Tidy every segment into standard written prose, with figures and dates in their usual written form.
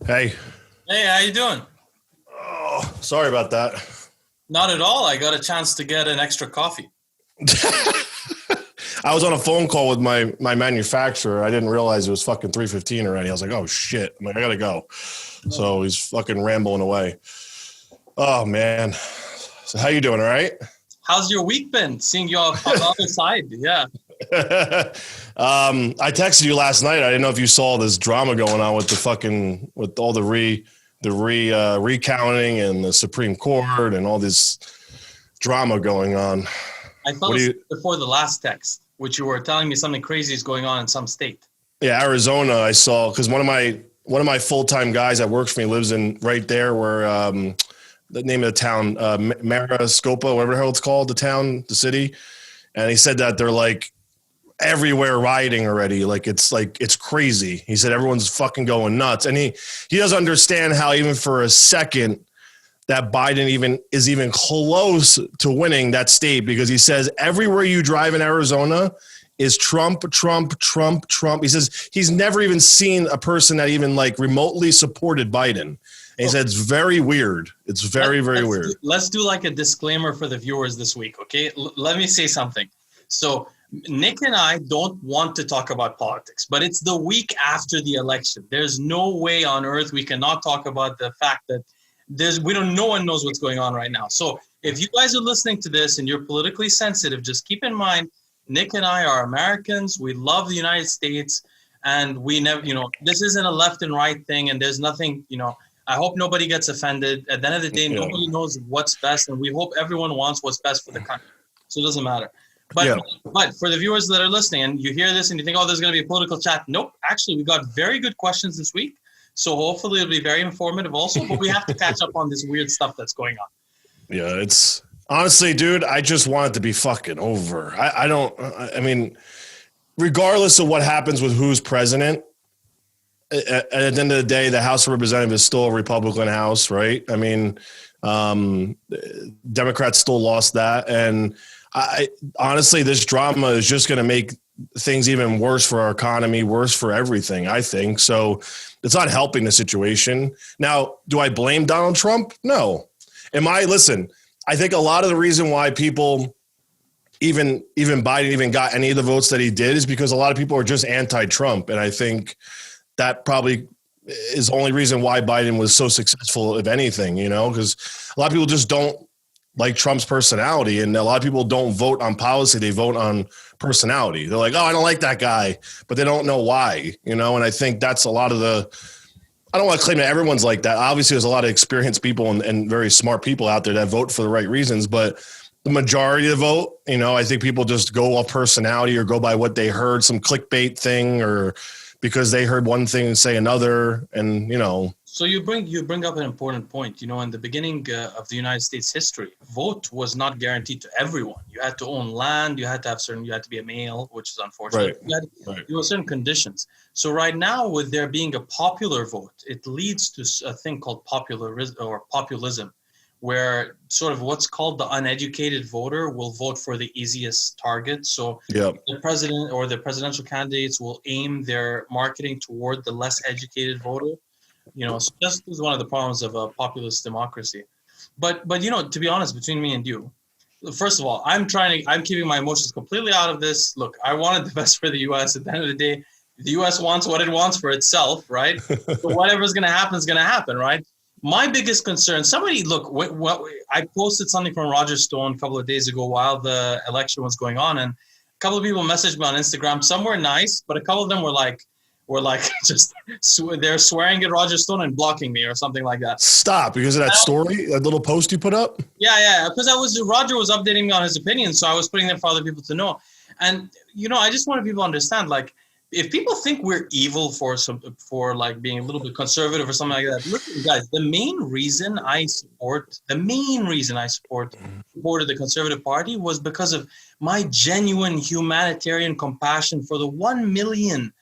Hey. Hey, how you doing? Oh, sorry about that. Not at all. I got a chance to get an extra coffee. I was on a phone call with my manufacturer. I didn't realize it was fucking 3:15 already. I was like, oh shit. I'm like, I gotta go. So he's fucking rambling away. Oh man. So how you doing? All right? How's your week been? Seeing you on the other side. Yeah. I texted you last night. I didn't know if you saw this drama going on with the fucking with all the recounting and the Supreme Court and all this drama going on. I fell What do you asleep before the last text, which you were telling me something crazy is going on in some state. Yeah, Arizona. I saw because one of my full time guys that works for me lives in right there where the name of the town, Mariscopa, whatever the hell it's called, the city, and he said that they're like everywhere rioting already. Like it's crazy. He said everyone's fucking going nuts, and he doesn't understand how even for a second that Biden is even close to winning that state, because he says everywhere you drive in Arizona is Trump, Trump, Trump, Trump. He says he's never even seen a person that even like remotely supported Biden. And he said it's very weird. It's very weird. Let's do like a disclaimer for the viewers this week, okay? Let me say something. So Nick and I don't want to talk about politics, but it's the week after the election. There's no way on earth we cannot talk about the fact that no one knows what's going on right now. So if you guys are listening to this and you're politically sensitive, just keep in mind, Nick and I are Americans. We love the United States, and we never, this isn't a left and right thing, and there's nothing, I hope nobody gets offended. At the end of the day, nobody knows what's best, and we hope everyone wants what's best for the country. So it doesn't matter. But for the viewers that are listening and you hear this and you think, oh, there's going to be a political chat. Nope. Actually, we got very good questions this week. So hopefully it'll be very informative also, but we have to catch up on this weird stuff that's going on. Yeah, it's honestly, dude, I just want it to be fucking over. I mean, regardless of what happens with who's president, at the end of the day, the House of Representatives is still a Republican House, right? I mean, Democrats still lost that. And honestly, this drama is just going to make things even worse for our economy, worse for everything, I think. So it's not helping the situation. Now, do I blame Donald Trump? No. Listen, I think a lot of the reason why people, even Biden even got any of the votes that he did is because a lot of people are just anti-Trump. And I think that probably is the only reason why Biden was so successful, if anything, because a lot of people just don't like Trump's personality, and a lot of people don't vote on policy. They vote on personality. They're like, oh, I don't like that guy, but they don't know why, and I think that's a lot of I don't want to claim that everyone's like that. Obviously, there's a lot of experienced people and very smart people out there that vote for the right reasons, but the majority of the vote, I think people just go off personality or go by what they heard, some clickbait thing, or because they heard one thing and say another, and So you bring up an important point. In the beginning of the United States history, vote was not guaranteed to everyone. You had to own land. You had to be a male, which is unfortunate. Right. There were certain conditions. So right now, with there being a popular vote, it leads to a thing called populism, where sort of what's called the uneducated voter will vote for the easiest target. So the president or the presidential candidates will aim their marketing toward the less educated voter. So this is one of the problems of a populist democracy. But to be honest, between me and you, first of all, I'm keeping my emotions completely out of this. Look, I wanted the best for the U.S. At the end of the day, the U.S. wants what it wants for itself, right? So whatever's going to happen is going to happen, right? My biggest concern, I posted something from Roger Stone a couple of days ago while the election was going on, and a couple of people messaged me on Instagram. Some were nice, but a couple of them were like just they're swearing at Roger Stone and blocking me or something like that. Stop, because of that story, that little post you put up? Yeah, because Roger was updating me on his opinion, so I was putting them for other people to know. And I just wanted people to understand, like, if people think we're evil for like being a little bit conservative or something like that, listen, guys, the main reason I supported the Conservative Party was because of my genuine humanitarian compassion for the 1 million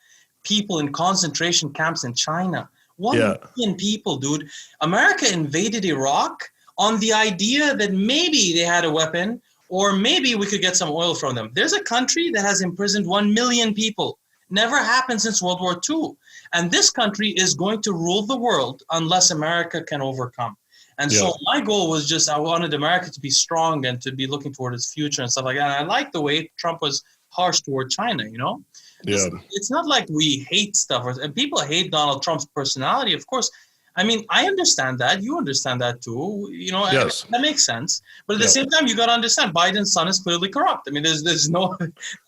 people in concentration camps in China. 1 million people, dude. America invaded Iraq on the idea that maybe they had a weapon or maybe we could get some oil from them. There's a country that has imprisoned 1 million people. Never happened since World War II. And this country is going to rule the world unless America can overcome. And so my goal was just, I wanted America to be strong and to be looking toward its future and stuff like that. And I like the way Trump was harsh toward China, you know? It's not like we hate stuff. And people hate Donald Trump's personality, of course. I mean, I understand that. You understand that too. You know, that makes sense. But at the same time, you got to understand Biden's son is clearly corrupt. I mean, there's no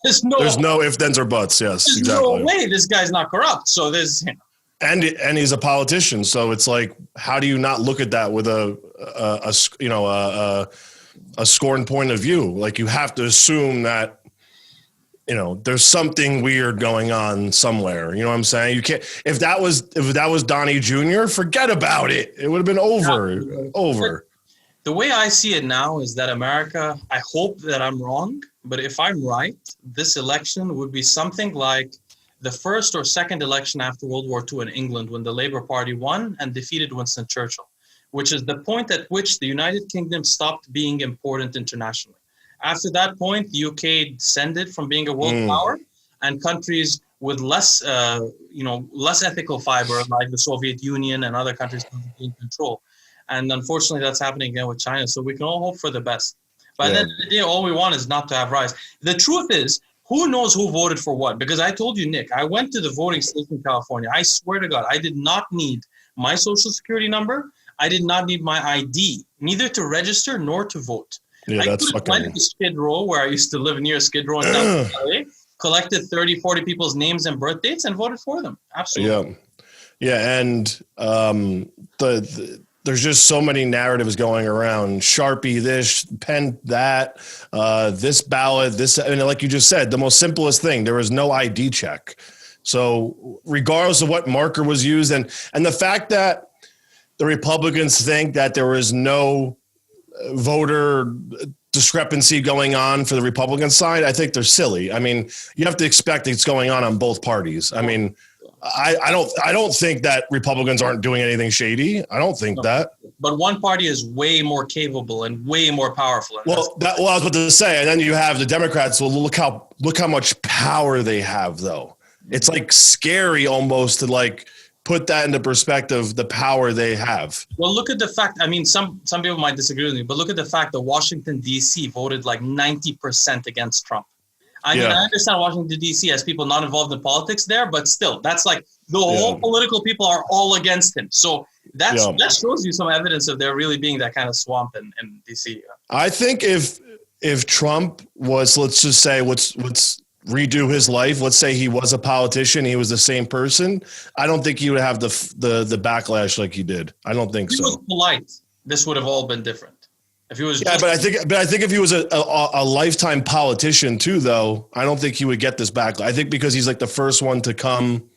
ifs, thens, or buts. Yes, there's exactly. No way this guy's not corrupt. So there's, you know. And he's a politician. So it's like, how do you not look at that with a scorn point of view? Like, you have to assume that, you know, there's something weird going on somewhere. You know what I'm saying? You can't, if that was Donnie Jr., forget about it. It would have been over. The way I see it now is that America, I hope that I'm wrong, but if I'm right, this election would be something like the first or second election after World War II in England, when the Labour Party won and defeated Winston Churchill, which is the point at which the United Kingdom stopped being important internationally. After that point, the UK descended from being a world power, and countries with less ethical fiber, like the Soviet Union and other countries, in control. And unfortunately, that's happening again with China. So we can all hope for the best. But at the end of the day, all we want is not to have riots. The truth is, who knows who voted for what? Because I told you, Nick, I went to the voting station in California. I swear to God, I did not need my social security number. I did not need my ID, neither to register nor to vote. Yeah, I went to Skid Row, where I used to live near Skid Row in downtown LA, collected 30, 40 people's names and birth dates and voted for them. Absolutely. Yeah. And there's just so many narratives going around. Sharpie this, pen that, this ballot, this, and like you just said, the most simplest thing, there was no ID check. So regardless of what marker was used, and the fact that the Republicans think that there was no voter discrepancy going on for the Republican side, I think they're silly. I mean, you have to expect it's going on both parties. I mean, I don't think that Republicans aren't doing anything shady. I don't think that. But one party is way more capable and way more powerful. I was about to say, and then you have the Democrats. Well, look how much power they have, though. It's like scary almost to like put that into perspective, the power they have. Well, look at the fact, I mean, some people might disagree with me, but look at the fact that Washington, D.C. voted like 90% against Trump. I mean, I understand Washington, D.C. has people not involved in politics there, but still, that's like the whole political people are all against him. So that shows you some evidence of there really being that kind of swamp in D.C. I think if Trump was, let's just say, let's redo his life. Let's say he was a politician. He was the same person. I don't think he would have the backlash like he did. I don't think so. If he was polite, this would have all been different. If he was, but I think if he was a lifetime politician too, though, I don't think he would get this backlash. I think because he's like the first one to come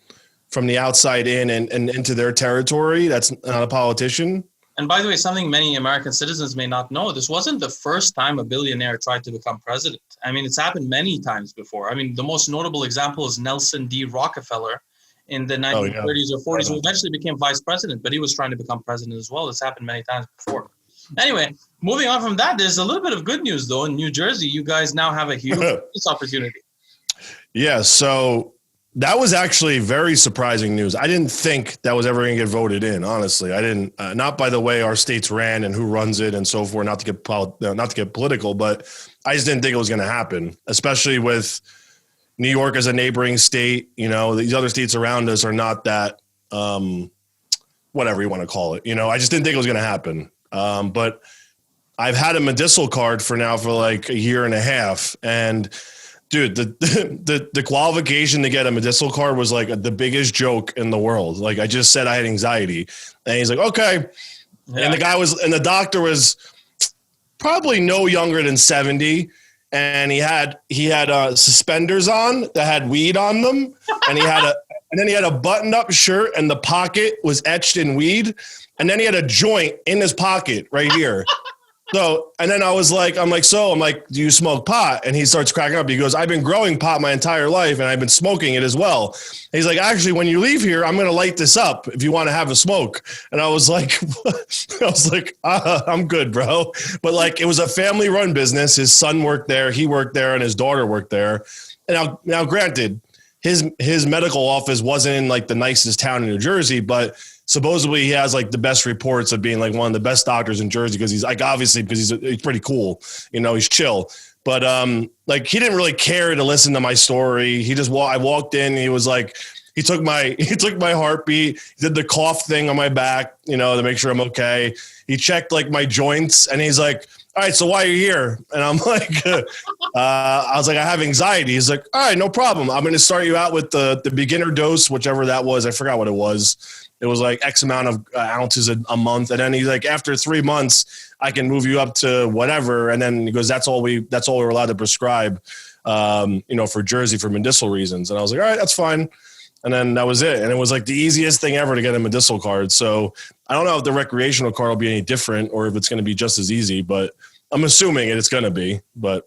from the outside in and into their territory. That's not a politician. And by the way, something many American citizens may not know, this wasn't the first time a billionaire tried to become president. I mean, it's happened many times before. I mean, the most notable example is Nelson D. Rockefeller in the 1930s or 40s, who eventually became vice president, but he was trying to become president as well. It's happened many times before. Anyway, moving on from that, there's a little bit of good news, though. In New Jersey, you guys now have a huge opportunity. Yeah, so that was actually very surprising news. I didn't think that was ever going to get voted in. Honestly, I didn't. Not by the way our state's ran and who runs it and so forth. Not to get political, but I just didn't think it was going to happen. Especially with New York as a neighboring state. You know, these other states around us are not that. Whatever you want to call it. You know, I just didn't think it was going to happen. But I've had a medicinal card for like a year and a half, and dude, the qualification to get a medicinal card was like the biggest joke in the world. Like, I just said I had anxiety, and he's like, okay. Yeah. And the doctor was probably no younger than 70. And he had suspenders on that had weed on them. And then he had a buttoned up shirt and the pocket was etched in weed. And then he had a joint in his pocket right here. So, and then I'm like, do you smoke pot? And he starts cracking up. He goes, I've been growing pot my entire life and I've been smoking it as well. And he's like, actually, when you leave here, I'm going to light this up if you want to have a smoke. And I was like, I'm good, bro. But like, it was a family run business. His son worked there. He worked there and his daughter worked there. And now granted, his medical office wasn't in like the nicest town in New Jersey, but supposedly he has like the best reports of being like one of the best doctors in Jersey because he's like obviously because he's pretty cool, he's chill. But like he didn't really care to listen to my story. He just I walked in, he was like, he took my heartbeat, he did the cough thing on my back, to make sure I'm okay. He checked like my joints and he's like, all right, so why are you here? And I'm like, I was like, I have anxiety. He's like, all right, no problem. I'm going to start you out with the beginner dose, whichever that was. I forgot what it was. It was like X amount of ounces a month. And then he's like, after 3 months, I can move you up to whatever. And then he goes, that's all we're allowed to prescribe, for Jersey for medicinal reasons. And I was like, all right, that's fine. And then that was it. And it was like the easiest thing ever to get a medicinal card. So I don't know if the recreational card will be any different or if it's going to be just as easy, but I'm assuming it's going to be. But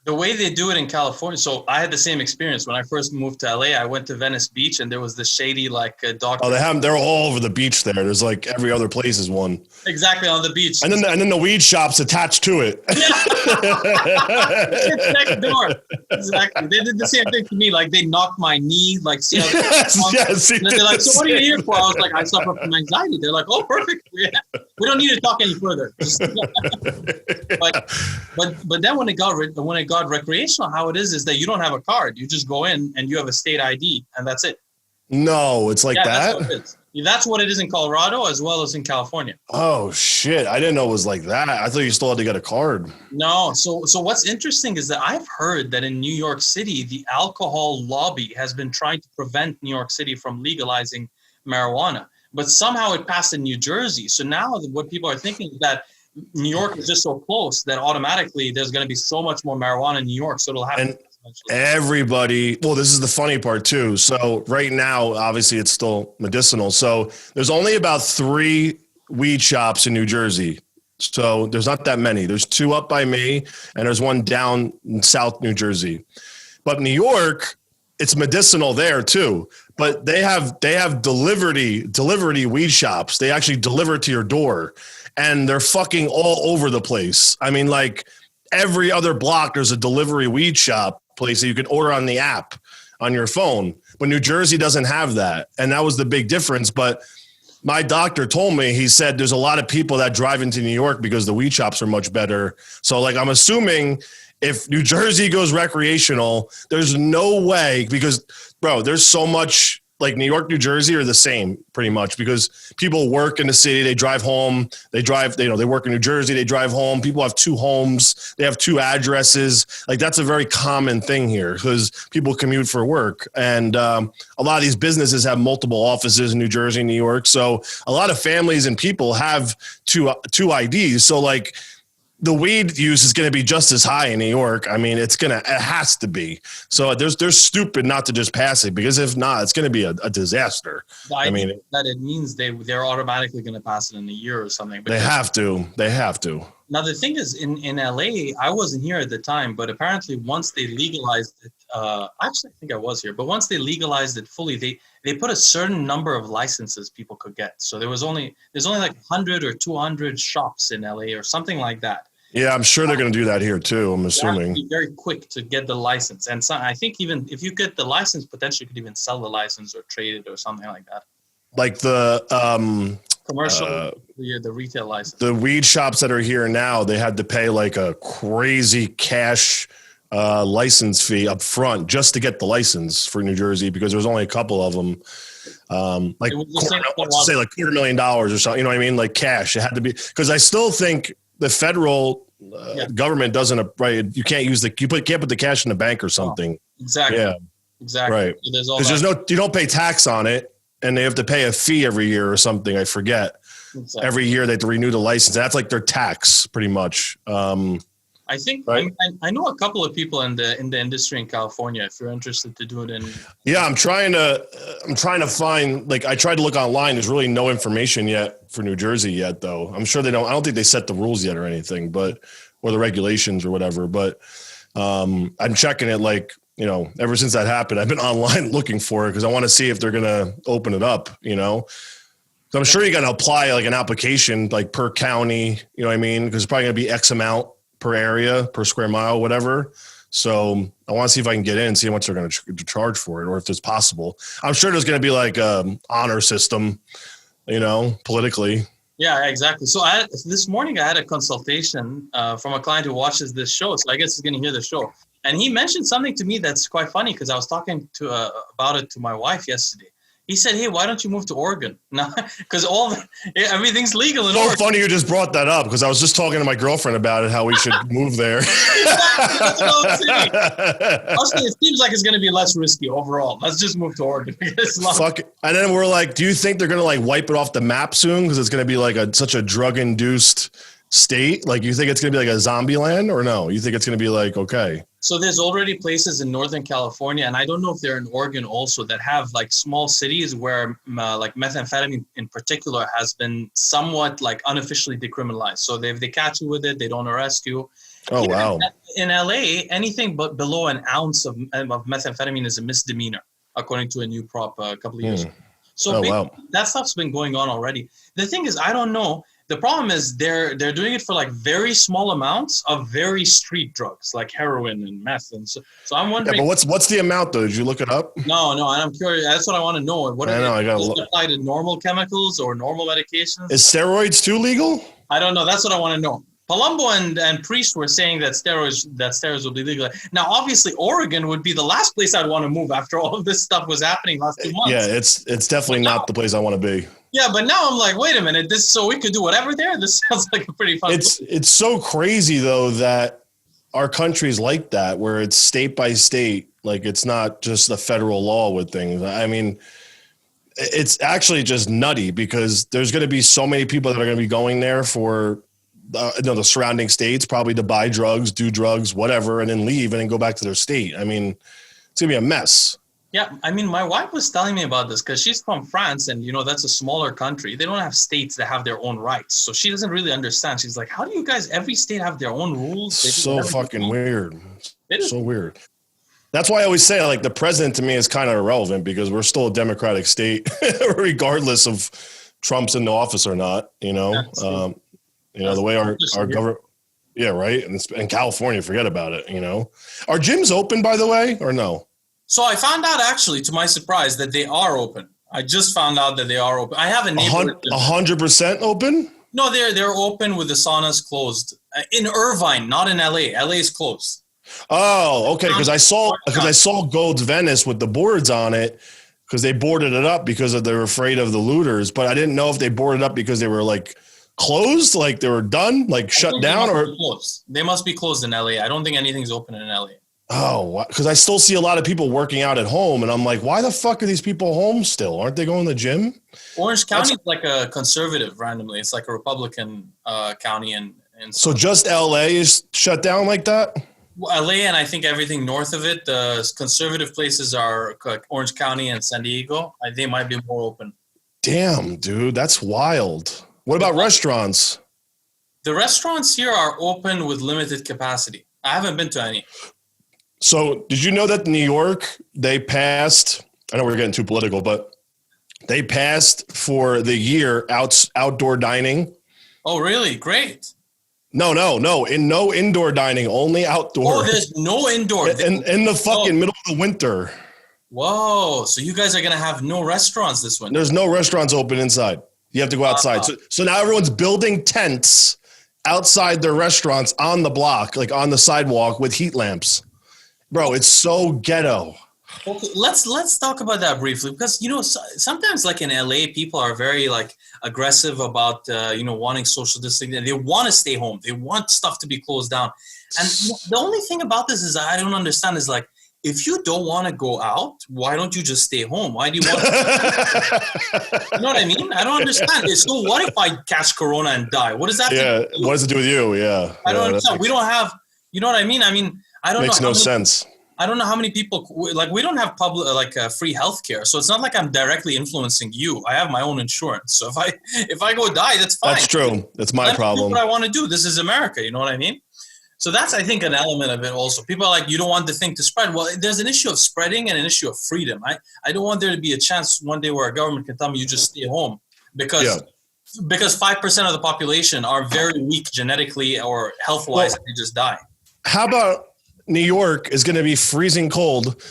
the way they do it in California. So I had the same experience when I first moved to LA. I went to Venice Beach and there was this shady doctor. Oh, they're all over the beach there. There's like every other place is one. Exactly, on the beach. And then the weed shop's attached to it. It's next door. Exactly. They did the same thing to me. Like they knocked my knee, like see how yes, and then they're like, so what are you here for? I was like, I suffer from anxiety. They're like, oh, perfect. We don't need to talk any further. But then when it got recreational, how it is that you don't have a card. You just go in and you have a state ID and that's it. No, it's like that. That's what it is in Colorado as well as in California. Oh shit. I didn't know it was like that. I thought you still had to get a card. No. So what's interesting is that I've heard that in New York City, the alcohol lobby has been trying to prevent New York City from legalizing marijuana, but somehow it passed in New Jersey. So now what people are thinking is that New York is just so close that automatically there's going to be so much more marijuana in New York. So it'll happen. Everybody, well, this is the funny part too. So right now, obviously it's still medicinal. So there's only about 3 weed shops in New Jersey. So there's not that many. There's 2 up by me and there's 1 down in South New Jersey. But New York, it's medicinal there too. But they have delivery weed shops. They actually deliver to your door. And they're fucking all over the place. I mean, like every other block, there's a delivery weed shop place that you can order on the app on your phone. But New Jersey doesn't have that. And that was the big difference. But my doctor told me, he said there's a lot of people that drive into New York because the weed shops are much better. So like, I'm assuming if New Jersey goes recreational, there's no way because, bro, there's so much. Like New York, New Jersey are the same pretty much because people work in the city, they drive home, they work in New Jersey, they drive home. People have 2 homes, they have 2 addresses. Like that's a very common thing here because people commute for work. And a lot of these businesses have multiple offices in New Jersey, New York. So a lot of families and people have two IDs. So like, the weed use is going to be just as high in New York. I mean, it has to be. So they're stupid not to just pass it because if not, it's going to be a disaster. I mean, that it means they're automatically going to pass it in a year or something. They have to. Now, the thing is in LA, I wasn't here at the time, but apparently once they legalized it, actually, I think I was here, but once they legalized it fully, they put a certain number of licenses people could get. So there's only like 100 or 200 shops in LA or something like that. Yeah, I'm sure they're going to do that here too. I'm assuming. Be very quick to get the license, and so I think even if you get the license, potentially you could even sell the license or trade it or something like that. Like the commercial, the retail license. The weed shops that are here now, they had to pay like a crazy cash license fee up front just to get the license for New Jersey because there was only a couple of them. Like $250,000 or something. You know what I mean? Like cash. It had to be because I still think. The federal government doesn't right. You can't use can't put the cash in the bank or something. Oh, exactly. Yeah. Exactly. Right. Because you don't pay tax on it, and they have to pay a fee every year or something. I forget. Exactly. Every year they have to renew the license. That's like their tax, pretty much. I think right? I know a couple of people in the industry in California. If you're interested to do it yeah, I'm trying to find I tried to look online. There's really no information yet for New Jersey yet, though. I'm sure I don't think they set the rules yet or anything, or the regulations or whatever. But I'm checking it ever since that happened. I've been online looking for it because I want to see if they're gonna open it up. So I'm sure you got to apply an application per county. You know what I mean? Because it's probably gonna be X amount per area, per square mile, whatever. So I want to see if I can get in, see how much they're going to charge for it, or if it's possible. I'm sure there's going to be like a honor system, politically. Yeah, exactly. So this morning I had a consultation from a client who watches this show. So I guess he's going to hear the show. And he mentioned something to me that's quite funny because I was talking about it to my wife yesterday. He said, "Hey, why don't you move to Oregon?" No, because everything's legal in Oregon. So funny you just brought that up because I was just talking to my girlfriend about it, how we should move there. Exactly, that's what I was saying. It seems like it's going to be less risky overall. Let's just move to Oregon. Fuck it. And then we're like, do you think they're going to like wipe it off the map soon because it's going to be like such a drug-induced state? Like, you think it's going to be like a zombie land or no? You think it's going to be like, okay. So there's already places in Northern California, and I don't know if they're in Oregon also, that have like small cities where like methamphetamine in particular has been somewhat like unofficially decriminalized. So if they catch you with it, they don't arrest you. Oh, Here wow. In LA, anything but below an ounce of methamphetamine is a misdemeanor, according to a new prop a couple of years ago. So that stuff's been going on already. The thing is, I don't know. The problem is they're doing it for like very small amounts of very street drugs like heroin and meth, and so I'm wondering. Yeah, but what's the amount though? Did you look it up? No, and I'm curious. That's what I want to know. What I does it apply to normal chemicals or normal medications? Is steroids too legal? I don't know. That's what I want to know. Palumbo and Priest were saying that steroids will be legal. Now, obviously, Oregon would be the last place I'd want to move after all of this stuff was happening last 2 months. Yeah, it's definitely not the place I want to be. Yeah, but now I'm like, wait a minute, so we could do whatever there? This sounds like a pretty fun place. It's so crazy, though, that our country's like that, where it's state by state. Like, it's not just the federal law with things. I mean, it's actually just nutty because there's going to be so many people that are going to be going there for the surrounding states, probably to buy drugs, do drugs, whatever, and then leave and then go back to their state. I mean, it's going to be a mess. Yeah, I mean, my wife was telling me about this because she's from France and, that's a smaller country. They don't have states that have their own rights. So she doesn't really understand. She's like, how do you guys, every state have their own rules? So fucking weird. So weird. That's why I always say, like, the president to me is kind of irrelevant because we're still a democratic state, regardless of Trump's in the office or not, the way our government. Yeah, right. And in California, forget about it. Are gyms open, by the way, or no? So I found out, actually, to my surprise, that they are open. I just found out that they are open. I have a neighbor. 100% open? No, they're open with the saunas closed. In Irvine, not in LA. LA is closed. Oh, okay. Because I saw Gold's Venice with the boards on it because they boarded it up because they were afraid of the looters. But I didn't know if they boarded up because they were like closed, like they were done, like shut down, or closed. They must be closed in LA. I don't think anything's open in LA. Oh, because I still see a lot of people working out at home, and I'm like, why the fuck are these people home still? Aren't they going to the gym? Orange County is like a conservative randomly. It's like a Republican county. And so just LA is shut down like that? LA and I think everything north of it, the conservative places are like Orange County and San Diego. They might be more open. Damn, dude, that's wild. What about restaurants? The restaurants here are open with limited capacity. I haven't been to any. So did you know that New York, they passed, I know we're getting too political, but they passed for the year outdoor dining. Oh, really? Great. No, no indoor dining, only outdoor. Oh, there's no indoor. In the fucking middle of the winter. Whoa. So you guys are going to have no restaurants this winter. There's no restaurants open inside. You have to go outside. So now everyone's building tents outside their restaurants on the block, like on the sidewalk with heat lamps. Bro, it's so ghetto. Okay, let's talk about that briefly because sometimes like in LA, people are very like aggressive about wanting social distancing. They want to stay home. They want stuff to be closed down. And the only thing about this is I don't understand is like if you don't want to go out, why don't you just stay home? Why do you want to? You know what I mean? I don't understand. So what if I catch corona and die? What does that? Yeah, what does it do with you? Yeah, I don't understand. We don't have. You know what I mean? I mean. I don't Makes know no sense. I don't know how many people like we don't have public free healthcare, so it's not like I'm directly influencing you. I have my own insurance, so if I go die, that's fine. That's true. That's my problem. What I want to do. This is America. You know what I mean? So that's I think an element of it. Also, people are like, you don't want the thing to spread. Well, there's an issue of spreading and an issue of freedom. I don't want there to be a chance one day where a government can tell me you just stay home because 5% of the population are very weak genetically or health wise, and they just die. How about New York is going to be freezing cold,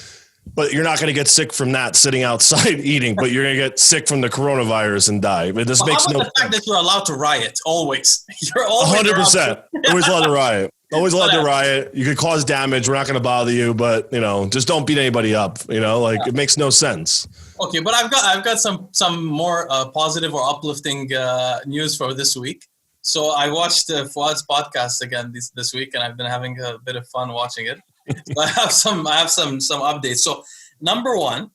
but you're not going to get sick from that sitting outside eating, but you're going to get sick from the coronavirus and die. But this makes no sense. The fact that you're allowed to riot always. You're always 100%. Always allowed to riot. Always allowed to riot. You could cause damage. We're not going to bother you, but just don't beat anybody up. It makes no sense. Okay, but I've got some more positive or uplifting news for this week. So I watched Fouad's podcast again this week, and I've been having a bit of fun watching it. So I have some updates. So number one,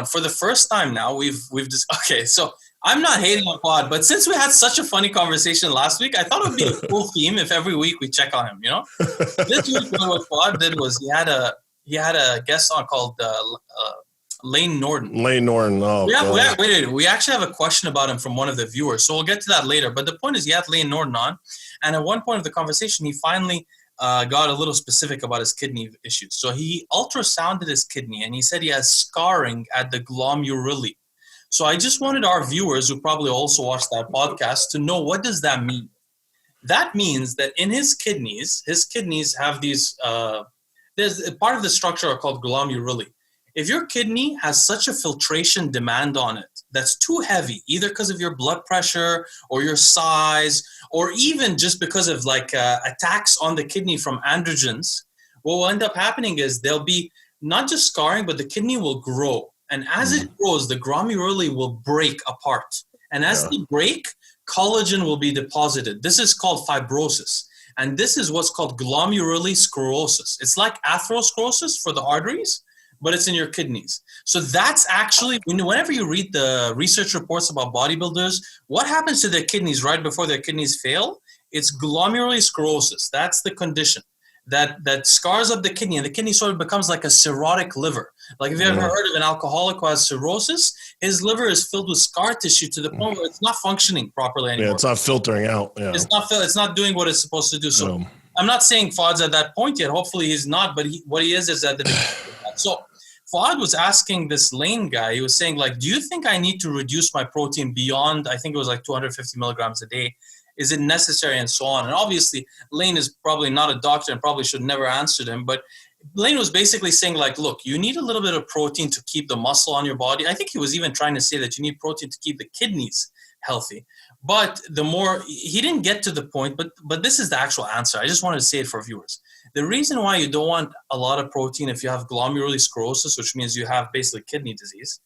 for the first time now, we've just okay. So I'm not hating on Fouad, but since we had such a funny conversation last week, I thought it would be a cool theme if every week we check on him. This week what Fouad did was he had a guest on called Layne Norton. Layne Norton. Oh, wait. We actually have a question about him from one of the viewers, so we'll get to that later. But the point is, he had Layne Norton on, and at one point of the conversation, he finally got a little specific about his kidney issues. So he ultrasounded his kidney, and he said he has scarring at the glomeruli. So I just wanted our viewers, who probably also watched that podcast, to know, what does that mean? That means that in his kidneys have these. There's a part of the structure called glomeruli. If your kidney has such a filtration demand on it that's too heavy, either because of your blood pressure or your size, or even just because of attacks on the kidney from androgens, what will end up happening is there'll be not just scarring, but the kidney will grow. And as it grows, the glomeruli will break apart. And as they break, collagen will be deposited. This is called fibrosis. And this is what's called glomerular sclerosis. It's like atherosclerosis for the arteries, but it's in your kidneys. So that's actually, whenever you read the research reports about bodybuilders, what happens to their kidneys right before their kidneys fail? It's glomerular sclerosis. That's the condition that scars up the kidney, and the kidney sort of becomes like a cirrhotic liver. Like, if you ever heard of an alcoholic who has cirrhosis, his liver is filled with scar tissue to the point where it's not functioning properly anymore. Yeah, it's not filtering out. Yeah. It's not doing what it's supposed to do. So I'm not saying Fouad's at that point yet. Hopefully he's not, but what he is at the beginning of that. So Fouad was asking this Layne guy, he was saying, do you think I need to reduce my protein beyond, I think it was 250 milligrams a day? Is it necessary, and so on? And obviously, Layne is probably not a doctor and probably should never answer him. But Layne was basically saying, look, you need a little bit of protein to keep the muscle on your body. I think he was even trying to say that you need protein to keep the kidneys healthy. But the more, he didn't get to the point, but this is the actual answer. I just wanted to say it for viewers. The reason why you don't want a lot of protein if you have glomerular sclerosis, which means you have basically kidney disease,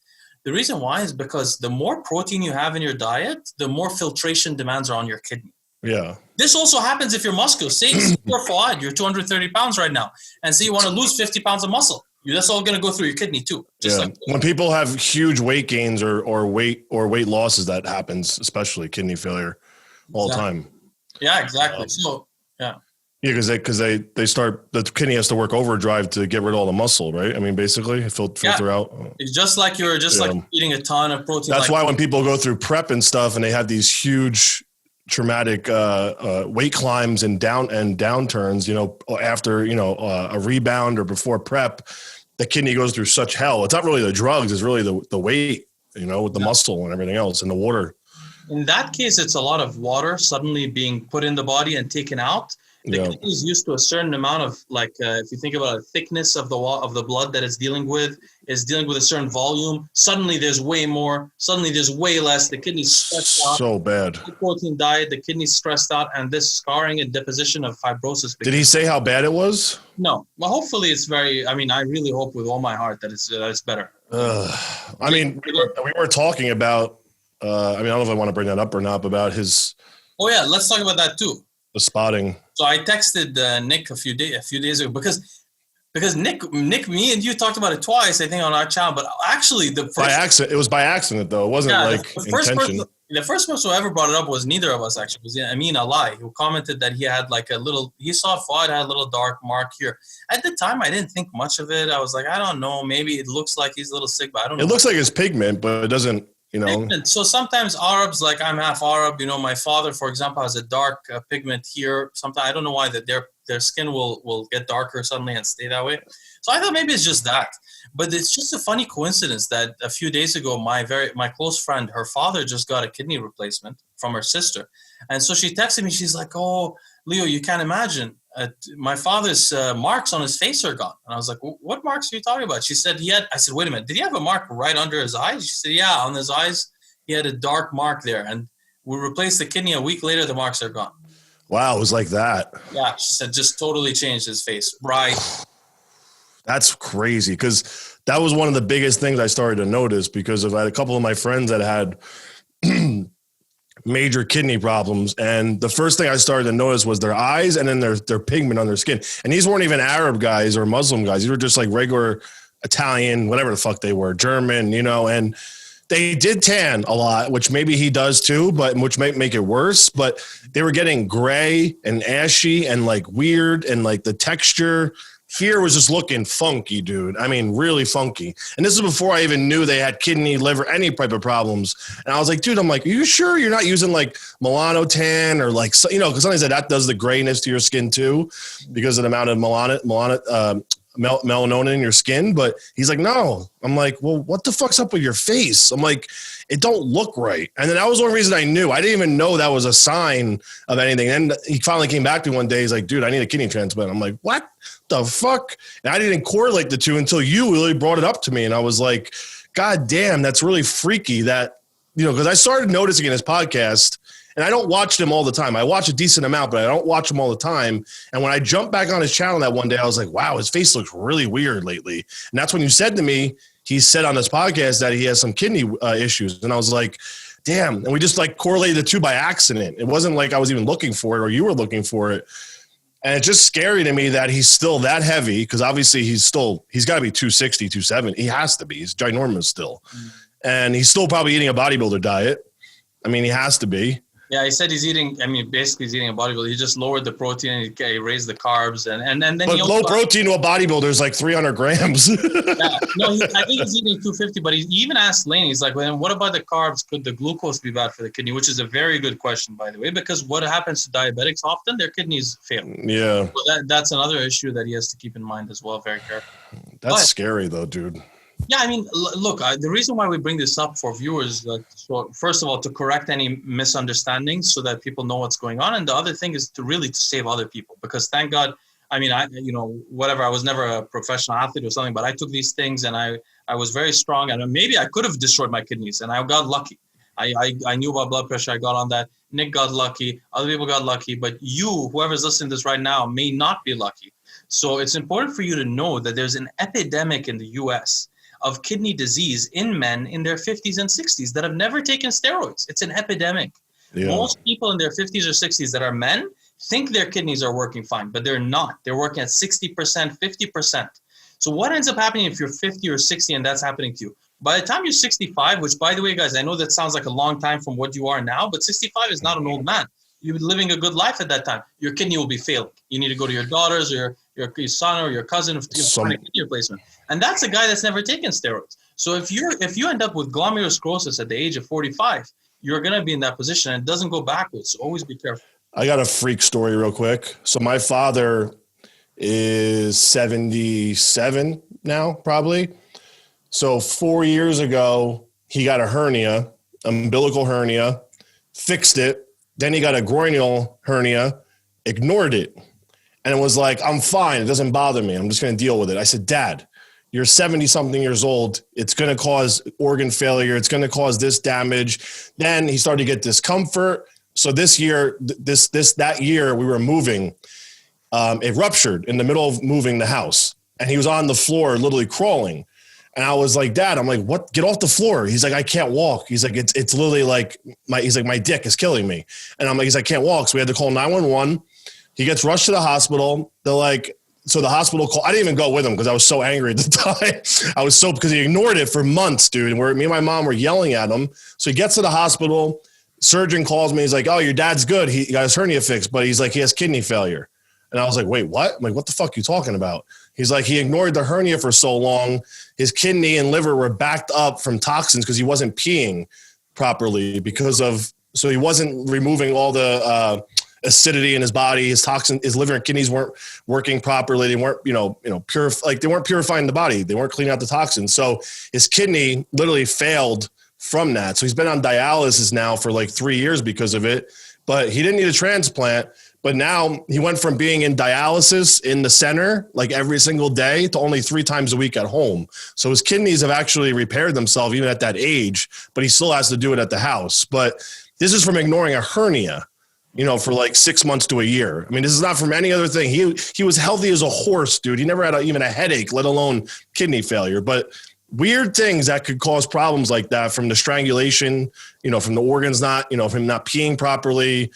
the reason why is because the more protein you have in your diet, the more filtration demands are on your kidney. Yeah. This also happens if you're muscular. Say you're Fouad, you're 230 pounds right now, and say you want to lose 50 pounds of muscle. That's all going to go through your kidney too. When people have huge weight gains or weight losses, that happens, especially kidney failure, all the time. Yeah, exactly. Because they start, the kidney has to work overdrive to get rid of all the muscle, right? I mean, basically, filter out. It's just like you're eating a ton of protein. That's why when people go through prep and stuff, and they have these huge traumatic weight climbs and downturns, after a rebound or before prep, the kidney goes through such hell. It's not really the drugs; it's really the weight, with the muscle and everything else, and the water. In that case, it's a lot of water suddenly being put in the body and taken out. The kidney is used to a certain amount of, if you think about a thickness of the blood that it's dealing with, is dealing with a certain volume. Suddenly there's way more. Suddenly there's way less. The kidney's stressed out. So bad. The protein diet, the kidney's stressed out, and this scarring and deposition of fibrosis. Did he say how bad it was? No. Well, hopefully it's very. I mean, I really hope with all my heart that it's better. We were talking about. I don't know if I want to bring that up or not, but about his. Oh yeah, let's talk about that too. The spotting. So I texted Nick a few days ago because Nick, me and you talked about it twice, I think, on our channel. But actually, by accident. It was by accident, though. It wasn't intention. The first person who ever brought it up was neither of us, actually. It was Amin Alai, who commented that he had he saw Fouad had a little dark mark here. At the time, I didn't think much of it. I was like, I don't know. Maybe it looks like he's a little sick, but I don't know. It looks like it's pigment, but it doesn't. So sometimes Arabs, I'm half Arab, my father, for example, has a dark pigment here. Sometimes I don't know why that their skin will get darker suddenly and stay that way. So I thought maybe it's just that. But it's just a funny coincidence that a few days ago, my close friend, her father just got a kidney replacement from her sister. And so she texted me, she's like, oh, Leo, you can't imagine. my father's marks on his face are gone. And I was like, what marks are you talking about? She said I said, wait a minute, did he have a mark right under his eyes? She said, yeah, on his eyes, he had a dark mark there. And we replaced the kidney. A week later, the marks are gone. Wow, it was like that. Yeah, she said, just totally changed his face. Bright. That's crazy, because that was one of the biggest things I started to notice, because I had a couple of my friends that had major kidney problems. And the first thing I started to notice was their eyes and then their pigment on their skin. And these weren't even Arab guys or Muslim guys. These were just like regular Italian, whatever the fuck they were, German, and they did tan a lot, which maybe he does too, but which might make it worse. But they were getting gray and ashy and like weird, and like the texture here was just looking funky, dude. I mean, really funky. And this is before I even knew they had kidney, liver, any type of problems. And I was like, dude, are you sure you're not using like Milano tan or like, because somebody said that does the grayness to your skin too, because of the amount of melanoma in your skin. But he's like, no. I'm like, well, what the fuck's up with your face? I'm like, it don't look right. And then that was one reason I knew. I didn't even know that was a sign of anything. And he finally came back to me one day. He's like, dude, I need a kidney transplant. I'm like, what the fuck? And I didn't correlate the two until you really brought it up to me. And I was like, God damn, that's really freaky that, because I started noticing in his podcast, and I don't watch them all the time. I watch a decent amount, but I don't watch them all the time. And when I jumped back on his channel that one day, I was like, wow, his face looks really weird lately. And that's when you said to me, he said on this podcast that he has some kidney issues. And I was like, damn. And we just like correlated the two by accident. It wasn't like I was even looking for it or you were looking for it. And it's just scary to me that he's still that heavy, because obviously he's got to be 260, 270. He has to be. He's ginormous still. And he's still probably eating a bodybuilder diet. I mean, he has to be. Yeah, he said he's eating a bodybuilder. He just lowered the protein and he raised the carbs. And then but low protein to a bodybuilder is like 300 grams. Yeah, no, I think he's eating 250, but he even asked Layne, he's like, well, what about the carbs? Could the glucose be bad for the kidney? Which is a very good question, by the way, because what happens to diabetics often, their kidneys fail. Yeah. So that's another issue that he has to keep in mind as well, very carefully. That's scary though, dude. Yeah, I mean, look, the reason why we bring this up for viewers, so first of all, to correct any misunderstandings so that people know what's going on. And the other thing is to save other people, because thank God, I mean, I was never a professional athlete or something, but I took these things and I was very strong, and maybe I could have destroyed my kidneys, and I got lucky. I knew about blood pressure. I got on that. Nick got lucky. Other people got lucky, but whoever's listening to this right now, may not be lucky. So it's important for you to know that there's an epidemic in the US of kidney disease in men in their 50s and 60s that have never taken steroids. It's an epidemic. Yeah. Most people in their 50s or 60s that are men think their kidneys are working fine, but they're not. They're working at 60%, 50%. So what ends up happening if you're 50 or 60 and that's happening to you? By the time you're 65, which, by the way, guys, I know that sounds like a long time from what you are now, but 65 is not an old man. You're living a good life at that time. Your kidney will be failing. You need to go to your daughters or your son or your cousin for a kidney replacement. And that's a guy that's never taken steroids. So if you end up with glomerulosclerosis at the age of 45, you're going to be in that position, and it doesn't go backwards. So always be careful. I got a freak story real quick. So my father is 77 now, probably. So 4 years ago, he got a hernia, umbilical hernia, fixed it. Then he got a groinal hernia, ignored it, and it was like, I'm fine. It doesn't bother me. I'm just going to deal with it. I said, Dad, you're 70-something years old. It's going to cause organ failure. It's going to cause this damage. Then he started to get discomfort. So this year, that year we were moving. It ruptured in the middle of moving the house, and he was on the floor, literally crawling. And I was like, Dad, I'm like, what? Get off the floor. He's like, I can't walk. He's like, it's literally like my dick is killing me. And I'm like, I can't walk. So we had to call 911. He gets rushed to the hospital. They're like, so the hospital call. I didn't even go with him because I was so angry at the time. because he ignored it for months, dude. And me and my mom were yelling at him. So he gets to the hospital. Surgeon calls me. He's like, oh, your dad's good. He got his hernia fixed, but he's like, he has kidney failure. And I was like, wait, what? I'm like, what the fuck are you talking about? He's like, he ignored the hernia for so long. His kidney and liver were backed up from toxins because he wasn't peeing properly so he wasn't removing all the acidity in his body. His toxin, his liver and kidneys weren't working properly. They weren't, they weren't purifying the body. They weren't cleaning out the toxins. So his kidney literally failed from that. So he's been on dialysis now for like 3 years because of it, but he didn't need a transplant. But now he went from being in dialysis in the center, like every single day, to only 3 times a week at home. So his kidneys have actually repaired themselves even at that age, but he still has to do it at the house. But this is from ignoring a hernia, for like 6 months to a year. I mean, this is not from any other thing. He was healthy as a horse, dude. He never had even a headache, let alone kidney failure. But weird things that could cause problems like that, from the strangulation, from the organs not, from him not peeing properly,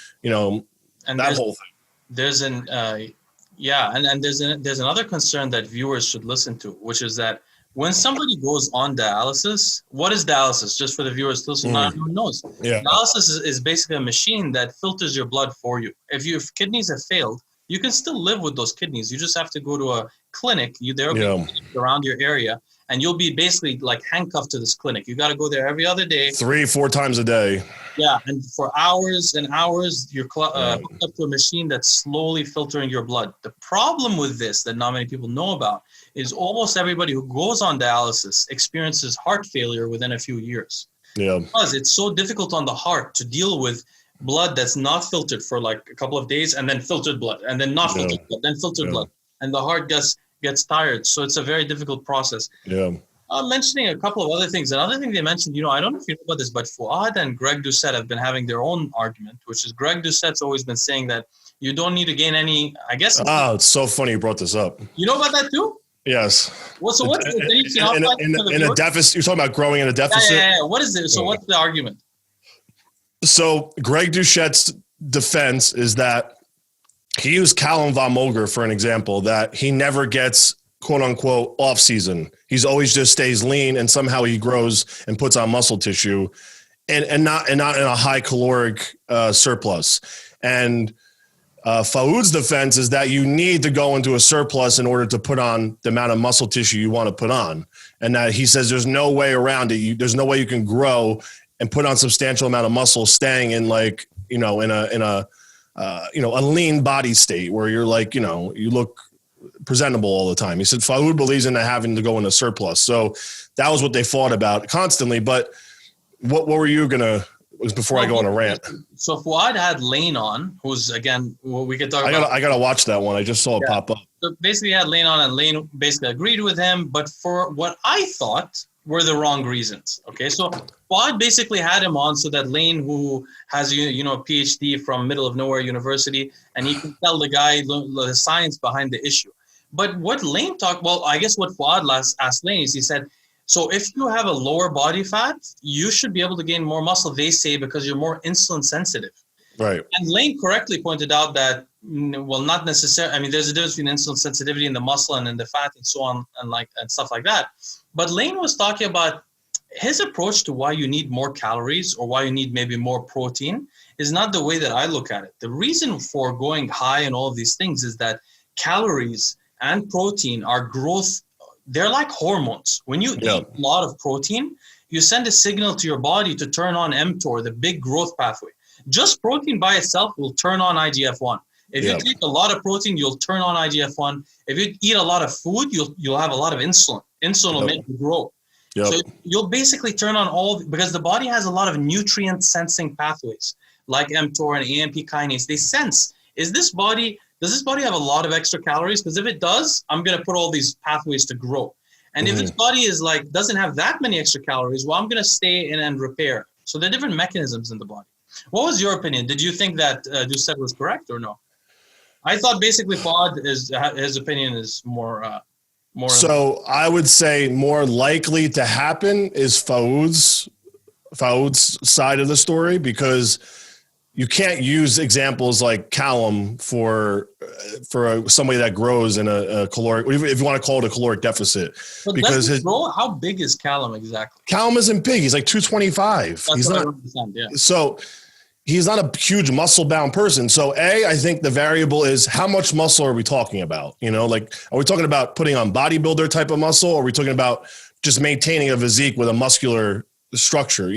and that whole thing. There's and there's another concern that viewers should listen to, which is that when somebody goes on dialysis, what is dialysis? Just for the viewers to listen, not everyone knows. Yeah. Dialysis is basically a machine that filters your blood for you. If your kidneys have failed, you can still live with those kidneys. You just have to go to a clinic. There will be clinics around your area, and you'll be basically like handcuffed to this clinic. You got to go there every other day. 3-4 times a day. Yeah, and for hours and hours, you're hooked up to a machine that's slowly filtering your blood. The problem with this that not many people know about is almost everybody who goes on dialysis experiences heart failure within a few years. Yeah. Because it's so difficult on the heart to deal with blood that's not filtered for like a couple of days, and then filtered blood, and then not filtered blood, then filtered blood. And the heart gets tired. So it's a very difficult process. Yeah. Mentioning a couple of other things. Another thing they mentioned, I don't know if you know about this, but Fouad and Greg Doucette have been having their own argument, which is Greg Doucette's always been saying that you don't need to gain any, I guess. It's so funny you brought this up. You know about that too? Yes. What's in a deficit? You're talking about growing in a deficit? Yeah. What is it? So what's the argument? So Greg Doucette's defense is that he used Callum von Moger for an example, that he never gets quote unquote off season. He's always just stays lean, and somehow he grows and puts on muscle tissue, and not in a high caloric surplus. And Fouad's defense is that you need to go into a surplus in order to put on the amount of muscle tissue you want to put on, and that he says there's no way around it. There's no way you can grow and put on substantial amount of muscle staying in like in a lean body state where you're like you look presentable all the time. He said Fouad believes in having to go in a surplus. So that was what they fought about constantly. But what were you gonna? Before I go on a rant. So Fouad had Layne on, who's again we could talk about. I gotta watch that one. I just saw it pop up. So basically, he had Layne on, and Layne basically agreed with him, but for what I thought were the wrong reasons. Okay, so Fouad basically had him on so that Layne, who has a PhD from Middle of Nowhere University, and he can tell the guy the science behind the issue. But what Layne I guess what Fouad asked Layne is, he said, so if you have a lower body fat, you should be able to gain more muscle, they say, because you're more insulin sensitive. Right. And Layne correctly pointed out that, well, not necessarily. I mean, there's a difference between insulin sensitivity in the muscle and in the fat and so on and stuff like that. But Layne was talking about his approach to why you need more calories or why you need maybe more protein is not the way that I look at it. The reason for going high and all of these things is that calories and protein are growth. They're like hormones. When you eat a lot of protein, you send a signal to your body to turn on mTOR, the big growth pathway. Just protein by itself will turn on IGF-1. If you take a lot of protein, you'll turn on IGF-1. If you eat a lot of food, you'll have a lot of insulin. Insulin will make you grow. So you'll basically turn on because the body has a lot of nutrient sensing pathways like mTOR and AMP kinase. They sense, does this body have a lot of extra calories? Because if it does, I'm going to put all these pathways to grow. And if its body is doesn't have that many extra calories, well, I'm going to stay in and repair. So there are different mechanisms in the body. What was your opinion? Did you think that Doucette was correct or no? I thought basically Fouad his opinion is more. So I would say more likely to happen is Fouad's side of the story, because you can't use examples like Callum for somebody that grows in a caloric, if you want to call it a caloric deficit. But because how big is Callum exactly? Callum isn't big. He's like 225. He's not. So he's not a huge muscle bound person. So I think the variable is how much muscle are we talking about? Are we talking about putting on bodybuilder type of muscle? Or are we talking about just maintaining a physique with a muscular structure,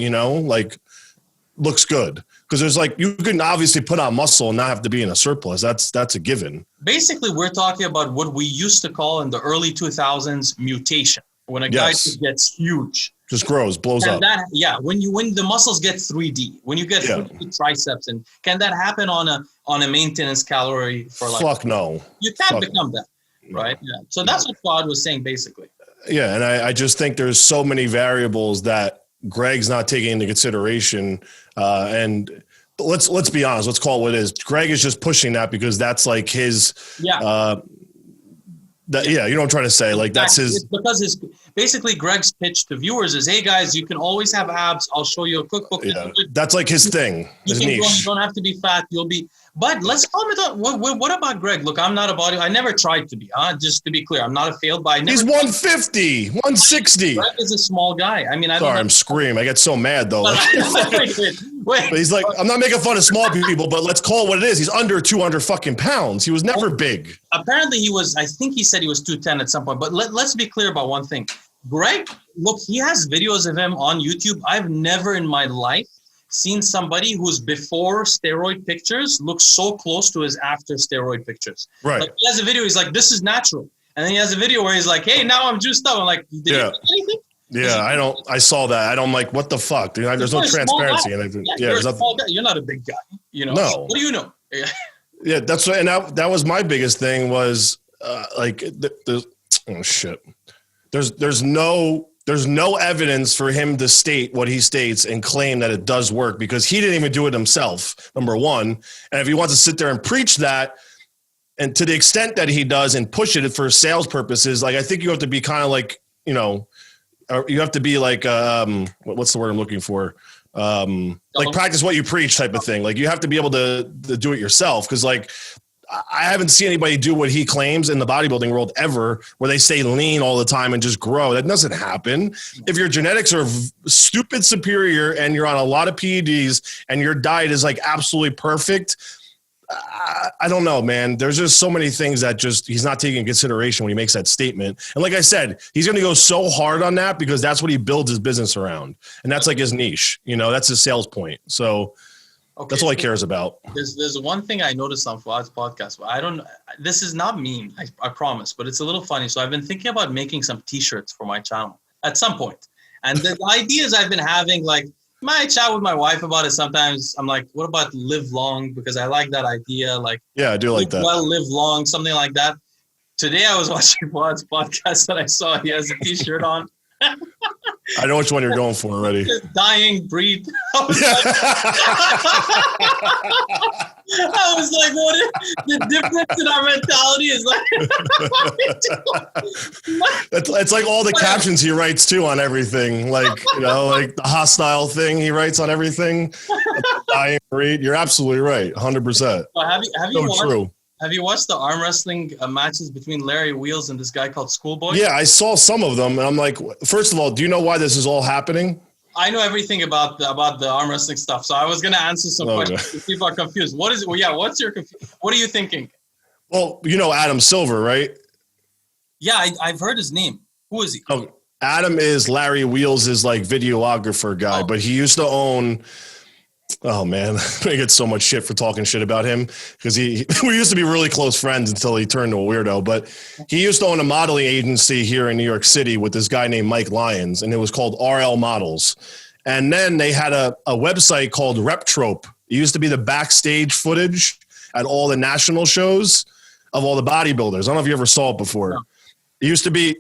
looks good? Because there's you can obviously put on muscle and not have to be in a surplus. That's a given. Basically, we're talking about what we used to call in the early 2000s mutation. When a guy gets huge. Just grows, blows up. When the muscles get 3D, when you get 3D triceps, and can that happen on a maintenance calorie for like? Fuck no. You can't become that, right? Yeah. So that's what Fouad was saying basically. Yeah, and I just think there's so many variables that Greg's not taking into consideration. And let's be honest. Let's call it what it is. Greg is just pushing that because that's like his. Yeah. You know what I'm trying to say? Like that's his. It's because basically Greg's pitch to viewers is, hey guys, you can always have abs. I'll show you a cookbook. Yeah, that's like his thing. His niche. You don't have to be fat. You'll be. But let's comment on what about Greg? Look, I'm not a bodybuilder. I never tried to be. Just to be clear, I'm not a failed by. He's 150, 160. Greg is a small guy. I mean, I'm screaming. I get so mad though. Wait. But he's like, I'm not making fun of small people, but let's call it what it is. He's under 200 fucking pounds. He was never big. Apparently he was. I think he said he was 210 at some point. But let's be clear about one thing. Greg, look, he has videos of him on YouTube. I've never in my life seen somebody who's before steroid pictures look so close to his after steroid pictures. Right. Like he has a video, he's like, this is natural. And then he has a video where he's like, hey, now I'm juiced up. I'm like, did you eat anything? Yeah, I saw that. I don't like, what the fuck? Dude, there's no transparency. You're a small guy. You're not a big guy. You know? No. What do you know? Yeah, that's what, and that was my biggest thing was oh shit. There's no evidence for him to state what he states and claim that it does work because he didn't even do it himself, number one. And if he wants to sit there and preach that, and to the extent that he does and push it for sales purposes, like I think you have to be kind of like, you know, you have to be like, what's the word I'm looking for? Like practice what you preach type of thing. Like you have to be able to do it yourself. Cause like, I haven't seen anybody do what he claims in the bodybuilding world ever, where they stay lean all the time and just grow. That doesn't happen. If your genetics are stupid superior and you're on a lot of PEDs and your diet is like absolutely perfect, I don't know, man. There's just so many things that just he's not taking into consideration when he makes that statement. And like I said, he's going to go so hard on that because that's what he builds his business around. And that's like his niche, you know, that's his sales point. So that's all he cares about. There's one thing I noticed on Fouad's podcast. This is not mean, I promise, but it's a little funny. So I've been thinking about making some t-shirts for my channel at some point. And the ideas I've been having, like, I chat with my wife about it sometimes. I'm like, what about live long? Because I like that idea. Like, yeah, I do like that. Well, live long, something like that. Today I was watching Fouad's podcast and I saw he has a t-shirt on. I know which one you're going for already. Dying breed. I was like, what is the difference in our mentality is like. It's like all the captions he writes too on everything. Like, you know, like the hostile thing he writes on everything. Dying breed. You're absolutely right. 100%. Have you watched the arm wrestling matches between Larry Wheels and this guy called Schoolboy? Yeah, I saw some of them, and I'm like, first of all, do you know why this is all happening? I know everything about the arm wrestling stuff, so I was going to answer some questions if people are confused. What is it? Well, yeah, what are you thinking? Well, you know Adam Silver, right? Yeah, I've heard his name. Who is he? Oh, Adam is Larry Wheels' like videographer guy, but he used to own. Oh man, I get so much shit for talking shit about him because we used to be really close friends until he turned to a weirdo. But he used to own a modeling agency here in New York City with this guy named Mike Lyons, and it was called RL Models. And then they had a website called RepTrope. It used to be the backstage footage at all the national shows of all the bodybuilders. I don't know if you ever saw it before. No. It used to be.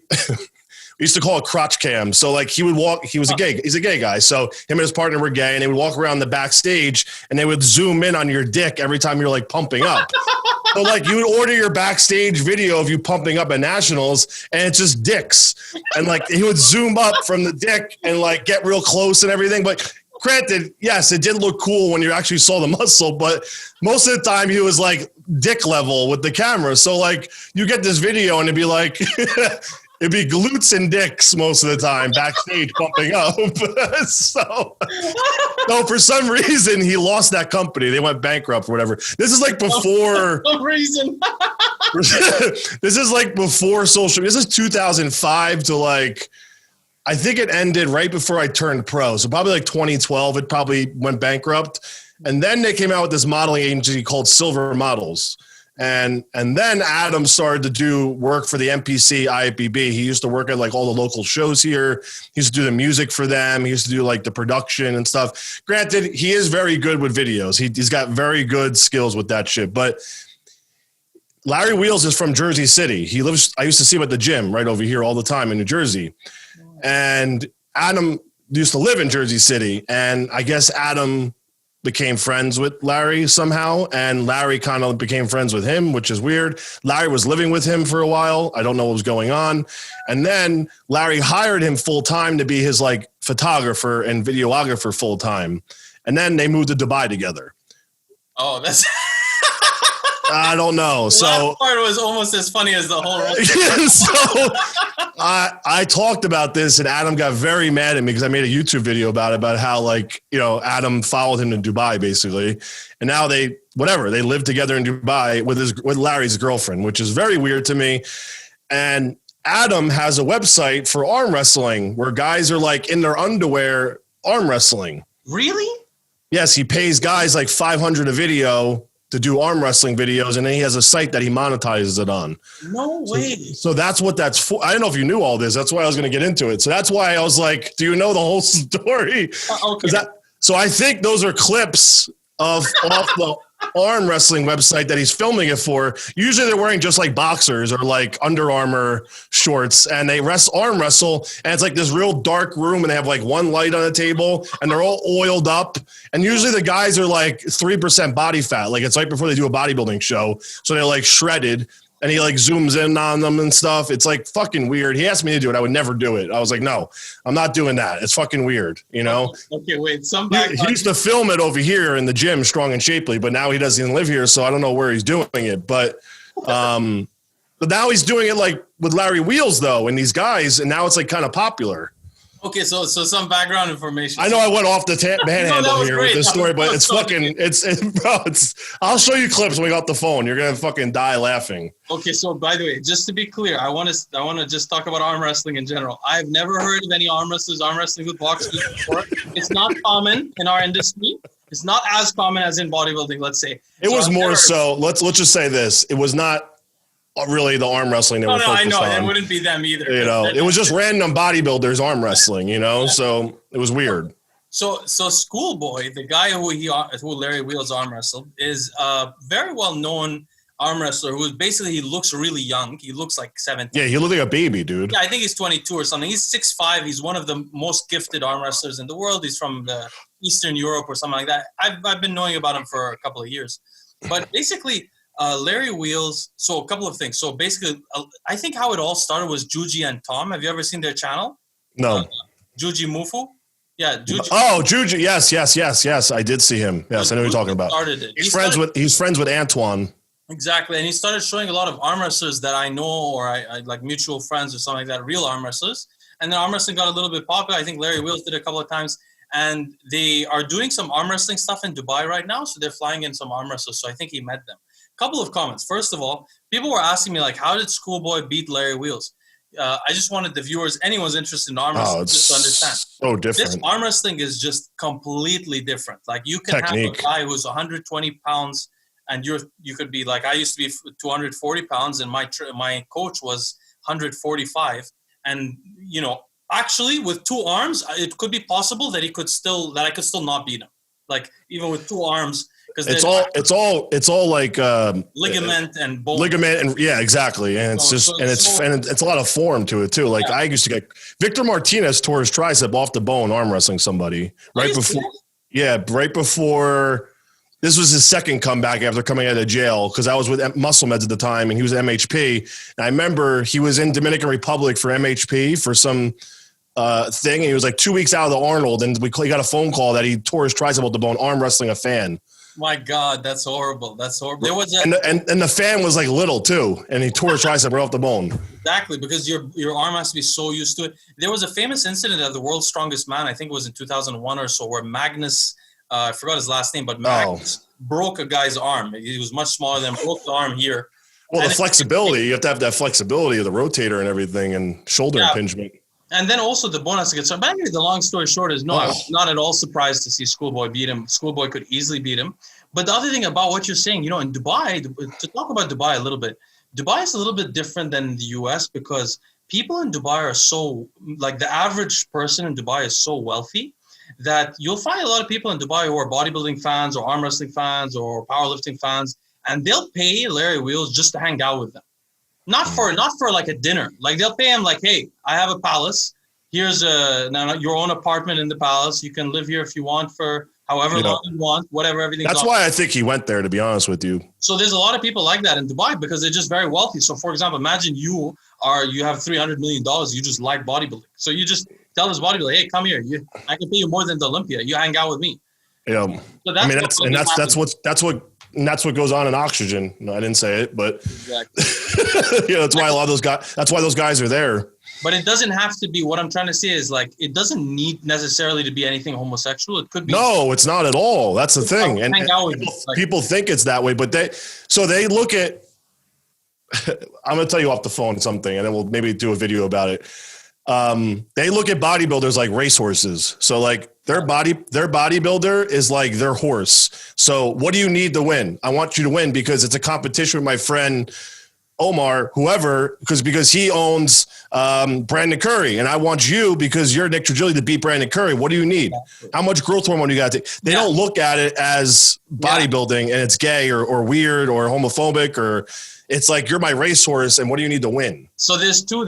We used to call it crotch cam. So like he would walk, he's a gay guy. So him and his partner were gay and they would walk around the backstage and they would zoom in on your dick every time you're like pumping up. So like you would order your backstage video of you pumping up at nationals and it's just dicks. And like he would zoom up from the dick and like get real close and everything. But granted, yes, it did look cool when you actually saw the muscle, but most of the time he was like dick level with the camera. So like you get this video and it'd be like, it'd be glutes and dicks most of the time backstage pumping up. So for some reason he lost that company. They went bankrupt or whatever. This is like before. For some reason. This is like before social. This is 2005 to like, I think it ended right before I turned pro. So probably like 2012, it probably went bankrupt. And then they came out with this modeling agency called Silver Models. And then Adam started to do work for the NPC IFBB. He used to work at like all the local shows here. He used to do the music for them. He used to do like the production and stuff. Granted, he is very good with videos. He's got very good skills with that shit. But Larry Wheels is from Jersey City. I used to see him at the gym right over here all the time in New Jersey. And Adam used to live in Jersey City. And I guess Adam became friends with Larry somehow, and Larry kind of became friends with him, which is weird. Larry was living with him for a while. I don't know what was going on. And then Larry hired him full-time to be his like photographer and videographer full-time. And then they moved to Dubai together. Oh, that's... I don't know. The last part was almost as funny as the whole rest. So I talked about this, and Adam got very mad at me because I made a YouTube video about how like, you know, Adam followed him to Dubai basically. And now they live together in Dubai with Larry's girlfriend, which is very weird to me. And Adam has a website for arm wrestling where guys are like in their underwear arm wrestling. Really? Yes. He pays guys like $500 a video to do arm wrestling videos, and then he has a site that he monetizes it on. No way. So that's what that's for. I don't know if you knew all this. That's why I was going to get into it. So that's why I was like, do you know the whole story? Okay. So I think those are clips off the arm wrestling website that he's filming it for. Usually they're wearing just like boxers or like Under Armour shorts, and they arm wrestle, and it's like this real dark room, and they have like one light on the table, and they're all oiled up. And usually the guys are like 3% body fat. Like it's right before they do a bodybuilding show. So they're like shredded, and he like zooms in on them and stuff. It's like fucking weird. He asked me to do it. I would never do it. I was like, no, I'm not doing that. It's fucking weird, you know? Okay, wait. He used to film it over here in the gym, Strong and Shapely, but now he doesn't even live here, so I don't know where he's doing it. But now he's doing it like with Larry Wheels, though, and these guys, and now it's like kind of popular. Okay, so some background information. I know I went off the panhandle here great. with this story, but it's fucking, I'll show you clips when we got the phone. You're going to fucking die laughing. Okay, so by the way, just to be clear, I want to just talk about arm wrestling in general. I've never heard of any arm wrestlers arm wrestling with boxers before. It's not common in our industry. It's not as common as in bodybuilding, let's say. It was more so, let's just say this. It was not really the arm wrestling that we're focused on. It wouldn't be them either. You know, it was just random bodybuilders arm wrestling, you know, so it was weird. So Schoolboy, the guy who Larry Wheels arm wrestled, is a very well known arm wrestler who basically he looks really young. He looks like 17. Yeah, he looked like a baby, dude. Yeah, I think he's 22 or something. He's 6'5". He's one of the most gifted arm wrestlers in the world. He's from Eastern Europe or something like that. I've been knowing about him for a couple of years, but basically. Larry Wheels, so a couple of things. So basically, I think how it all started was Juji and Tom. Have you ever seen their channel? No. Juji Mufu? Yeah, Juji. Oh, Juji. Yes. I did see him. Yes, I know what you're talking about. He's friends with Antoine. Exactly. And he started showing a lot of arm wrestlers that I know or I like mutual friends or something like that, real arm wrestlers. And then arm wrestling got a little bit popular. I think Larry Wheels did a couple of times. And they are doing some arm wrestling stuff in Dubai right now. So they're flying in some arm wrestlers. So I think he met them. Couple of comments. First of all, people were asking me like, how did Schoolboy beat Larry Wheels? I just wanted the viewers, anyone's interested in arm wrestling, just to understand. So different. This arm wrestling is just completely different. Like you can have a guy who's 120 pounds, and you could be like I used to be 240 pounds, and my coach was 145, and you know actually with two arms, it could be possible that I could still not beat him. Like even with two arms. It's all like ligament and bone. Ligament and yeah, exactly. And it's it's a lot of form to it too. Like I used to get Victor Martinez tore his tricep off the bone arm wrestling somebody right before this was his second comeback after coming out of jail because I was with Muscle Meds at the time and he was MHP. And I remember he was in Dominican Republic for MHP for some thing. And he was like 2 weeks out of the Arnold and he got a phone call that he tore his tricep off the bone arm wrestling a fan. My God, that's horrible. That's horrible. There was and the fan was like little too, and he tore his tricep right off the bone. Exactly, because your arm has to be so used to it. There was a famous incident at the World's Strongest Man, I think it was in 2001 or so, where Magnus, I forgot his last name, but Magnus broke a guy's arm. He was much smaller than broke the arm here. Well, the flexibility, you have to have that flexibility of the rotator and everything, and shoulder impingement. And then also the bone has to get started. But anyway, the long story short is, no, I was not at all surprised to see Schoolboy beat him. Schoolboy could easily beat him. But the other thing about what you're saying, in Dubai, to talk about Dubai a little bit, Dubai is a little bit different than the US because people in Dubai are so, like the average person in Dubai is so wealthy that you'll find a lot of people in Dubai who are bodybuilding fans or arm wrestling fans or powerlifting fans, and they'll pay Larry Wheels just to hang out with them. Not for like a dinner. Like they'll pay him like, hey, I have a palace. Here's your own apartment in the palace. You can live here if you want for however long you want, whatever, everything. That's why I think he went there, to be honest with you. So there's a lot of people like that in Dubai because they're just very wealthy. So for example, imagine you have $300 million. You just like bodybuilding. So you just tell this bodybuilder, hey, come here. I can pay you more than the Olympia. You hang out with me. Yeah. So that's what goes on in Oxygen. No, I didn't say it, but exactly. That's why that's why those guys are there. But it doesn't have to be. What I'm trying to say is like it doesn't need necessarily to be anything homosexual. It could be. No, it's not at all. That's the thing. And people think it's that way, but they look at. I'm going to tell you off the phone something, and then we'll maybe do a video about it. They look at bodybuilders like racehorses. So like their bodybuilder is like their horse. So what do you need to win? I want you to win because it's a competition with my friend Omar, whoever, because he owns Brandon Curry, and I want you because you're Nick Trigili to beat Brandon Curry. What do you need? How much growth hormone you got to take? They don't look at it as bodybuilding and it's gay or weird or homophobic, or it's like you're my racehorse and what do you need to win? So there's two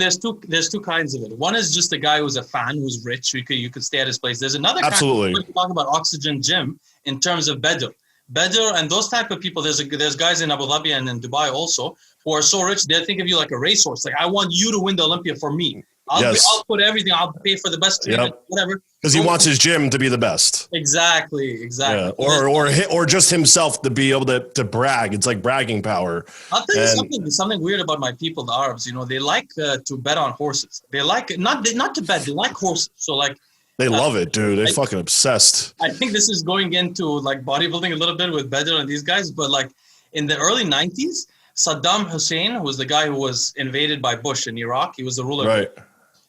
kinds of it. One is just a guy who's a fan who's rich. You could stay at his place. There's another absolutely. Kind of talk about Oxygen Gym in terms of Bedr and those type of people. There's guys in Abu Dhabi and in Dubai also who are so rich they think of you like a racehorse. Like I want you to win the Olympia for me. I'll put everything. I'll pay for the best treatment, whatever. Because he wants his gym to be the best. Exactly. Yeah. Or just himself to be able to brag. It's like bragging power. I'll tell you something weird about my people, the Arabs. They like to bet on horses. They like not to bet. They like horses. So like. They love it, dude. They're fucking obsessed. I think this is going into like bodybuilding a little bit with Bedr and these guys, but like in the early 90s, Saddam Hussein, who was the guy who was invaded by Bush in Iraq, he was the ruler. Right.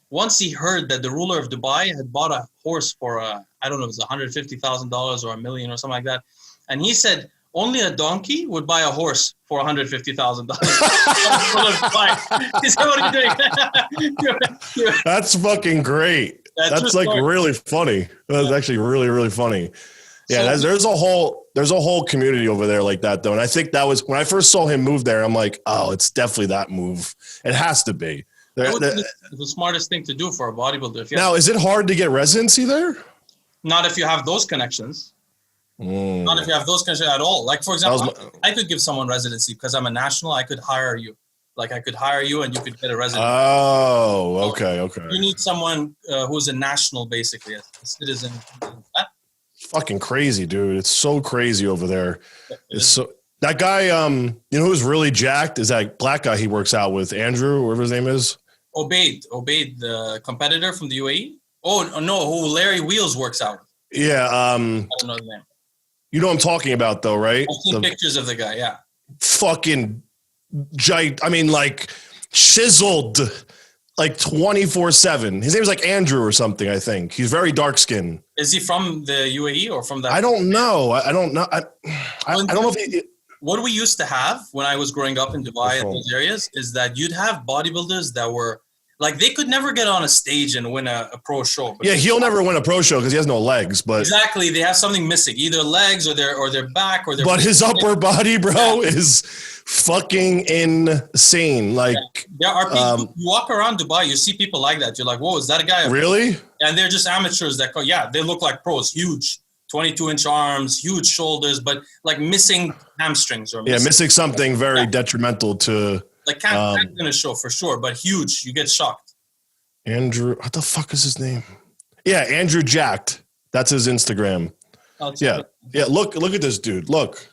Once he heard that the ruler of Dubai had bought a horse for I don't know, it was $150,000 or $1 million or something like that, and he said only a donkey would buy a horse for $150,000. He said, "What are you doing?" That's fucking great. That's like really funny. That's actually really, really funny. Yeah, there's a whole community over there like that though. And I think that was when I first saw him move there, I'm like, oh, it's definitely that move. It has to be. It's the smartest thing to do for a bodybuilder. Now, is it hard to get residency there? Not if you have those connections. Not if you have those connections at all. Like, for example, I could give someone residency because I'm a national. I could hire you. Like, I could hire you and you could get a residency. Oh, okay. You need someone who's a national, basically, a citizen. Fucking crazy, dude. It's so crazy over there. It's so that guy, who's really jacked is that black guy he works out with, Andrew, whatever his name is. Obaid, the competitor from the UAE. Oh no, who Larry Wheels works out with. Yeah. I don't know the name. You know what I'm talking about though, right? I've seen pictures of the guy, yeah. Fucking like chiseled like 24/7. His name's like Andrew or something, I think. He's very dark skinned. Is he from the UAE or from that? I don't know. I don't know. I don't know if what we used to have when I was growing up in Dubai and those areas is that you'd have bodybuilders that were like they could never get on a stage and win a pro show. Yeah, he'll never win a pro show because he has no legs. But exactly, they have something missing, either legs or their back or their. But his upper body, bro, is fucking insane. Like there are people. You walk around Dubai, you see people like that. You're like, whoa, is that a guy? Really? And they're just amateurs that go. Yeah, they look like pros, huge. 22-inch arms, huge shoulders, but like missing hamstrings or missing something very detrimental to. Like can't in a show for sure, but huge. You get shocked. Andrew, what the fuck is his name? Yeah, Andrew Jacked. That's his Instagram. Yeah. Look at this dude. Look.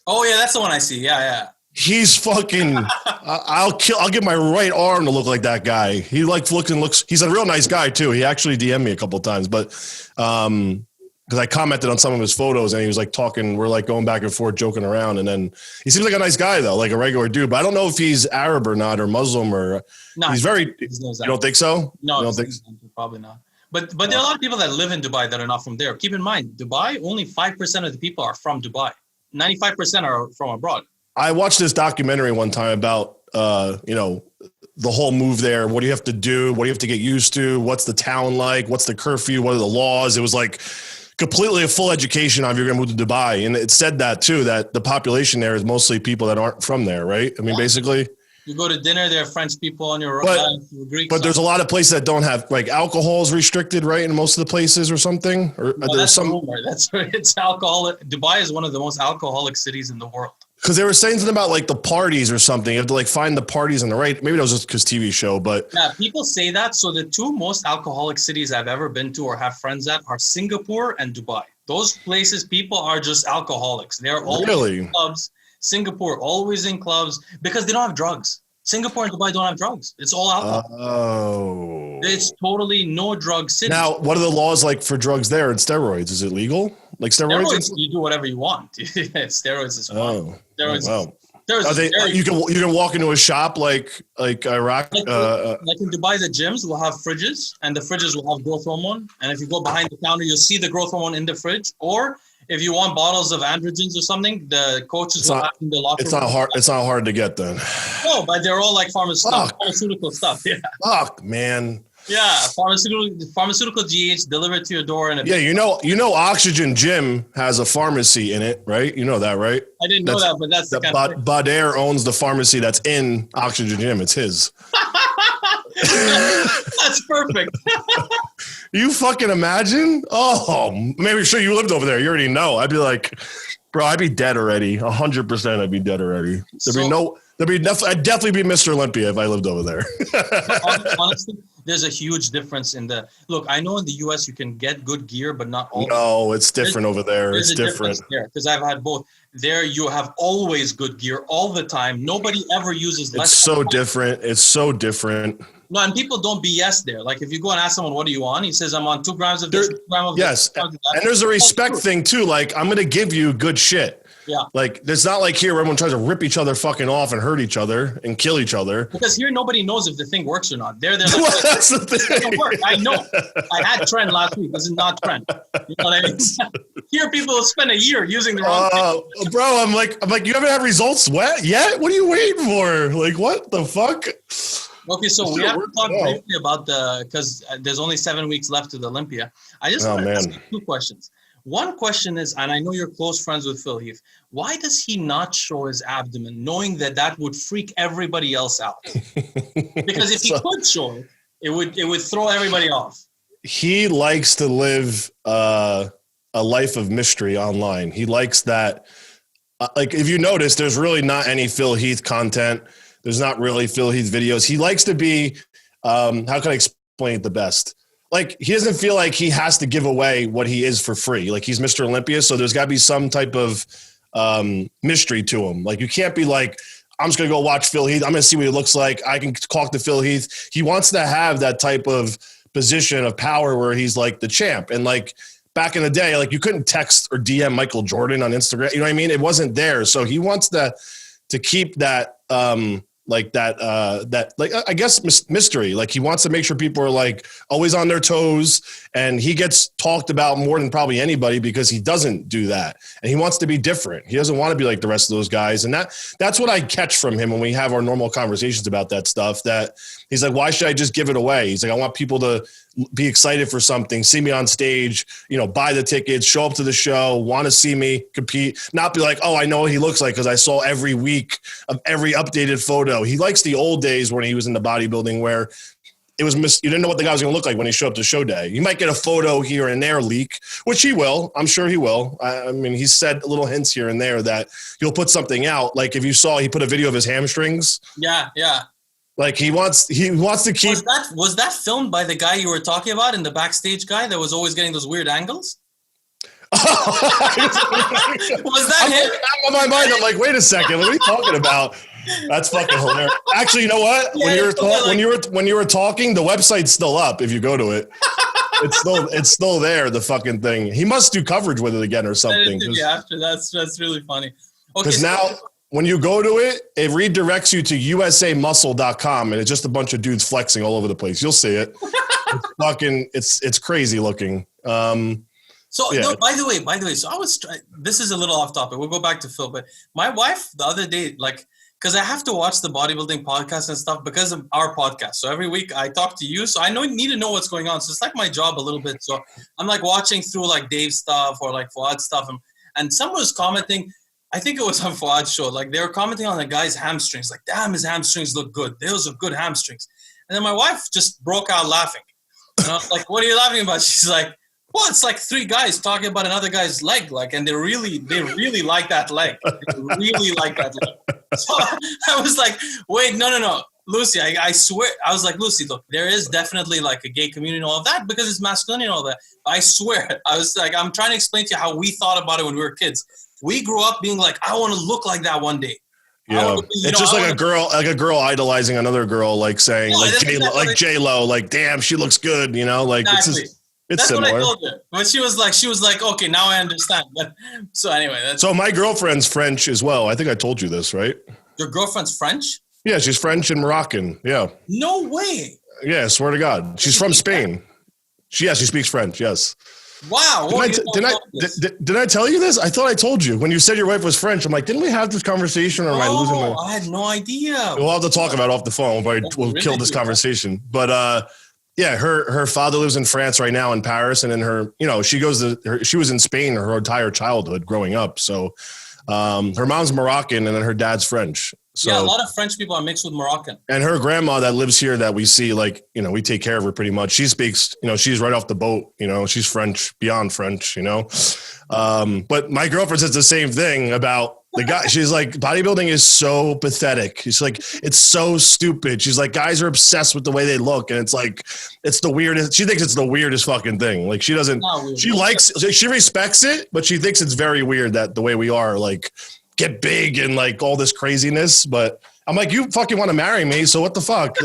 Oh yeah, that's the one I see. Yeah. He's fucking. I'll get my right arm to look like that guy. He looks. He's a real nice guy too. He actually DM'd me a couple of times, but because I commented on some of his photos and he was like talking, we're like going back and forth, joking around. And then he seems like a nice guy though, like a regular dude, but I don't know if he's Arab or not, or Muslim or he's very, you don't think so? No, you don't think probably not. But there are a lot of people that live in Dubai that are not from there. Keep in mind, Dubai, only 5% of the people are from Dubai. 95% are from abroad. I watched this documentary one time about, the whole move there. What do you have to do? What do you have to get used to? What's the town like? What's the curfew? What are the laws? It was like completely a full education on if you're going to move to Dubai. And it said that too, that the population there is mostly people that aren't from there, right? I mean, basically. You go to dinner, there are French people on your Greek. But there's a lot of places that don't have, like, alcohol is restricted, right? In most of the places or something? Or there's some. It's alcoholic. Dubai is one of the most alcoholic cities in the world. Because they were saying something about, like, the parties or something. You have to, like, find the parties on the right. Maybe that was just because TV show, but. Yeah, people say that. So the two most alcoholic cities I've ever been to or have friends at are Singapore and Dubai. Those places, people are just alcoholics. They're always in clubs. Singapore, always in clubs, because they don't have drugs. Singapore and Dubai don't have drugs. It's all alcohol. Oh. It's totally no drug city. Now, what are the laws like for drugs there and steroids? Is it legal? Like steroids? You do whatever you want. Steroids is fine. Oh. Steroids. Wow. Steroids you can walk into a shop like Iraq. Like in Dubai, the gyms will have fridges, and the fridges will have growth hormone. And if you go behind the counter, you'll see the growth hormone in the fridge. Or if you want bottles of androgens or something, the coaches will have in the locker room. It's not hard to get then. No, but they're all like pharmaceutical stuff. Yeah. Fuck, man. Yeah, pharmaceutical GH delivered to your door in a. Yeah, you know, Oxygen Gym has a pharmacy in it, right? You know that, right? I didn't know that, but that's the kind of thing. Bader owns the pharmacy that's in Oxygen Gym. It's his. That's perfect. You fucking imagine? Oh, maybe sure you lived over there. You already know. I'd be like, bro, I'd be dead already. 100%, I'd be dead already. I'd definitely be Mr. Olympia if I lived over there. Honestly, there's a huge difference in the look. I know in the US you can get good gear, but not all. No, it's different over there. It's different. Because I've had both. There you have always good gear all the time. Nobody ever uses less. It's so different. It's so different. No, and people don't BS there. Like if you go and ask someone, what are you on? He says, I'm on 2 grams of this, 2 grams of yes. this. And there's a respect thing too. Like, I'm going to give you good shit. Yeah. Like, it's not like here where everyone tries to rip each other fucking off and hurt each other and kill each other. Because here, nobody knows if the thing works or not. They're like, well, that's the thing. It doesn't work. I know. I had trend last week. This is not trend. You know what I mean? Here, people will spend a year using the wrong thing. Bro, I'm like, you haven't had results yet? What are you waiting for? Like, what the fuck? Okay, so we have to talk briefly about because there's only 7 weeks left to the Olympia. I just want to ask you 2 questions. One question is, and I know you're close friends with Phil Heath, why does he not show his abdomen, knowing that would freak everybody else out? Because if he could show it, it would throw everybody off. He likes to live a life of mystery online. He likes that. Like, if you notice, there's really not any Phil Heath content. There's not really Phil Heath videos. He likes to be, how can I explain it the best? Like, he doesn't feel like he has to give away what he is for free. Like, he's Mr. Olympia, so there's got to be some type of mystery to him. Like, you can't be like, I'm just going to go watch Phil Heath. I'm going to see what he looks like. I can talk to Phil Heath. He wants to have that type of position of power where he's like the champ. And like back in the day, like you couldn't text or DM Michael Jordan on Instagram. You know what I mean? It wasn't there. So he wants to keep that, I guess mystery. Like, he wants to make sure people are like always on their toes, and he gets talked about more than probably anybody because he doesn't do that. And he wants to be different. He doesn't want to be like the rest of those guys. And that's what I catch from him when we have our normal conversations about that stuff, that he's like, why should I just give it away? He's like, I want people to be excited for something, see me on stage, buy the tickets, show up to the show, want to see me compete, not be like, oh, I know what he looks like because I saw every week of every updated photo. He likes the old days when he was in the bodybuilding where it was you didn't know what the guy was going to look like when he showed up to show day. You might get a photo here and there leak, which he will. I'm sure he will. I mean, he said little hints here and there that he'll put something out. Like if you saw, he put a video of his hamstrings. Yeah. Like he wants to keep. Was that filmed by the guy you were talking about, in the backstage guy that was always getting those weird angles? Was that him? On my mind, I'm like, wait a second, what are you talking about? That's fucking hilarious. Actually, you know what? Yeah, when you were talking, the website's still up. If you go to it, it's still there. The fucking thing. He must do coverage with it again or something. After that's really funny. Because now, when you go to it, it redirects you to usamuscle.com, and it's just a bunch of dudes flexing all over the place. You'll see it. It's crazy looking. So Yeah. no, by the way, so this is a little off topic. We'll go back to Phil, but my wife the other day, like, because I have to watch the bodybuilding podcast and stuff because of our podcast. So every week I talk to you, so I need to know what's going on. So it's like my job a little bit. So I'm like watching through like Dave's stuff or like Fouad's stuff, and someone was commenting. I think it was on Fouad's show. Like they were commenting on the guy's hamstrings. Like, damn, his hamstrings look good. Those are good hamstrings. And then my wife just broke out laughing. And I was like, what are you laughing about? She's like, well, it's like three guys talking about another guy's leg, like, and they really like that leg. They really like that leg. So I was like, wait, no, Lucy, I swear. I was like, Lucy, look, there is definitely like a gay community and all of that because it's masculinity and all that. I swear. I was like, I'm trying to explain to you how we thought about it when we were kids. We grew up being like, I want to look like that one day. Yeah, it's just like a girl idolizing another girl, like saying like J-Lo, like, damn, she looks good, you know, like exactly. It's that's similar. What I told her. But she was like, okay, now I understand. But so anyway, so my girlfriend's French as well. I think I told you this, right? Your girlfriend's French? Yeah, she's French and Moroccan. Yeah. No way. Yeah, I swear to God, she's from Spain. She speaks French. Yes. Wow. Did I tell you this? I thought I told you when you said your wife was French. I'm like, didn't we have this conversation, or am I losing my? I had no idea. We'll have to talk about it off the phone. We'll kill this conversation. But yeah, her father lives in France right now in Paris, and then she was in Spain her entire childhood growing up. So her mom's Moroccan, and then her dad's French. So, yeah, a lot of French people are mixed with Moroccan. And her grandma that lives here that we see, like, we take care of her pretty much. She speaks, she's right off the boat, she's French, beyond French, But my girlfriend says the same thing about the guy. She's like, bodybuilding is so pathetic. She's like, it's so stupid. She's like, guys are obsessed with the way they look. And it's like, it's the weirdest. She thinks it's the weirdest fucking thing. Like she respects it, but she thinks it's very weird that the way we are, like, get big and like all this craziness. But I'm like, you fucking want to marry me, so what the fuck?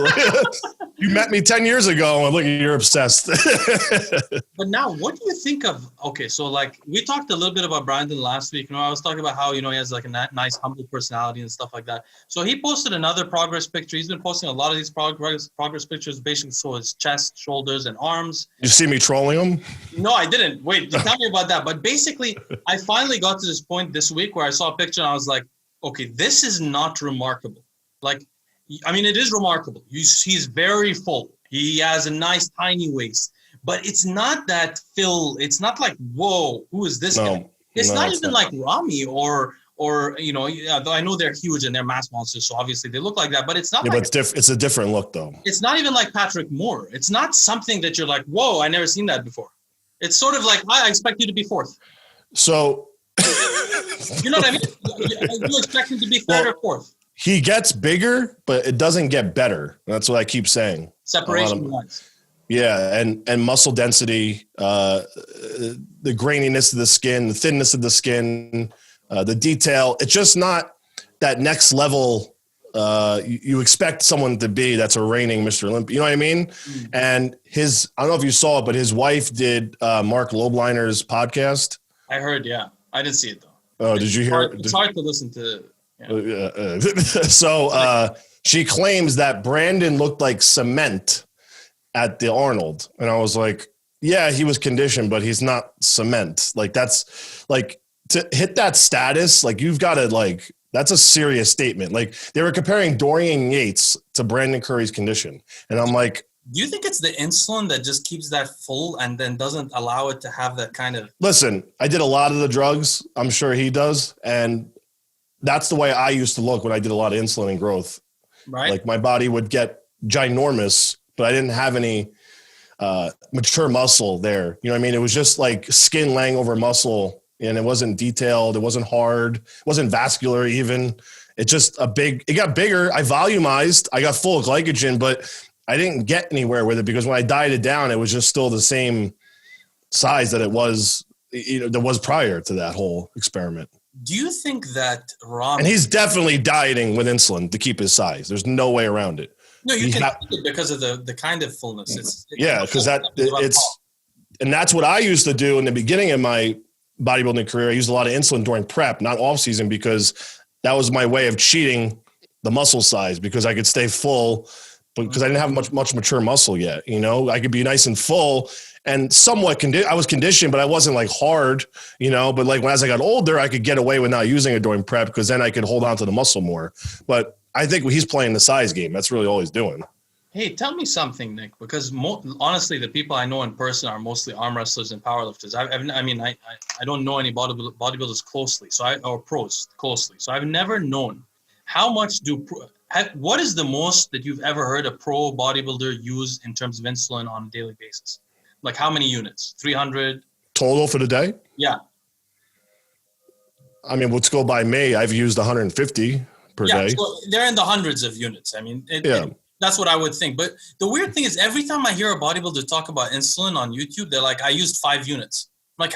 You met me 10 years ago and look, you're obsessed. But now what do you think of, okay, so like we talked a little bit about Brandon last week. I was talking about how, he has like a nice humble personality and stuff like that. So he posted another progress picture. He's been posting a lot of these progress pictures, basically, so his chest, shoulders, and arms. You see me trolling him? No, I didn't. Wait, tell me about that. But basically, I finally got to this point this week where I saw a picture and I was like, okay, this is not remarkable. Like, I mean, it is remarkable. He's very full. He has a nice tiny waist, but it's not that Phil. It's not like, whoa, who is this guy? It's not even like Ramy or I know they're huge and they're mass monsters, so obviously they look like that. But it's not. Yeah, but it's a different look, though. It's not even like Patrick Moore. It's not something that you're like, whoa, I never seen that before. It's sort of like, I expect you to be fourth. So, you know what I mean? You expect him to be third or fourth. He gets bigger, but it doesn't get better. That's what I keep saying. Separation wise. Yeah, and muscle density, the graininess of the skin, the thinness of the skin, the detail. It's just not that next level you expect someone to be that's a reigning Mr. Olympia. You know what I mean? Mm. And I don't know if you saw it, but his wife did Mark Lobleiner's podcast. I heard, yeah. I didn't see it, though. Oh, did you hear? It's hard to listen to. Yeah. So she claims that Brandon looked like cement at the Arnold. And I was like, yeah, he was conditioned, but he's not cement. Like, that's like, to hit that status, like, you've got to, like, that's a serious statement. Like, they were comparing Dorian Yates to Brandon Curry's condition. And I'm like, do you think it's the insulin that just keeps that full and then doesn't allow it to have that kind of... Listen, I did a lot of the drugs. I'm sure he does. And that's the way I used to look when I did a lot of insulin and growth. Right. Like, my body would get ginormous, but I didn't have any mature muscle there. You know what I mean? It was just like skin laying over muscle, and it wasn't detailed. It wasn't hard. It wasn't vascular even. It got bigger. I volumized. I got full of glycogen, but I didn't get anywhere with it because when I dieted down, it was just still the same size that it was, that was prior to that whole experiment. Do you think that Ramy... And he's definitely dieting with insulin to keep his size. There's no way around it. No, you can do it because of the kind of fullness. Because and that's what I used to do in the beginning of my bodybuilding career. I used a lot of insulin during prep, not off season, because that was my way of cheating the muscle size, because I could stay full, because I didn't have much mature muscle yet. I could be nice and full and somewhat I was conditioned, but I wasn't like hard, you know, but like as I got older, I could get away with not using it during prep because then I could hold on to the muscle more. But I think he's playing the size game. That's really all he's doing. Hey, tell me something, Nick, because honestly, the people I know in person are mostly arm wrestlers and powerlifters. I don't know any bodybuilders closely, or pros closely. So I've never known how much what is the most that you've ever heard a pro bodybuilder use in terms of insulin on a daily basis? Like how many units? 300? Total for the day? Yeah. I mean, let's go by me. I've used 150 per day. So they're in the hundreds of units. I mean, that's what I would think. But the weird thing is every time I hear a bodybuilder talk about insulin on YouTube, they're like, I used 5 units. I'm like,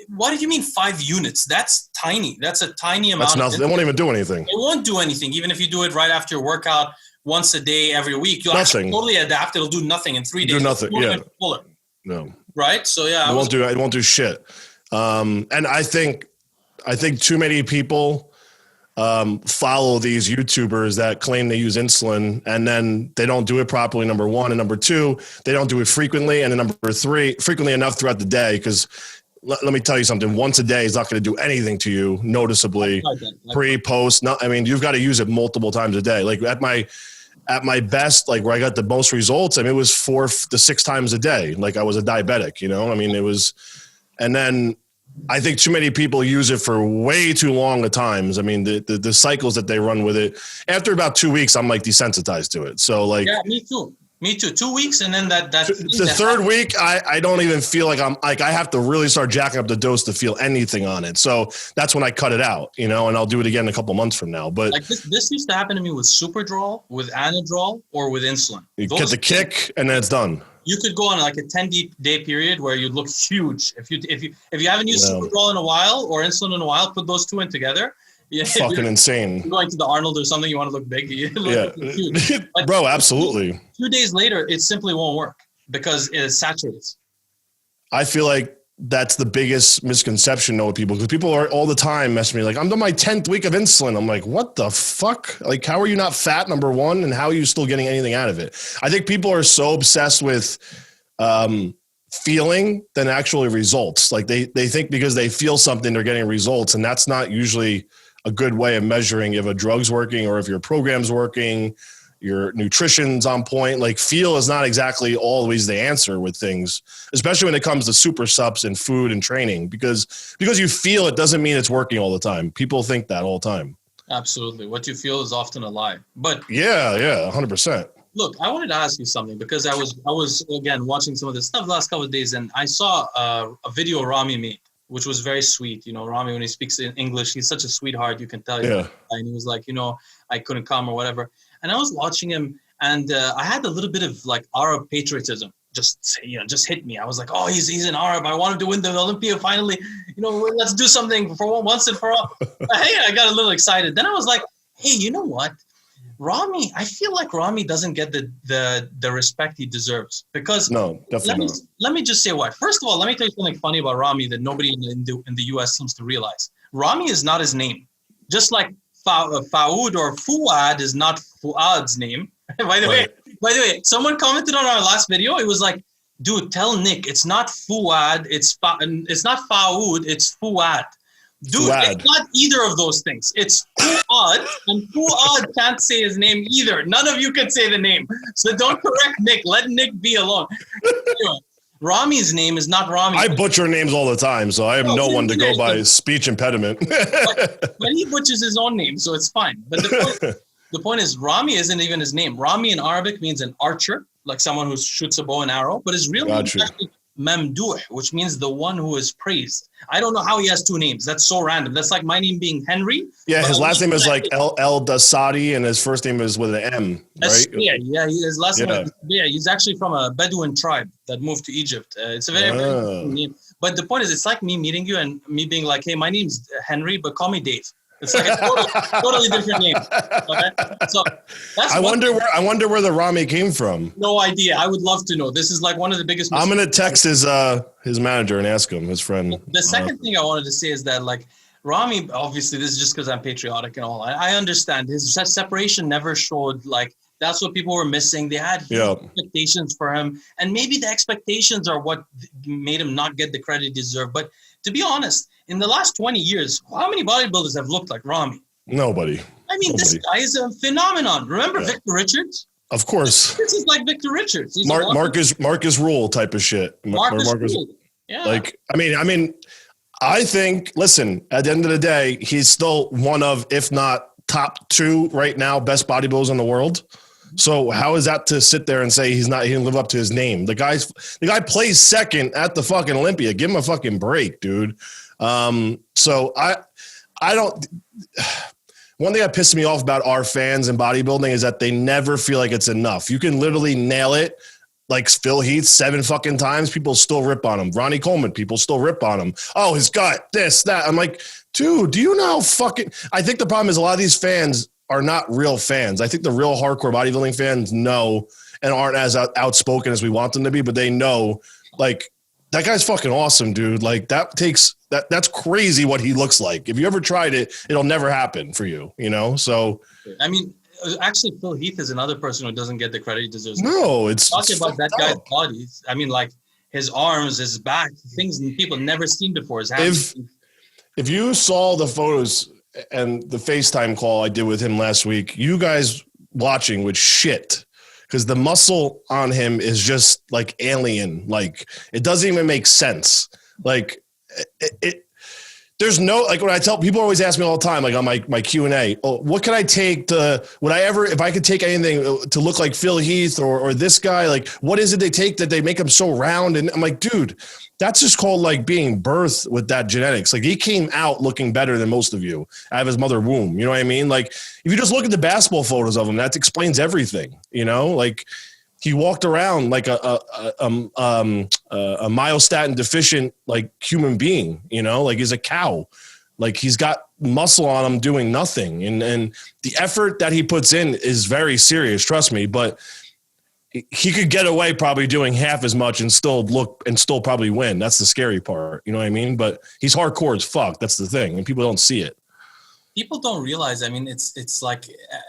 what do you mean 5 units? That's tiny. That's a tiny amount. That's nothing. They won't even do anything. It won't do anything. Even if you do it right after your workout once a day, every week, you'll actually totally adapt. It'll do nothing in 3 days. Do nothing. Yeah. Fuller. No. Right. So yeah. It won't do shit. And I think too many people follow these YouTubers that claim they use insulin and then they don't do it properly, number one. And number two, they don't do it frequently. And then number three, frequently enough throughout the day. Because let me tell you something, once a day is not going to do anything to you noticeably, pre, post. No, I mean, you've got to use it multiple times a day. Like at my best, like where I got the most results, I mean, it was 4 to 6 times a day. Like I was a diabetic, you know, I mean, it was, and then I think too many people use it for way too long at times. I mean, the cycles that they run with it, after about 2 weeks, I'm like desensitized to it. So like, yeah, me too. 2 weeks. And then the third week, I don't even feel like I have to really start jacking up the dose to feel anything on it. So that's when I cut it out, you know, and I'll do it again a couple months from now. But like this used to happen to me with Superdrol, with Anadrol, or with insulin. You get the kick and then it's done. You could go on like a 10-day period where you look huge. If you haven't used Superdrol in a while or insulin in a while, put those two in together. Yeah, fucking insane. You're going to the Arnold or something, you want to look big. You look huge. Bro, absolutely. 2 days later, it simply won't work because it saturates. I feel like that's the biggest misconception though with people, because people are all the time messing me like, I'm on my 10th week of insulin. I'm like, what the fuck? Like, how are you not fat, number one, and how are you still getting anything out of it? I think people are so obsessed with feeling than actually results. Like they think because they feel something, they're getting results, and that's not usually a good way of measuring if a drug's working or if your program's working, your nutrition's on point. Like feel is not exactly always the answer with things, especially when it comes to super subs and food and training, because you feel it doesn't mean it's working all the time. People think that all the time. Absolutely. What you feel is often a lie, but yeah, 100%. Look, I wanted to ask you something because I was again watching some of this stuff the last couple of days, and I saw a video Ramy made, which was very sweet. You know, Ramy, when he speaks in English, he's such a sweetheart. You can tell. Yeah. And he was like, you know, I couldn't come or whatever. And I was watching him, and I had a little bit of like Arab patriotism. Just hit me. I was like, oh, he's an Arab. I want him to win the Olympia finally. You know, let's do something for once and for all. Hey, I got a little excited. Then I was like, hey, you know what? Ramy, I feel like Ramy doesn't get the respect he deserves, because no, definitely not. Let me just say what. First of all, let me tell you something funny about Ramy that nobody in the US seems to realize. Ramy is not his name. Just like Fouad or Fouad is not Fouad's name. By the way, someone commented on our last video. It was like, dude, tell Nick it's not Fouad, it's not Fouad, it's Fouad. Dude, Fouad. It's not either of those things. It's Fouad, and Fouad can't say his name either. None of you can say the name. So don't correct Nick. Let Nick be alone. Anyway, Ramy's name is not Ramy. I butcher names all the time, so I have no one to go by his speech impediment. but he butchers his own name, so it's fine. But the point is, Ramy isn't even his name. Ramy in Arabic means an archer, like someone who shoots a bow and arrow, but his real name is actually Mamdouh, which means the one who is praised. I don't know how he has 2 names. That's so random. That's like my name being Henry. Yeah, his last name is like El Dasadi, and his first name is with an M, right? Yeah. His last name is, he's actually from a Bedouin tribe that moved to Egypt. It's a very name. But the point is, it's like me meeting you and me being like, hey, my name's Henry, but call me Dave. It's like a totally different name. Okay, so that's. I wonder where the Ramy came from. No idea. I would love to know. This is like one of the biggest. I'm gonna text his manager and ask him, his friend. The second thing I wanted to say is that like Ramy, obviously this is just because I'm patriotic and all. I understand his separation never showed like That's what people were missing. They had huge expectations for him. And maybe the expectations are what made him not get the credit he deserved. But to be honest, in the last 20 years, how many bodybuilders have looked like Ramy? Nobody. I mean, this guy is a phenomenon. Remember Victor Richards? Of course. This is like Victor Richards. He's Marcus Rule type of shit. Marcus Rule. Yeah. Like, I think, listen, at the end of the day, he's still one of, if not top 2 right now, best bodybuilders in the world. So how is that to sit there and say he didn't live up to his name? The guy plays second at the fucking Olympia. Give him a fucking break, dude. So I don't. One thing that pisses me off about our fans in bodybuilding is that they never feel like it's enough. You can literally nail it, like Phil Heath 7 fucking times. People still rip on him. Ronnie Coleman, people still rip on him. Oh, his gut, this, that. I'm like, dude, do you know how fucking? I think the problem is a lot of these fans are not real fans. I think the real hardcore bodybuilding fans know and aren't as outspoken as we want them to be, but they know, like, that guy's fucking awesome, dude. Like, that's crazy what he looks like. If you ever tried it, it'll never happen for you, you know? So, I mean, actually, Phil Heath is another person who doesn't get the credit he deserves. No, it's talking about that guy's body. I mean, like, his arms, his back, things people never seen before. His hands. If you saw the photos and the FaceTime call I did with him last week, you guys watching would shit. Because the muscle on him is just like alien. Like, it doesn't even make sense. Like, there's no, like, when I tell people always ask me all the time, like on my Q&A, what can I take if I could take anything to look like Phil Heath or this guy, like, what is it they take that they make him so round? And I'm like, dude, that's just called like being birthed with that genetics. Like, he came out looking better than most of you out of his mother womb. You know what I mean? Like, if you just look at the basketball photos of him, that explains everything, you know? Like, he walked around like a myostatin deficient, like, human being, you know, like he's a cow. Like, he's got muscle on him doing nothing. And the effort that he puts in is very serious, trust me, but he could get away probably doing half as much and still probably win. That's the scary part. You know what I mean? But he's hardcore as fuck. That's the thing. And people don't see it. People don't realize, I mean, it's like,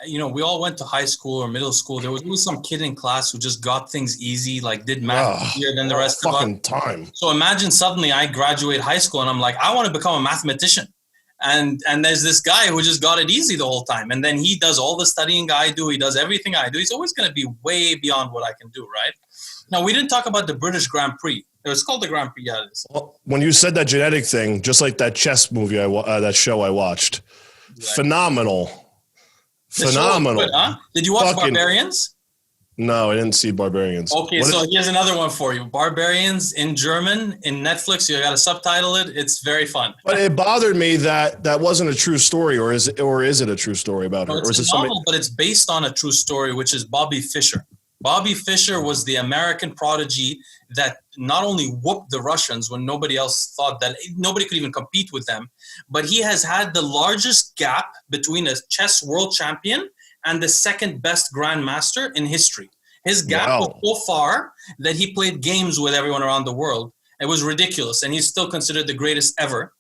you know, we all went to high school or middle school. There was always some kid in class who just got things easy, like did math easier than the rest of us. Time. So imagine suddenly I graduate high school and I'm like, I want to become a mathematician. And there's this guy who just got it easy the whole time. And then he does all the studying I do. He does everything I do. He's always going to be way beyond what I can do, right? Now, we didn't talk about the British Grand Prix. It was called the Grand Prix. Yeah, it is. Well, when you said that genetic thing, just like that chess movie, that show I watched, right. Phenomenal. Good, huh? Did you watch Barbarians? No, I didn't see Barbarians. Okay, so here's another one for you. Barbarians in German, in Netflix. You got to subtitle it. It's very fun. But it bothered me that wasn't a true story, or is it a true story about her? It's or is a novel, but it's based on a true story, which is Bobby Fischer. Bobby Fischer was the American prodigy that not only whooped the Russians when nobody else thought that nobody could even compete with them, but he has had the largest gap between a chess world champion and the second best grandmaster in history. His gap was so far that he played games with everyone around the world. It was ridiculous, and he's still considered the greatest ever.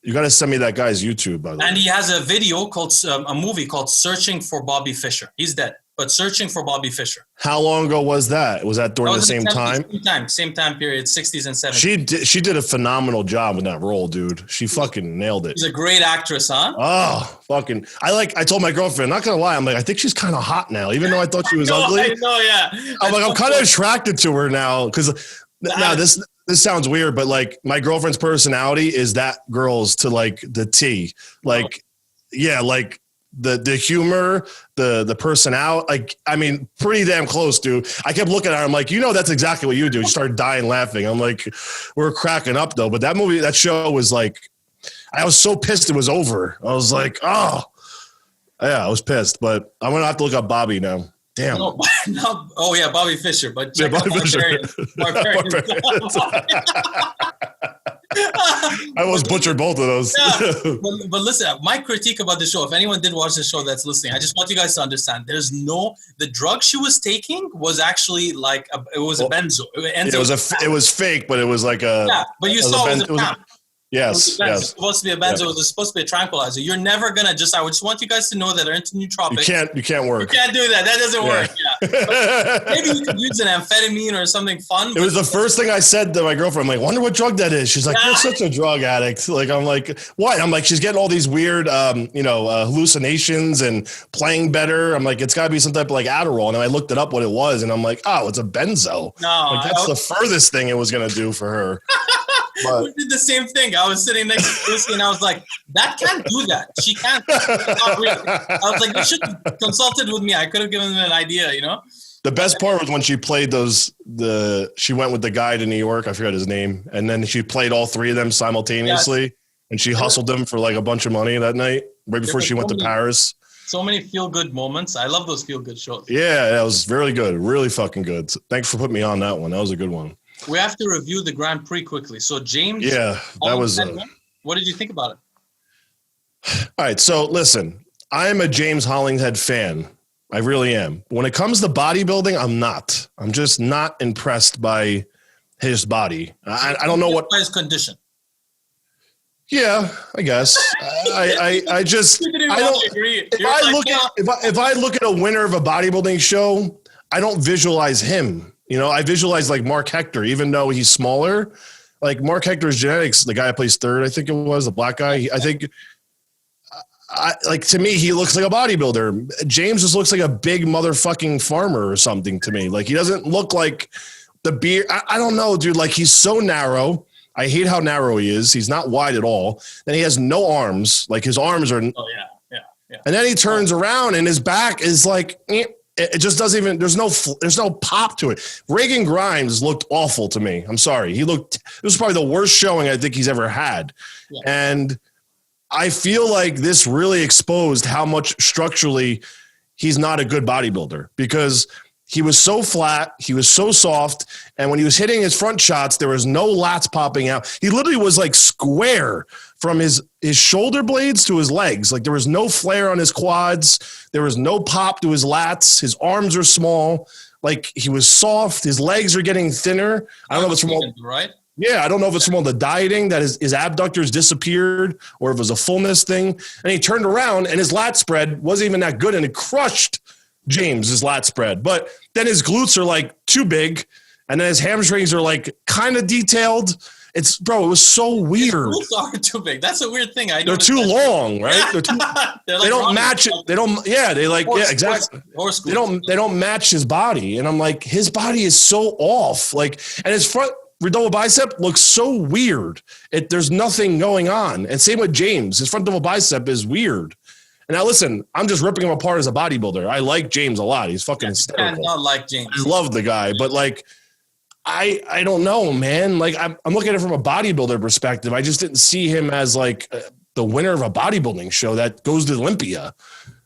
You got to send me that guy's YouTube, by the way. And he has a video a movie called Searching for Bobby Fischer. He's dead, but Searching for Bobby Fischer. How long ago was that? Was that during the same time? Same time period, 60s and 70s. She did a phenomenal job in that role, dude. She fucking nailed it. She's a great actress, huh? Oh, fucking. I told my girlfriend, not going to lie, I'm like, I think she's kind of hot now, even though I thought she was ugly. I know, yeah. I'm kind of attracted to her now because now this sounds weird, but like my girlfriend's personality is that girl's to like the T. Like, like the humor, the personality, like, I mean, pretty damn close, dude. I kept looking at her. I'm like, that's exactly what you do. She started dying laughing. I'm like, we're cracking up though. But that show was like, I was so pissed it was over. I was like, oh, yeah, I was pissed. But I'm going to have to look up Bobby now. Damn. No, oh, yeah, Bobby Fischer. But check Bobby Fischer. Barbarians. I almost butchered both of those. Yeah. But listen, my critique about the show, if anyone did watch the show that's listening, I just want you guys to understand, the drug she was taking was actually like, it was a benzo. It was fake, but it was like a... Yeah, but you saw it was a Yes. It's supposed to be a benzo. It's supposed to be a tranquilizer. You're never gonna just. I just want you guys to know that are into nootropics. You can't work. You can't do that. That doesn't work. Yeah. Maybe you could use an amphetamine or something fun. It was the first thing I said to my girlfriend. I'm like, wonder what drug that is. She's like, you're such a drug addict. Like, I'm like, what? I'm like, she's getting all these weird, hallucinations and playing better. I'm like, it's got to be some type of like Adderall. And I looked it up what it was, and I'm like, oh, it's a benzo. No, like, that's the furthest thing it was gonna do for her. But we did the same thing. I was sitting next to Lucy and I was like, that can't do that. She can't. Not really. I was like, you should have consulted with me. I could have given them an idea, you know? The best part was when she played she went with the guy to New York. I forgot his name. And then she played all three of them simultaneously. Yes. And she hustled them for like a bunch of money that night, right before she went to Paris. So many feel-good moments. I love those feel-good shows. Yeah, that was really good. Really fucking good. So thanks for putting me on that one. That was a good one. We have to review the Gran Prix quickly. So James, that was. What did you think about it? All right, so listen, I am a James Hollingshead fan. I really am. When it comes to bodybuilding, I'm not. I'm just not impressed by his body. I don't know what his condition. Yeah, I guess. I just I don't agree. If I look at a winner of a bodybuilding show, I don't visualize him. You know, I visualize like Mark Hector, even though he's smaller. Like Mark Hector's genetics, the guy that plays third, I think it was, the black guy. To me, he looks like a bodybuilder. James just looks like a big motherfucking farmer or something to me. Like he doesn't look like the beard. I don't know, dude. Like he's so narrow. I hate how narrow he is. He's not wide at all. Then he has no arms. Like his arms are. Oh yeah. And then he turns around and his back is like. It just doesn't even. There's no pop to it. Regan Grimes looked awful to me. I'm sorry. It was probably the worst showing I think he's ever had. Yeah. And I feel like this really exposed how much structurally he's not a good bodybuilder because he was so flat, he was so soft, and when he was hitting his front shots, there was no lats popping out. He literally was like square from his shoulder blades to his legs. Like there was no flare on his quads. There was no pop to his lats. His arms are small. Like he was soft. His legs are getting thinner. I don't know if it's from all, right? Yeah, I don't know if it's from all the dieting that his abductors disappeared or if it was a fullness thing. And he turned around and his lat spread wasn't even that good and it crushed James's lat spread. But then his glutes are like too big and then his hamstrings are like kind of detailed. It was so weird. His glutes are too big. That's a weird thing. They're too long, right? They're too, they don't match it. They don't. Yeah, they like. Yeah, exactly. They don't match his body, and I'm like, his body is so off. Like, and his front double bicep looks so weird. There's nothing going on. And same with James. His front double bicep is weird. And now listen, I'm just ripping him apart as a bodybuilder. I like James a lot. He's fucking hysterical. I like James. I love the guy, but like. I don't know, man. Like I'm looking at it from a bodybuilder perspective. I just didn't see him as like the winner of a bodybuilding show that goes to Olympia.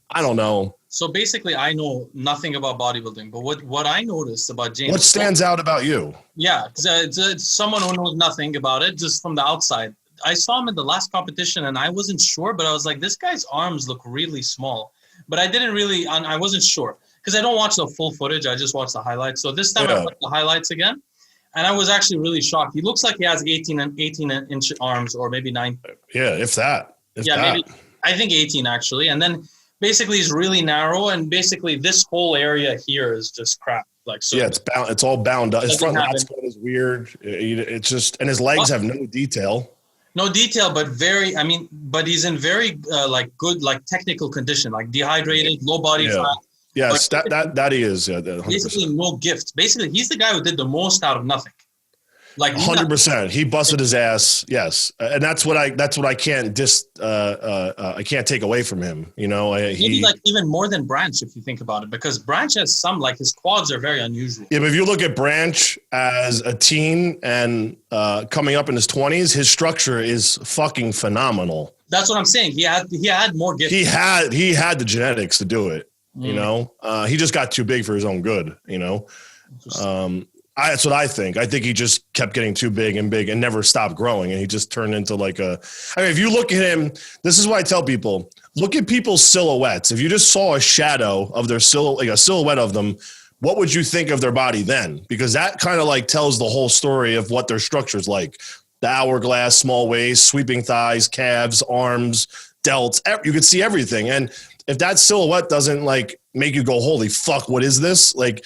I don't know. So basically, I know nothing about bodybuilding, but what I noticed about James. What stands out about you? Yeah, because it's someone who knows nothing about it, just from the outside. I saw him in the last competition, and I wasn't sure, but I was like, this guy's arms look really small. But I wasn't sure. Because I don't watch the full footage. I just watch the highlights. So this time I watched the highlights again. And I was actually really shocked. He looks like he has 18-inch arms or maybe 9. Yeah, if that. Maybe. I think 18 actually. And then basically he's really narrow. And basically this whole area here is just crap. Like so. Yeah, it's all bound up. His front lat spread is weird. It's just, and his legs have no detail. No detail, but but he's in very good, like technical condition, like dehydrated, low body fat. Yes, that he is. Yeah, basically no gift. Basically, he's the guy who did the most out of nothing. Like 100%, he busted his ass. Yes, and that's what I can't I can't take away from him. You know, maybe like even more than Branch if you think about it, because Branch has some like his quads are very unusual. Yeah, but if you look at Branch as a teen and coming up in his 20s, his structure is fucking phenomenal. That's what I'm saying. He had more gifts. He had the genetics to do it. You know, he just got too big for his own good, you know. That's what I think. I think he just kept getting too big and never stopped growing. And he just turned into like if you look at him, this is what I tell people, look at people's silhouettes. If you just saw a shadow of their like a silhouette of them, what would you think of their body then? Because that kind of like tells the whole story of what their structure's like. the hourglass, small waist, sweeping thighs, calves, arms, delts. You could see everything. And if that silhouette doesn't like make you go, holy fuck, what is this? Like,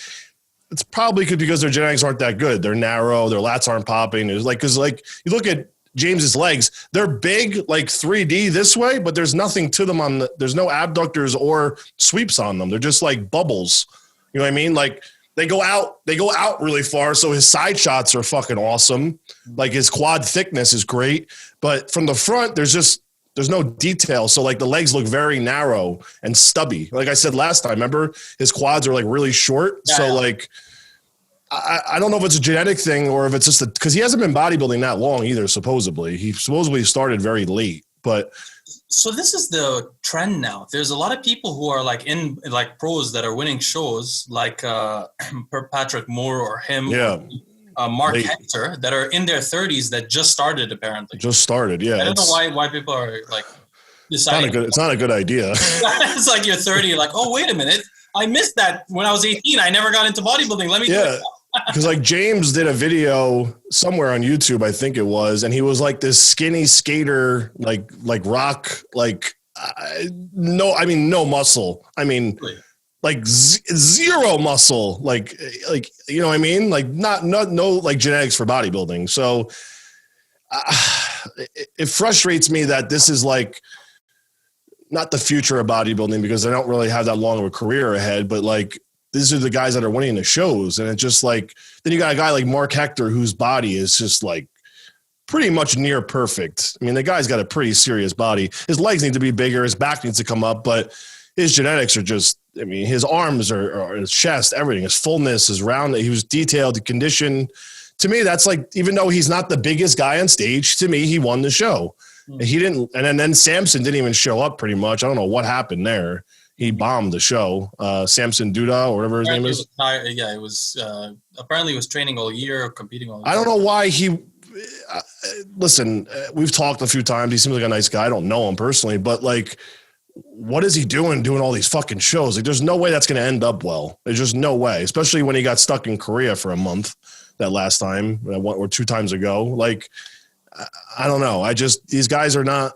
it's probably because their genetics aren't that good. They're narrow, their lats aren't popping. It's like, because like you look at James's legs, they're big, like 3D this way, but there's nothing to them there's no abductors or sweeps on them. They're just like bubbles. You know what I mean? Like they go out really far. So his side shots are fucking awesome. Like his quad thickness is great, but from the front, there's no detail. So like the legs look very narrow and stubby. Like I said last time, remember his quads are like really short. Yeah, so like, I don't know if it's a genetic thing or if it's just because he hasn't been bodybuilding that long either. He supposedly started very late, but. So this is the trend now. There's a lot of people who are like pros that are winning shows like Patrick Moore or him. Yeah. Mark Hector that are in their 30s that just started apparently. Yeah. I don't know why people are like deciding. It's not a good idea. It's like you're 30, you're like, oh, wait a minute. I missed that when I was 18. I never got into bodybuilding. Let me do it. Because like James did a video somewhere on YouTube, I think it was, and he was like this skinny skater, like rock, like no muscle. I mean, really? Like zero muscle, like you know what I mean? Like no like genetics for bodybuilding. So it frustrates me that this is like not the future of bodybuilding because they don't really have that long of a career ahead, but like these are the guys that are winning the shows. And it's just like, then you got a guy like Mark Hector, whose body is just like pretty much near perfect. I mean, the guy's got a pretty serious body. His legs need to be bigger. His back needs to come up, but his genetics are just, I mean, his arms are his chest, everything, his fullness, his round, he was detailed, conditioned. To me, that's like, even though he's not the biggest guy on stage, to me, he won the show. He didn't, and then Samson didn't even show up pretty much. I don't know what happened there. He bombed the show. Samson Duda or whatever his name is. It was apparently he was training all year, competing all year. I don't know why he. Listen, we've talked a few times. He seems like a nice guy. I don't know him personally, but like, what is he doing all these fucking shows? Like, there's no way that's going to end up well. There's just no way, especially when he got stuck in Korea for a month that last time, one or two times ago. Like, I don't know. These guys are not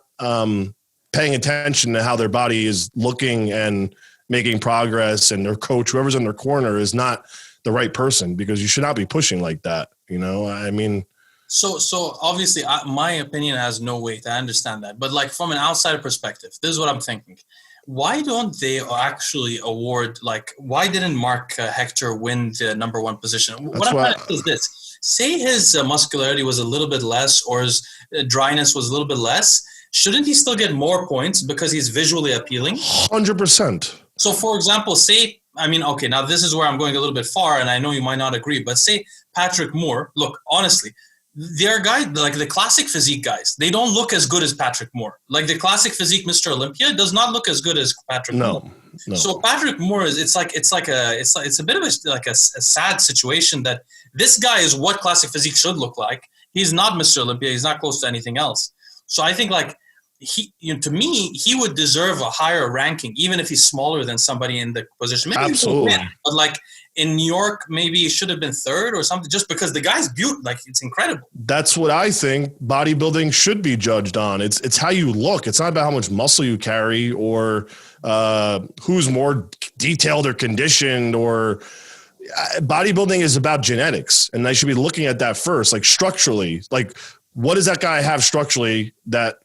paying attention to how their body is looking and making progress, and their coach, whoever's in their corner, is not the right person because you should not be pushing like that. You know, I mean. So obviously my opinion has no weight. I understand that. But like from an outsider perspective, this is what I'm thinking. Why don't they actually award, like, why didn't Mark Hector win the number one position? What I'm trying to say is this. Say his muscularity was a little bit less or his dryness was a little bit less. Shouldn't he still get more points because he's visually appealing? 100%. So, for example, okay, now this is where I'm going a little bit far, and I know you might not agree, but say Patrick Moore, look, honestly, there are guys, like the classic physique guys, they don't look as good as Patrick Moore. Like the classic physique Mr. Olympia does not look as good as Patrick Moore. No. So Patrick Moore it's a bit of a sad situation that this guy is what classic physique should look like. He's not Mr. Olympia. He's not close to anything else. So I think like to me, he would deserve a higher ranking, even if he's smaller than somebody in the position. Maybe absolutely. But like in New York, maybe he should have been third or something, just because the guy's beautiful. Like, it's incredible. That's what I think bodybuilding should be judged on. It's how you look. It's not about how much muscle you carry or who's more detailed or conditioned or bodybuilding is about genetics, and they should be looking at that first, like structurally, like what does that guy have structurally that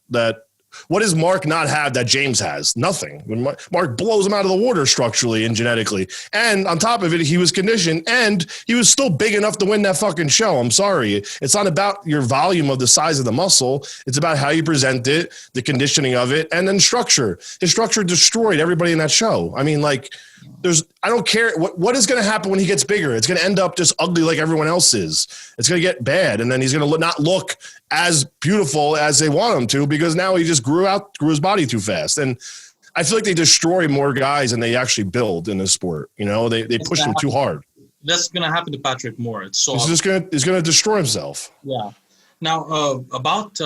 what does Mark not have that James has? Nothing. When Mark blows him out of the water structurally and genetically. And on top of it, he was conditioned and he was still big enough to win that fucking show. I'm sorry. It's not about your volume of the size of the muscle. It's about how you present it, the conditioning of it, and then structure. His structure destroyed everybody in that show. I mean, like, I don't care what is going to happen when he gets bigger. It's going to end up just ugly like everyone else is. It's going to get bad. And then he's going to not look as beautiful as they want him to, because now he just grew his body too fast. And I feel like they destroy more guys than they actually build in this sport. You know, they push him too hard. That's going to happen to Patrick Moore. He's going to destroy himself. Yeah. Now, about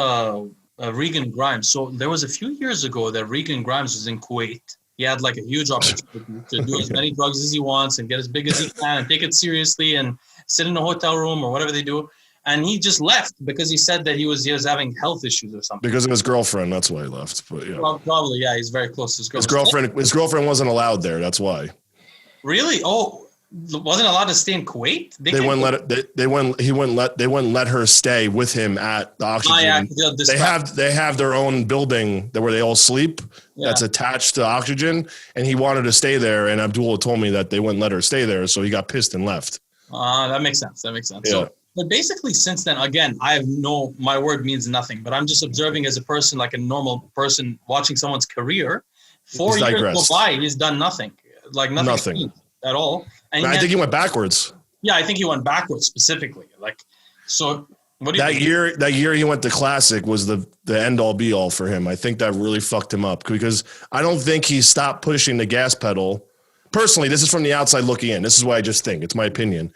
Regan Grimes. So there was a few years ago that Regan Grimes was in Kuwait. He had like a huge opportunity to do as many drugs as he wants and get as big as he can and take it seriously and sit in a hotel room or whatever they do. and he just left because he said that he was having health issues or something. Because of his girlfriend, that's why he left. But yeah, Well, probably, yeah, he's very close to his girlfriend. His girlfriend wasn't allowed there. That's why. Really? Oh, wasn't allowed to stay in Kuwait? They wouldn't let it. They wouldn't let her stay with him at the oxygen. They have their own building where they all sleep. Yeah. That's attached to oxygen, and he wanted to stay there. And Abdullah told me that they wouldn't let her stay there, so he got pissed and left. That makes sense. Yeah. So, but basically, since then, again, my word means nothing, but I'm just observing as a person, like a normal person watching someone's career. 4 years go by, he's done nothing. Like nothing at all. And I think he went backwards. Yeah, I think he went backwards specifically. Like, so what do you think? That year he went to Classic was the end all be all for him. I think that really fucked him up because I don't think he stopped pushing the gas pedal. Personally, this is from the outside looking in. This is what I just think. It's my opinion.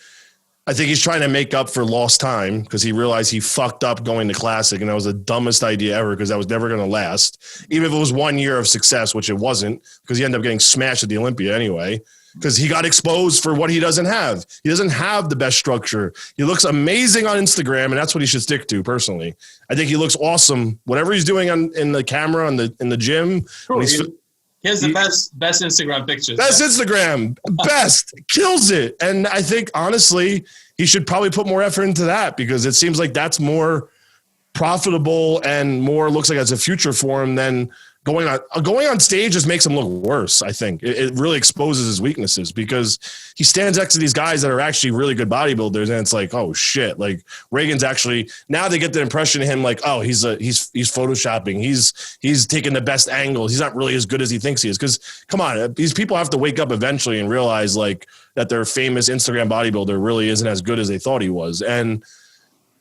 I think he's trying to make up for lost time because he realized he fucked up going to Classic, and that was the dumbest idea ever because that was never going to last. Even if it was 1 year of success, which it wasn't, because he ended up getting smashed at the Olympia anyway, because he got exposed for what he doesn't have. He doesn't have the best structure. He looks amazing on Instagram, and that's what he should stick to, personally. I think he looks awesome. Whatever he's doing in the camera, in the gym. Sure, he has the best Instagram pictures. Best Instagram. Best. Kills it. And I think, honestly, he should probably put more effort into that because it seems like that's more profitable and more looks like it's a future for him than going on stage just makes him look worse. I think it really exposes his weaknesses because he stands next to these guys that are actually really good bodybuilders. And it's like, oh shit. Like Regan's actually, now they get the impression of him like, oh, he's photoshopping. He's taking the best angles. He's not really as good as he thinks he is. Cause come on, these people have to wake up eventually and realize like that their famous Instagram bodybuilder really isn't as good as they thought he was. And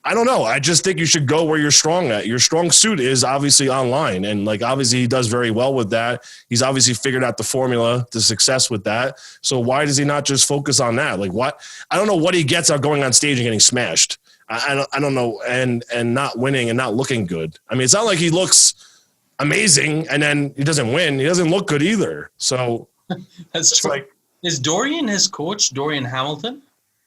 I don't know. I just think you should go where you're strong at. Your strong suit is obviously online. And like, obviously he does very well with that. He's obviously figured out the formula to success with that. So why does he not just focus on that? Like what, I don't know what he gets out going on stage and getting smashed. I don't know. And not winning and not looking good. I mean, it's not like he looks amazing and then he doesn't win. He doesn't look good either. So that's true. Like, is Dorian his coach, Dorian Hamilton?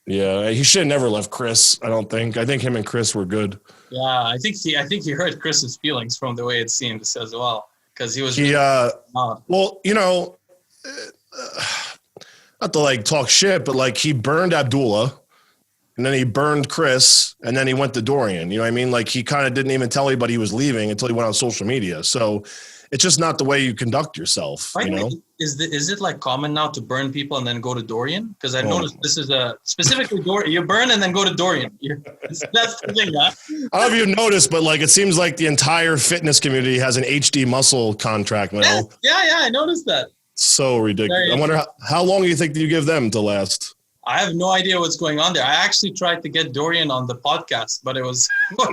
Yeah, he should have never left Chris. I don't think. I think him and Chris were good. Yeah, I think he hurt Chris's feelings from the way it seemed as well, because he was. Well, you know, not to like talk shit, but like he burned Abdullah, and then he burned Chris, and then he went to Dorian. You know what I mean? Like he kind of didn't even tell anybody he was leaving until he went on social media. So it's just not the way you conduct yourself. You know? Is it like common now to burn people and then go to Dorian? Because I noticed this is specifically Dorian. You burn and then go to Dorian. That's the thing, huh? I don't know if you've noticed, but like it seems like the entire fitness community has an HD muscle contract now. Yeah, I noticed that. So ridiculous. I wonder how long do you think do you give them to last? I have no idea what's going on there. I actually tried to get Dorian on the podcast, but it was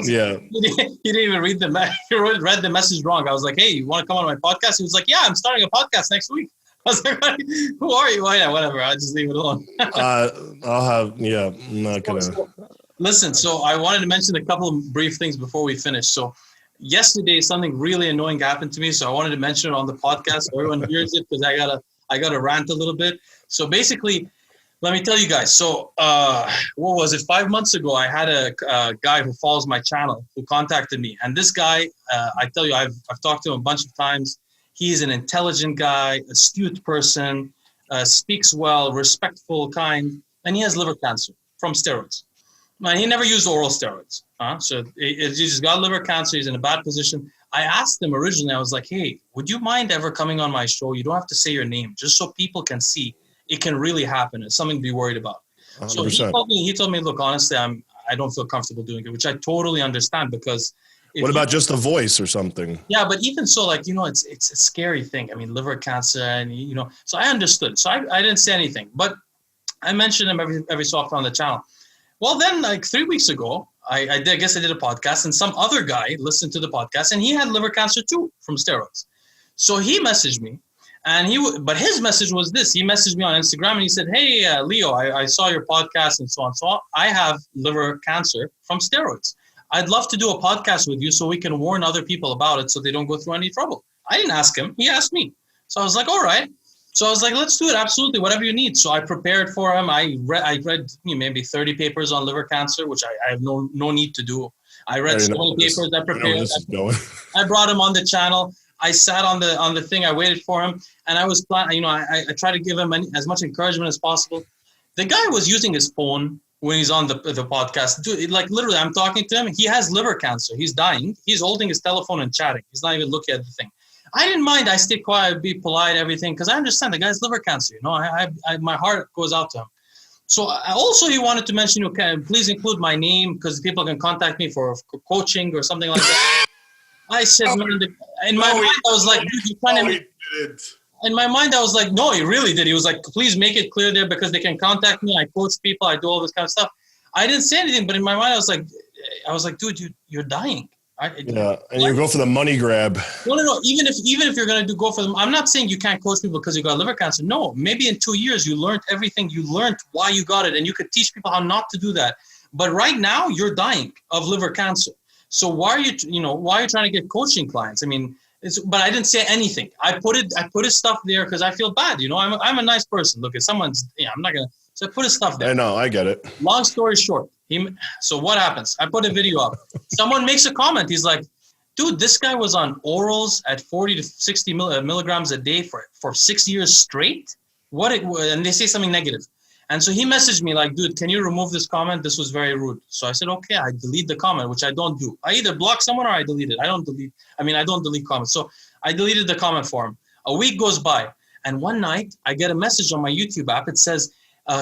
yeah. He didn't even read he read the message wrong. I was like, "Hey, you want to come on my podcast?" He was like, "Yeah, I'm starting a podcast next week." I was like, "Who are you?" Well, yeah, whatever. I'll just leave it alone. I'm not gonna. Listen, so I wanted to mention a couple of brief things before we finish. So yesterday, something really annoying happened to me, so I wanted to mention it on the podcast so everyone hears it because I gotta rant a little bit. So basically, let me tell you guys. So, what was it? 5 months ago, I had a guy who follows my channel who contacted me. And this guy, I tell you, I've talked to him a bunch of times. He's an intelligent guy, astute person, speaks well, respectful, kind, and he has liver cancer from steroids. Now, he never used oral steroids. So he just got liver cancer. He's in a bad position. I asked him originally, I was like, hey, would you mind ever coming on my show? You don't have to say your name, just so people can see. It can really happen. It's something to be worried about. 100%. So he told me, look, honestly, I don't feel comfortable doing it, which I totally understand because. What about just a voice or something? Yeah, but even so, like, it's a scary thing. I mean, liver cancer and, so I understood. So I didn't say anything, but I mentioned him every so often on the channel. Well, then like 3 weeks ago, I guess I did a podcast and some other guy listened to the podcast and he had liver cancer too from steroids. So he messaged me. But his message was this. He messaged me on Instagram and he said, hey, Leo, I saw your podcast and so on. So I have liver cancer from steroids. I'd love to do a podcast with you so we can warn other people about it so they don't go through any trouble. I didn't ask him. He asked me. So I was like, all right. So I was like, let's do it. Absolutely. Whatever you need. So I prepared for him. I read maybe 30 papers on liver cancer, which I have no need to do. I read so many papers. I prepared. I brought him on the channel. I sat on the thing. I waited for him, and I was planning. I tried to give him as much encouragement as possible. The guy was using his phone when he's on the podcast. Dude, like literally, I'm talking to him. He has liver cancer. He's dying. He's holding his telephone and chatting. He's not even looking at the thing. I didn't mind. I stayed quiet, be polite, everything, because I understand the guy's liver cancer. I my heart goes out to him. So also he wanted to mention, please include my name because people can contact me for coaching or something like that. I said, in my mind, I was like, dude, you're trying to. In my mind, I was like, no, he really did. He was like, please make it clear there because they can contact me. I coach people. I do all this kind of stuff. I didn't say anything, but in my mind, I was like, dude, you're dying. And you go for the money grab. No. Even if you're gonna go for them, I'm not saying you can't coach people because you got liver cancer. No, maybe in 2 years you learned everything. You learned why you got it, and you could teach people how not to do that. But right now you're dying of liver cancer. So why are you trying to get coaching clients? I mean, but I didn't say anything. I put his stuff there because I feel bad. I'm a nice person. Look, if someone's, I'm not gonna. So I put his stuff there. I know, I get it. Long story short, so what happens? I put a video up. Someone makes a comment. He's like, dude, this guy was on orals at 40 to 60 milligrams a day for 6 years straight. And they say something negative. And so he messaged me like, dude, can you remove this comment? This was very rude. So I said, okay, I delete the comment, which I don't do. I either block someone or I delete it. I don't delete comments. So I deleted the comment for him. A week goes by. And one night I get a message on my YouTube app. It says,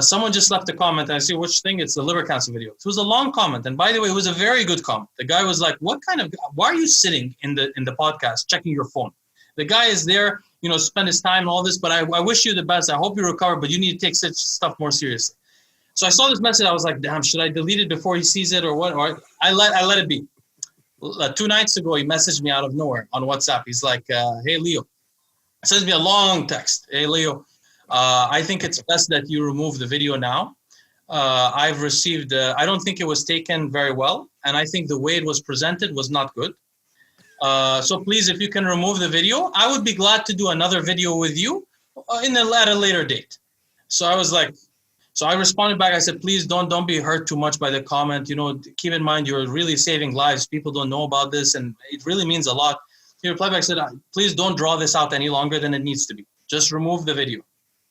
someone just left a comment, and I see which thing. It's the liver cancer video. It was a long comment, and by the way, it was a very good comment. The guy was like, why are you sitting in the podcast checking your phone? The guy is there, spend his time and all this, but I wish you the best. I hope you recover, but you need to take such stuff more seriously. So I saw this message. I was like, damn, should I delete it before he sees it or what? Or I let it be. 2 nights ago, he messaged me out of nowhere on WhatsApp. He's like, hey, Leo. He sends me a long text. Hey, Leo. I think it's best that you remove the video now. I've received, I don't think it was taken very well. And I think the way it was presented was not good. So please, if you can remove the video, I would be glad to do another video with you at a later date. So I was like, so I responded back. I said, please don't be hurt too much by the comment. Keep in mind, you're really saving lives. People don't know about this. And it really means a lot. He replied back, said, please don't draw this out any longer than it needs to be. Just remove the video.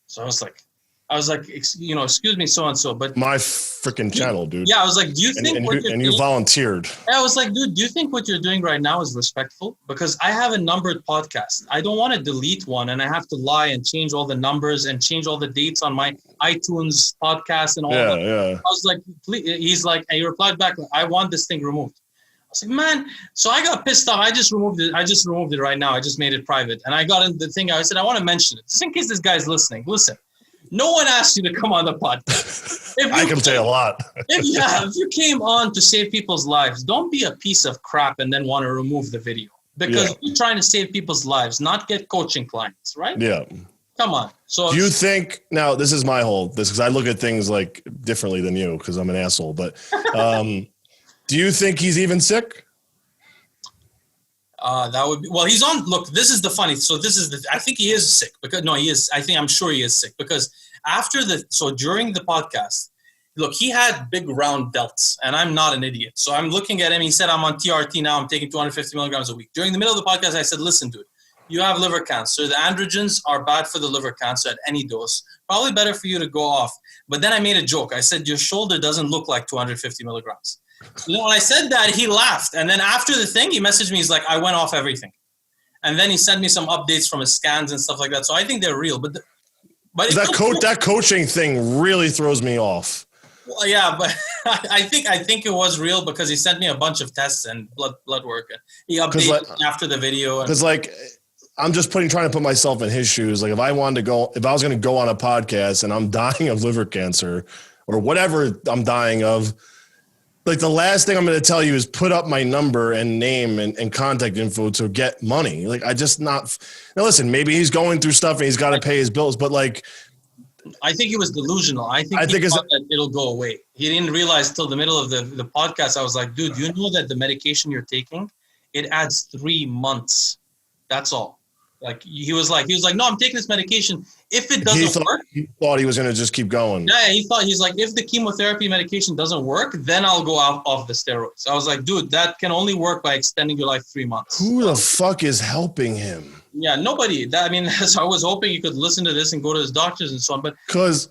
So I was like, excuse me, so-and-so, but my freaking channel, dude. Yeah. I was like, do you think you volunteered? I was like, dude, do you think what you're doing right now is respectful? Because I have a numbered podcast. I don't want to delete one and I have to lie and change all the numbers and change all the dates on my iTunes podcast and all that. Yeah. I was like, please. He's like, and he replied back, I want this thing removed. I was like, man. So I got pissed off. I just removed it right now. I just made it private. And I got into the thing. I said, I want to mention it. Just in case this guy's listening. Listen, no one asked you to come on the podcast. I can say a lot. If you came on to save people's lives, don't be a piece of crap and then want to remove the video. Because you're trying to save people's lives, not get coaching clients, right? Yeah. Come on. So do you think, now this is my because I look at things like differently than you because I'm an asshole, but do you think he's even sick? That would be, well, he's on, look, this is the funny. So I think he is sick I'm sure he is sick because during the podcast, look, he had big round delts and I'm not an idiot. So I'm looking at him. He said, I'm on TRT now. I'm taking 250 milligrams a week. During the middle of the podcast, I said, listen, dude, you have liver cancer. The androgens are bad for the liver cancer at any dose. Probably better for you to go off. But then I made a joke. I said, your shoulder doesn't look like 250 milligrams. When I said that, he laughed. And then after the thing, he messaged me. He's like, I went off everything. And then he sent me some updates from his scans and stuff like that. So I think they're real. But that coaching thing really throws me off. Well, yeah, but I think it was real because he sent me a bunch of tests and blood work. And he updated after the video. Because I'm just trying to put myself in his shoes. Like if I was going to go on a podcast and I'm dying of liver cancer or whatever I'm dying of, like the last thing I'm going to tell you is put up my number and name and contact info to get money. Like now listen, maybe he's going through stuff and he's got to pay his bills, but like, I think he was delusional. I think he thought that it'll go away. He didn't realize till the middle of the podcast. I was like, dude, you know that the medication you're taking, it adds 3 months. That's all. Like he was like, no, I'm taking this medication. If it doesn't work, he thought he was going to just keep going. Yeah, he's like, if the chemotherapy medication doesn't work, then I'll go out of the steroids. I was like, dude, that can only work by extending your life 3 months. Who the fuck is helping him? Yeah, nobody. So I was hoping you could listen to this and go to his doctors and so on. But because,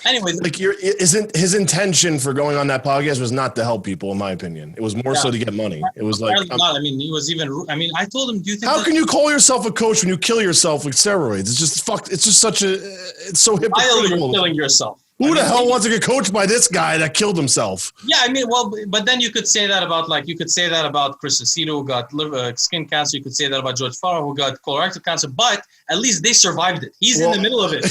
anyway, like his intention for going on that podcast was not to help people, in my opinion. It was more so to get money. It was like, not. I mean, he was even. I mean, I told him, do you think? How can you call yourself a coach when you kill yourself with steroids? It's just fuck. It's just such a. It's so hypocritical. Killing yourself. Who the hell wants to get coached by this guy that killed himself? Yeah, I mean, well, but then you could say that about Chris Aceto, who got skin cancer. You could say that about George Farah, who got colorectal cancer. But at least they survived it. He's in the middle of it.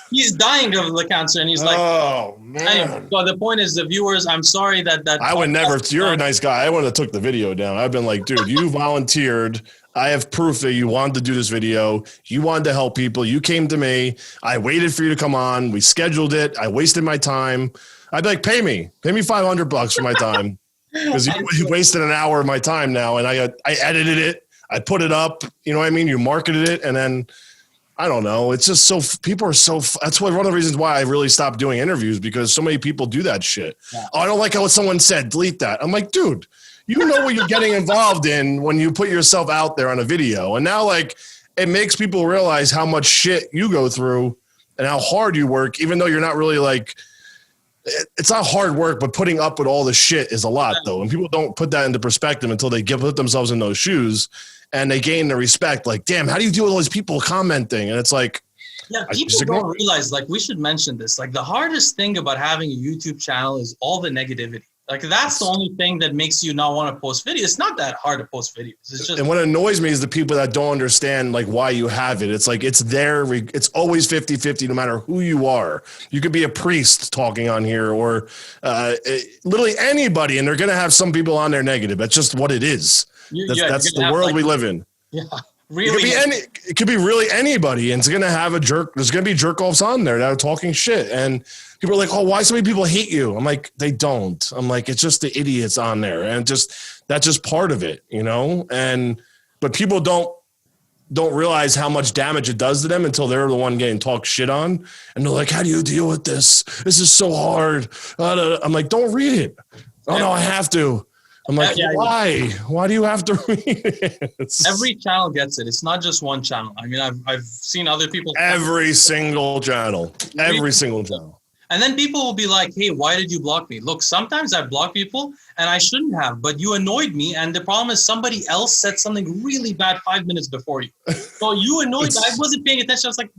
He's dying of the cancer, and he's like, "Oh man!" Anyway, so the point is, the viewers. I'm sorry that I would never. You're a nice guy. I would have took the video down. I've been like, dude, you volunteered. I have proof that you wanted to do this video. You wanted to help people. You came to me. I waited for you to come on. We scheduled it. I wasted my time. I'd be like, pay me $500 for my time because you wasted an hour of my time now, and I edited it. I put it up. You know what I mean? You marketed it, and then. I don't know. It's just so people are so. That's one of the reasons why I really stopped doing interviews because so many people do that shit. Yeah. Oh, I don't like how someone said, delete that. I'm like, dude, you know what you're getting involved in when you put yourself out there on a video. And now, like, it makes people realize how much shit you go through and how hard you work, even though you're not really like. It's not hard work, but putting up with all the shit is a lot, though. And people don't put that into perspective until they put themselves in those shoes. And they gain the respect, like, damn, how do you deal with all these people commenting? And it's like, yeah, people don't realize, like, we should mention this. Like, the hardest thing about having a YouTube channel is all the negativity. Like, that's the only thing that makes you not want to post videos. It's not that hard to post videos. It's just. And what annoys me is the people that don't understand, like, why you have it. It's like, it's always 50-50, no matter who you are. You could be a priest talking on here or literally anybody, and they're going to have some people on there negative. That's just what it is. That's the world we live in. Yeah, really. It could be really anybody, and it's gonna have a jerk. There's gonna be jerk offs on there that are talking shit, and people are like, "Oh, why so many people hate you?" I'm like, they don't. I'm like, it's just the idiots on there, and that's just part of it, you know. But people don't realize how much damage it does to them until they're the one getting talked shit on, and they're like, "How do you deal with this? This is so hard." I'm like, don't read it. Oh no, I have to. I'm like, why? Yeah. Why do you have to read it? Every channel gets it. It's not just one channel. I mean, I've seen other people. Every single channel. And then people will be like, hey, why did you block me? Look, sometimes I block people and I shouldn't have, but you annoyed me. And the problem is somebody else said something really bad 5 minutes before you. So you annoyed me. I wasn't paying attention. I was like,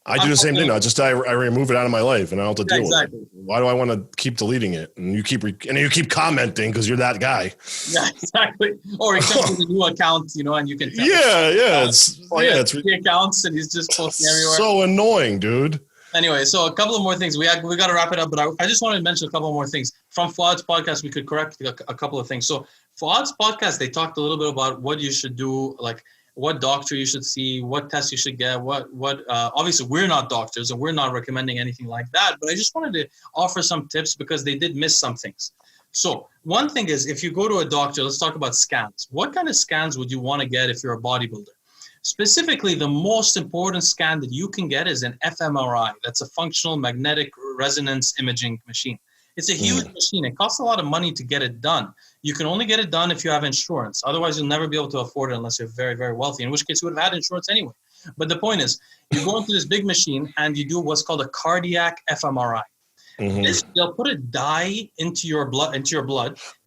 I do the same thing. I remove it out of my life, and I don't have to deal with it. Why do I want to keep deleting it? And you keep commenting because you're that guy. Yeah, exactly. Or he comes with a new account, and you can. It's the accounts, and he's just posting everywhere. So annoying, dude. Anyway, so a couple of more things. We got to wrap it up, but I just wanted to mention a couple more things from Fouad's podcast. We could correct a couple of things. So Fouad's podcast, they talked a little bit about what you should do, like. What doctor you should see, what tests you should get, obviously we're not doctors and we're not recommending anything like that, but I just wanted to offer some tips because they did miss some things. So one thing is, if you go to a doctor, let's talk about scans. What kind of scans would you want to get if you're a bodybuilder? Specifically, the most important scan that you can get is an fMRI. That's a functional magnetic resonance imaging machine. It's a huge machine. It costs a lot of money to get it done. You can only get it done if you have insurance. Otherwise, you'll never be able to afford it unless you're very, very wealthy, in which case you would have had insurance anyway. But the point is, you go into this big machine and you do what's called a cardiac fMRI. They'll put a dye into your blood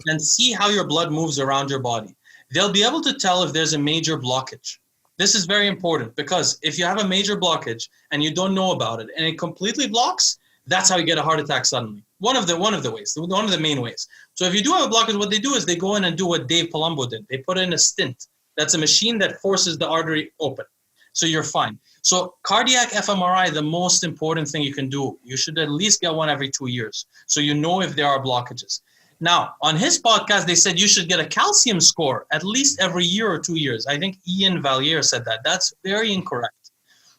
and see how your blood moves around your body. They'll be able to tell if there's a major blockage. This is very important because if you have a major blockage and you don't know about it and it completely blocks, that's how you get a heart attack suddenly. One of the main ways. So if you do have a blockage, what they do is they go in and do what Dave Palumbo did. They put in a stent. That's a machine that forces the artery open. So you're fine. So cardiac fMRI, the most important thing you can do, you should at least get one every 2 years. So you know if there are blockages. Now, on his podcast, they said you should get a calcium score at least every year or 2 years. I think Ian Valier said that. That's very incorrect.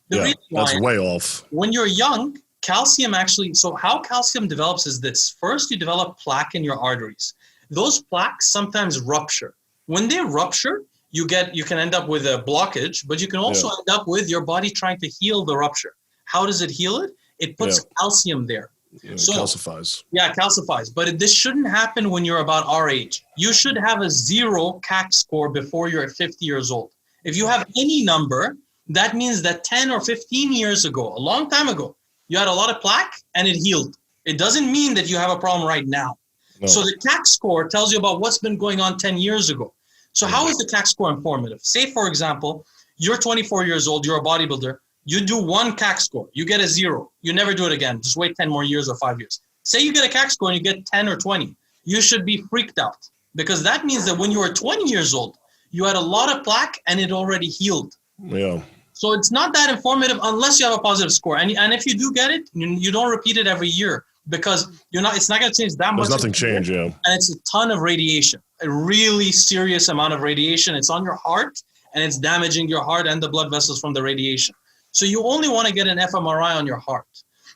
That's way off. When you're young, calcium so how calcium develops is this. First, you develop plaque in your arteries. Those plaques sometimes rupture. When they rupture, you can end up with a blockage, but you can also end up with your body trying to heal the rupture. How does it heal it? It puts calcium there. So, calcifies. Yeah, calcifies. But this shouldn't happen when you're about our age. You should have a 0 CAC score before you're 50 years old. If you have any number, that means that 10 or 15 years ago, a long time ago, you had a lot of plaque and it healed. It doesn't mean that you have a problem right now. No. So the CAC score tells you about what's been going on 10 years ago. So how is the CAC score informative? Say, for example, you're 24 years old, you're a bodybuilder, you do 1 CAC score, you get a 0. You never do it again. Just wait 10 more years or 5 years. Say you get a CAC score and you get 10 or 20. You should be freaked out because that means that when you were 20 years old, you had a lot of plaque and it already healed. Yeah. So it's not that informative unless you have a positive score. And if you do get it, you don't repeat it every year because it's not going to change that much. There's nothing change, yeah. And it's a ton of radiation, a really serious amount of radiation. It's on your heart and it's damaging your heart and the blood vessels from the radiation. So you only want to get an fMRI on your heart.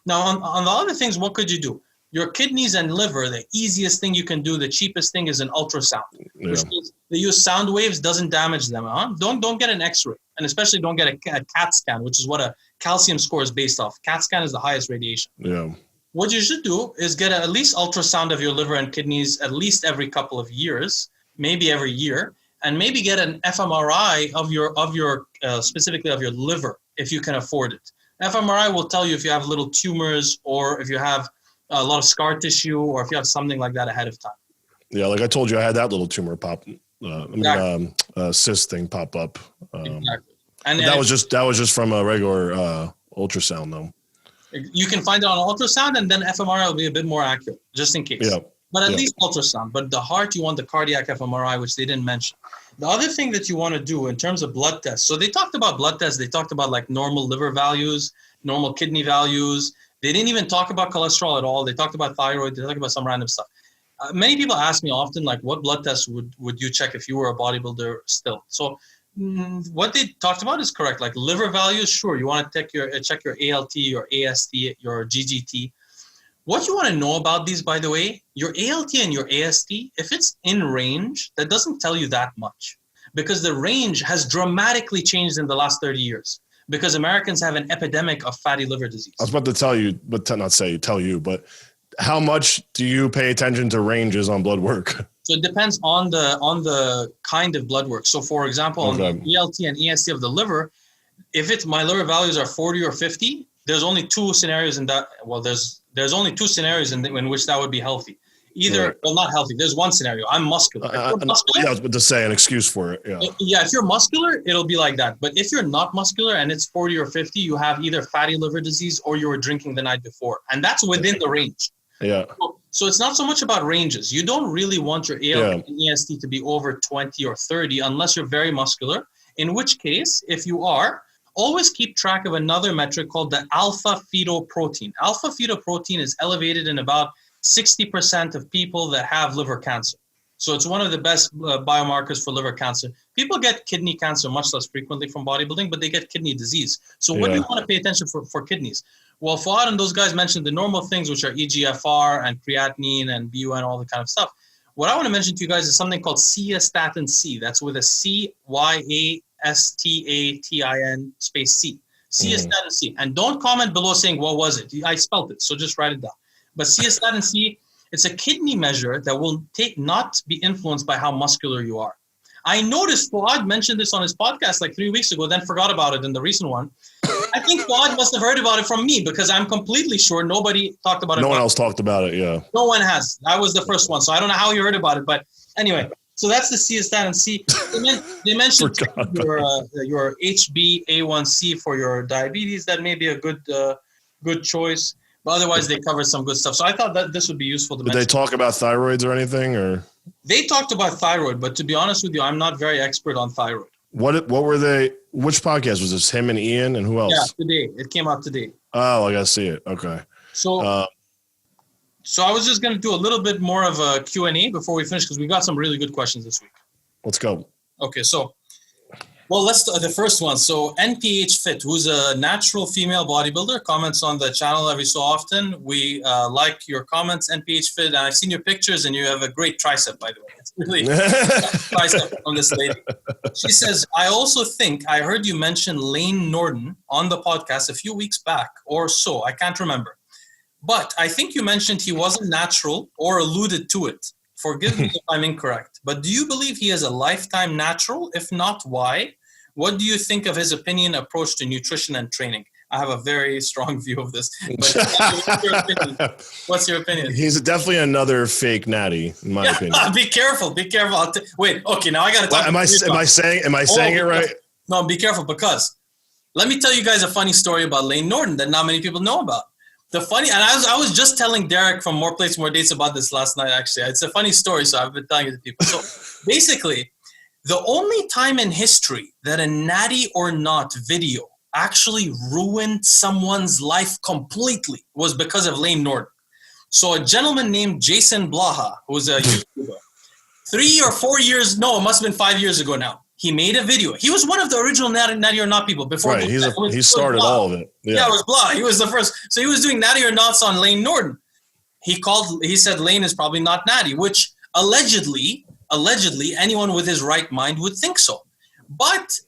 Now, on the other things, what could you do? Your kidneys and liver, the easiest thing you can do, the cheapest thing is an ultrasound, which means they use sound waves, doesn't damage them. Don't get an X-ray, and especially don't get a CAT scan, which is what a calcium score is based off. CAT scan is the highest radiation. Yeah. What you should do is get at least ultrasound of your liver and kidneys at least every couple of years, maybe every year, and maybe get an fMRI of your specifically of your liver if you can afford it. fMRI will tell you if you have little tumors or if you have a lot of scar tissue or if you have something like that ahead of time. Yeah, like I told you, I had that little tumor cyst thing pop up. Exactly. And that was just from a regular ultrasound, though. You can find it on ultrasound, and then fMRI will be a bit more accurate, just in case. Yeah. But at least ultrasound. But the heart, you want the cardiac fMRI, which they didn't mention. The other thing that you want to do in terms of blood tests. So they talked about blood tests. They talked about like normal liver values, normal kidney values. They didn't even talk about cholesterol at all. They talked about thyroid. They talked about some random stuff. Many people ask me often, like, what blood tests would you check if you were a bodybuilder still? So what they talked about is correct. Like liver values, sure. You want to check your ALT, your AST, your GGT. What you want to know about these, by the way, your ALT and your AST, if it's in range, that doesn't tell you that much because the range has dramatically changed in the last 30 years. Because Americans have an epidemic of fatty liver disease. I was about to tell you, but tell you, but how much do you pay attention to ranges on blood work? So it depends on the kind of blood work. So for example, on the ELT and EST of the liver, if my liver values are 40 or 50, there's only 2 scenarios in that. Well, there's only 2 scenarios in which that would be healthy. Either, well, not healthy. There's one scenario. I'm muscular. Yeah, I was about to say an excuse for it. Yeah, if you're muscular, it'll be like that. But if you're not muscular and it's 40 or 50, you have either fatty liver disease or you were drinking the night before. And that's within the range. Yeah. So it's not so much about ranges. You don't really want your ALT and EST to be over 20 or 30 unless you're very muscular. In which case, if you are, always keep track of another metric called the alpha-fetoprotein. Alpha-fetoprotein is elevated in about 60% of people that have liver cancer. So it's one of the best biomarkers for liver cancer. People get kidney cancer much less frequently from bodybuilding, but they get kidney disease. So what do you want to pay attention for kidneys? Well, Fouad and those guys mentioned the normal things, which are EGFR and creatinine and BUN and all the kind of stuff. What I want to mention to you guys is something called cystatin C. That's with a CYASTATIN space C. Cystatin C. And don't comment below saying, what was it? I spelled it, so just write it down. But cystatin C, it's a kidney measure that will not be influenced by how muscular you are. I noticed Fouad mentioned this on his podcast like 3 weeks ago, then forgot about it in the recent one. I think Fouad must have heard about it from me because I'm completely sure nobody talked about it. No one else talked about it, yeah. No one has. I was the first one, so I don't know how you heard about it. But anyway, so that's the cystatin C. They mentioned your HbA1c for your diabetes. That may be a good choice. But otherwise, they covered some good stuff. So I thought that this would be useful to mention. Did they talk about thyroids or anything? Or they talked about thyroid, but to be honest with you, I'm not very expert on thyroid. What were they? Which podcast was this? Him and Ian and who else? Yeah, today. It came out today. Oh, I gotta see it. Okay. So I was just going to do a little bit more of a Q&A before we finish because we got some really good questions this week. Let's go. Okay, so Well, let's the first one. So NPH Fit, who's a natural female bodybuilder, comments on the channel every so often. We like your comments, NPH Fit, and I've seen your pictures, and you have a great tricep, by the way. It's really tricep from this lady. She says, I also think I heard you mention Layne Norton on the podcast a few weeks back or so. I can't remember. But I think you mentioned he wasn't natural or alluded to it. Forgive me if I'm incorrect. But do you believe he is a lifetime natural? If not, why? What do you think of his opinion approach to nutrition and training? I have a very strong view of this. But what's your opinion? He's definitely another fake Natty, in my opinion. Be careful. Be careful. Wait. Okay. Now I got to talk. Am I saying it right? No, be careful, because let me tell you guys a funny story about Layne Norton that not many people know about. And I was just telling Derek from More Plates, More Dates about this last night, actually. It's a funny story, so I've been telling it to people. So basically, the only time in history that a Natty or Not video actually ruined someone's life completely was because of Layne Norton. So a gentleman named Jason Blaha, who's a YouTuber, 3 or 4 years, no, it must have been 5 years ago now. He made a video. He was one of the original Natty or Not people before. Right, he started all of it. Yeah, it was Blaha. He was the first. So he was doing Natty or Nots on Layne Norton. He said Layne is probably not Natty, which allegedly anyone with his right mind would think so. But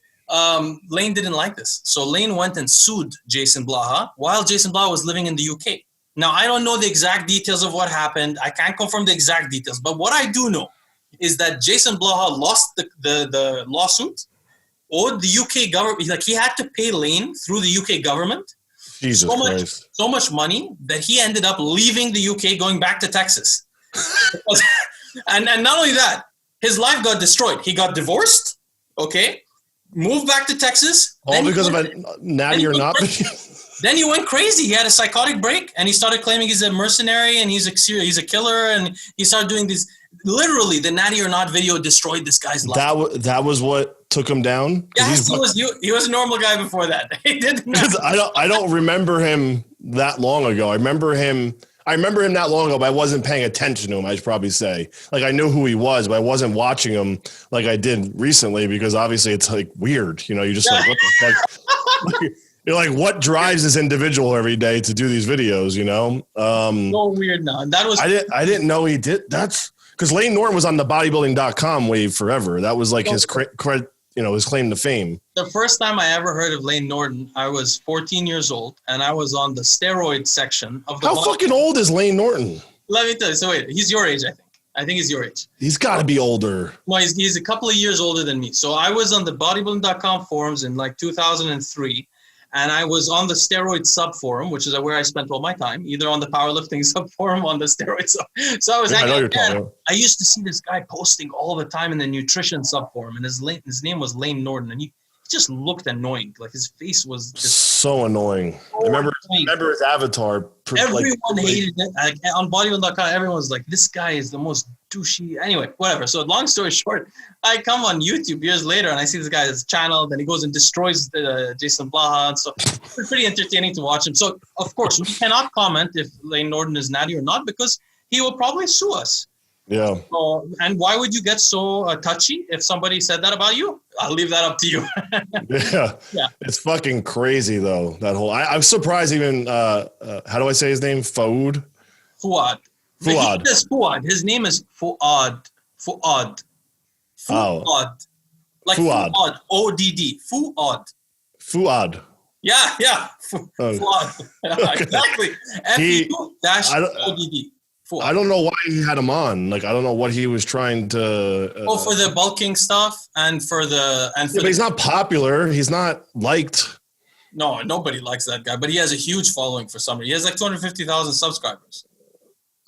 Layne didn't like this. So Layne went and sued Jason Blaha while Jason Blaha was living in the UK. Now, I don't know the exact details of what happened. I can't confirm the exact details. But what I do know is that Jason Blaha lost the lawsuit, owed the UK government. Like, he had to pay Layne through the UK government so much money that he ended up leaving the UK, going back to Texas. and not only that, his life got destroyed. He got divorced, moved back to Texas. All because of a Natty or Not video? Then he went crazy. He had a psychotic break, and he started claiming he's a mercenary and he's a killer, and he started doing these. Literally, the Natty or Not video destroyed this guy's life. That was what took him down? Yes, he was a normal guy before that. He didn't. I don't remember him that long ago. I remember him that long ago, but I wasn't paying attention to him, I should probably say. Like, I knew who he was, but I wasn't watching him like I did recently, because obviously it's like weird. You know, you're just like, what the fuck? You're like, what drives this individual every day to do these videos, you know? So weird now. And that was I didn't know he did. That's because Layne Norton was on the bodybuilding.com wave forever. That was like his his claim to fame. The first time I ever heard of Layne Norton, I was 14 years old, and I was on the steroid section of the. How fucking old is Layne Norton? Let me tell you. So wait, he's your age, I think. I think he's your age. He's got to be older. No, he's a couple of years older than me. So I was on the bodybuilding.com forums in like 2003. And I was on the steroid sub forum, which is where I spent all my time, either on the powerlifting sub forum, on the steroid sub. So I was I used to see this guy posting all the time in the nutrition sub forum, and his name was Layne Norton, and he just looked annoying. Like, his face was just so annoying. I remember his avatar. Everyone hated it. Like, on bodybuilding.com, everyone was like, this guy is the most douchey. Anyway, whatever. So long story short, I come on YouTube years later and I see this guy's channel. Then he goes and destroys Jason Blaha. So it's pretty entertaining to watch him. So, of course, we cannot comment if Layne Norton is Natty or not, because he will probably sue us. Yeah. So, and why would you get so touchy if somebody said that about you? I'll leave that up to you. Yeah. It's fucking crazy, though, that whole. I'm surprised even. How do I say his name? Fouad. He says Fouad. His name is Fouad. Like Fouad. ODD. Fouad. Yeah. Fouad. Exactly. FU-ODD. I don't know why he had him on. Like, I don't know what he was trying to. For the bulking stuff and for the. But he's not popular. He's not liked. No, nobody likes that guy. But he has a huge following for some reason. He has like 250,000 subscribers.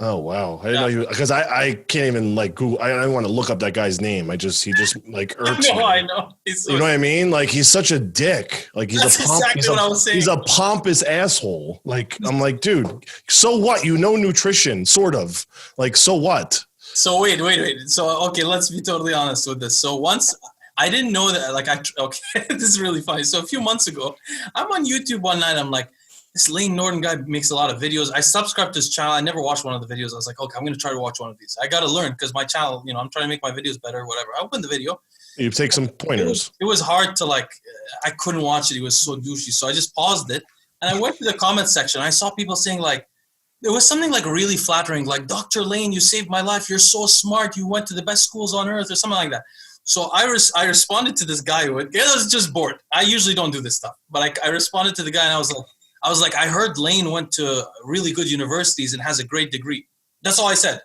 Oh wow! I didn't know you, because I can't even like Google. I don't want to look up that guy's name. He just like irks me. I know. You know what I mean? Like, he's such a dick. Like, That's exactly what I was saying. He's a pompous asshole. Like, I'm like, dude. So what? You know nutrition, sort of. Like, so what? So wait. So okay, let's be totally honest with this. So once. I didn't know that. Like, this is really funny. So a few months ago, I'm on YouTube one night. I'm like, this Layne Norton guy makes a lot of videos. I subscribed to his channel. I never watched one of the videos. I was like, okay, I'm going to try to watch one of these. I got to learn because my channel, you know, I'm trying to make my videos better or whatever. I opened the video. You take some pointers. It was hard to like, I couldn't watch it. He was so douchey. So I just paused it and I went to the comment section. I saw people saying like, there was something like really flattering, like, Dr. Layne, you saved my life. You're so smart. You went to the best schools on earth or something like that. So I responded to this guy who I was just bored. I usually don't do this stuff, but I responded to the guy and I was like, I heard Layne went to really good universities and has a great degree. That's all I said.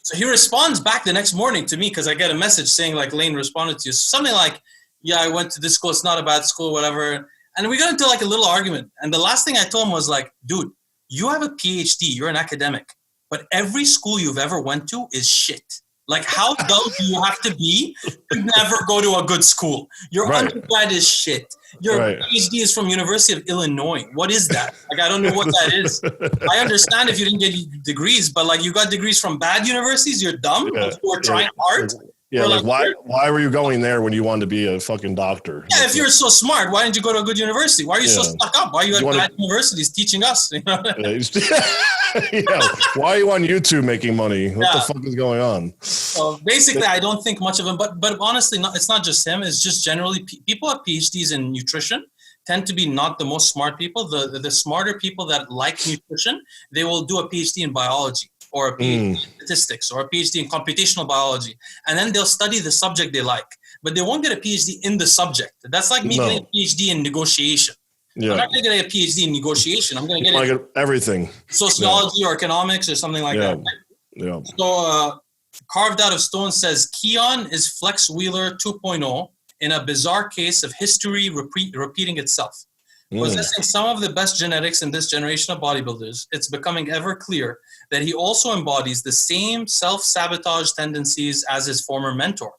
So he responds back the next morning to me because I get a message saying like Layne responded to you. Something like, yeah, I went to this school. It's not a bad school, whatever. And we got into like a little argument. And the last thing I told him was like, dude, you have a PhD. You're an academic. But every school you've ever went to is shit. Like, how dumb do you have to be to never go to a good school? Your undergrad is shit. Your PhD is from University of Illinois. What is that? Like, I don't know what that is. I understand if you didn't get degrees, but like you got degrees from bad universities, you're dumb. Yeah. You were trying hard. Yeah, like why were you going there when you wanted to be a fucking doctor? Yeah, if you're so smart, why didn't you go to a good university? Why are you so stuck up? Why are you at bad universities teaching us? You know? Why are you on YouTube making money? What the fuck is going on? So basically, I don't think much of him. But honestly, it's not just him. It's just generally people have PhDs in nutrition tend to be not the most smart people. The smarter people that like nutrition, they will do a PhD in biology, or a PhD in statistics, or a PhD in computational biology. And then they'll study the subject they like. But they won't get a PhD in the subject. That's like me getting a PhD in negotiation. Yeah. I'm not going to get a PhD in negotiation. I'm going to get everything. Sociology or economics or something like that. Yeah. So Carved Out of Stone says, Keone is Flex Wheeler 2.0 in a bizarre case of history repeating itself. Possessing some of the best genetics in this generation of bodybuilders, it's becoming ever clear that he also embodies the same self-sabotage tendencies as his former mentor.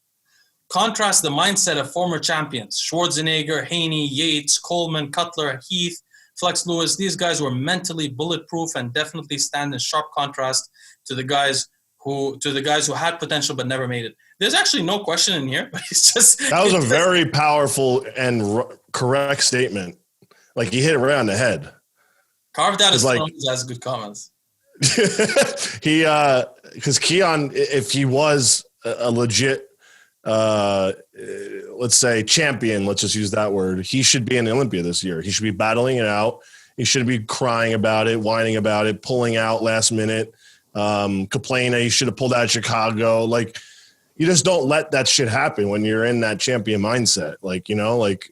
Contrast the mindset of former champions, Schwarzenegger, Haney, Yates, Coleman, Cutler, Heath, Flex Lewis. These guys were mentally bulletproof and definitely stand in sharp contrast to the guys who had potential but never made it. There's actually no question in here, but it's just... That was a very powerful and correct statement. Like, he hit it right on the head. Carved Out his Stones has good comments. Because Keone, if he was a legit, let's say champion, let's just use that word, he should be in Olympia this year. He should be battling it out. He should be crying about it, whining about it, pulling out last minute, complaining he should have pulled out of Chicago. Like, you just don't let that shit happen when you're in that champion mindset. Like, you know, like...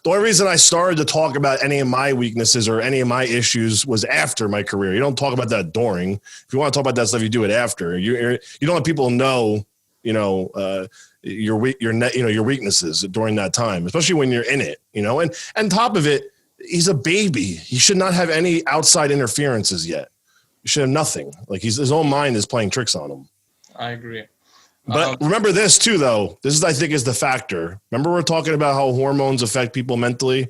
The only reason I started to talk about any of my weaknesses or any of my issues was after my career. You don't talk about that during. If you want to talk about that stuff, you do it after. You don't let people know, your weaknesses during that time, especially when you're in it, you know. And on top of it, he's a baby. He should not have any outside interferences yet. He should have nothing. Like, his own mind is playing tricks on him. I agree. But remember this too, though. This is, I think, is the factor. Remember, we're talking about how hormones affect people mentally.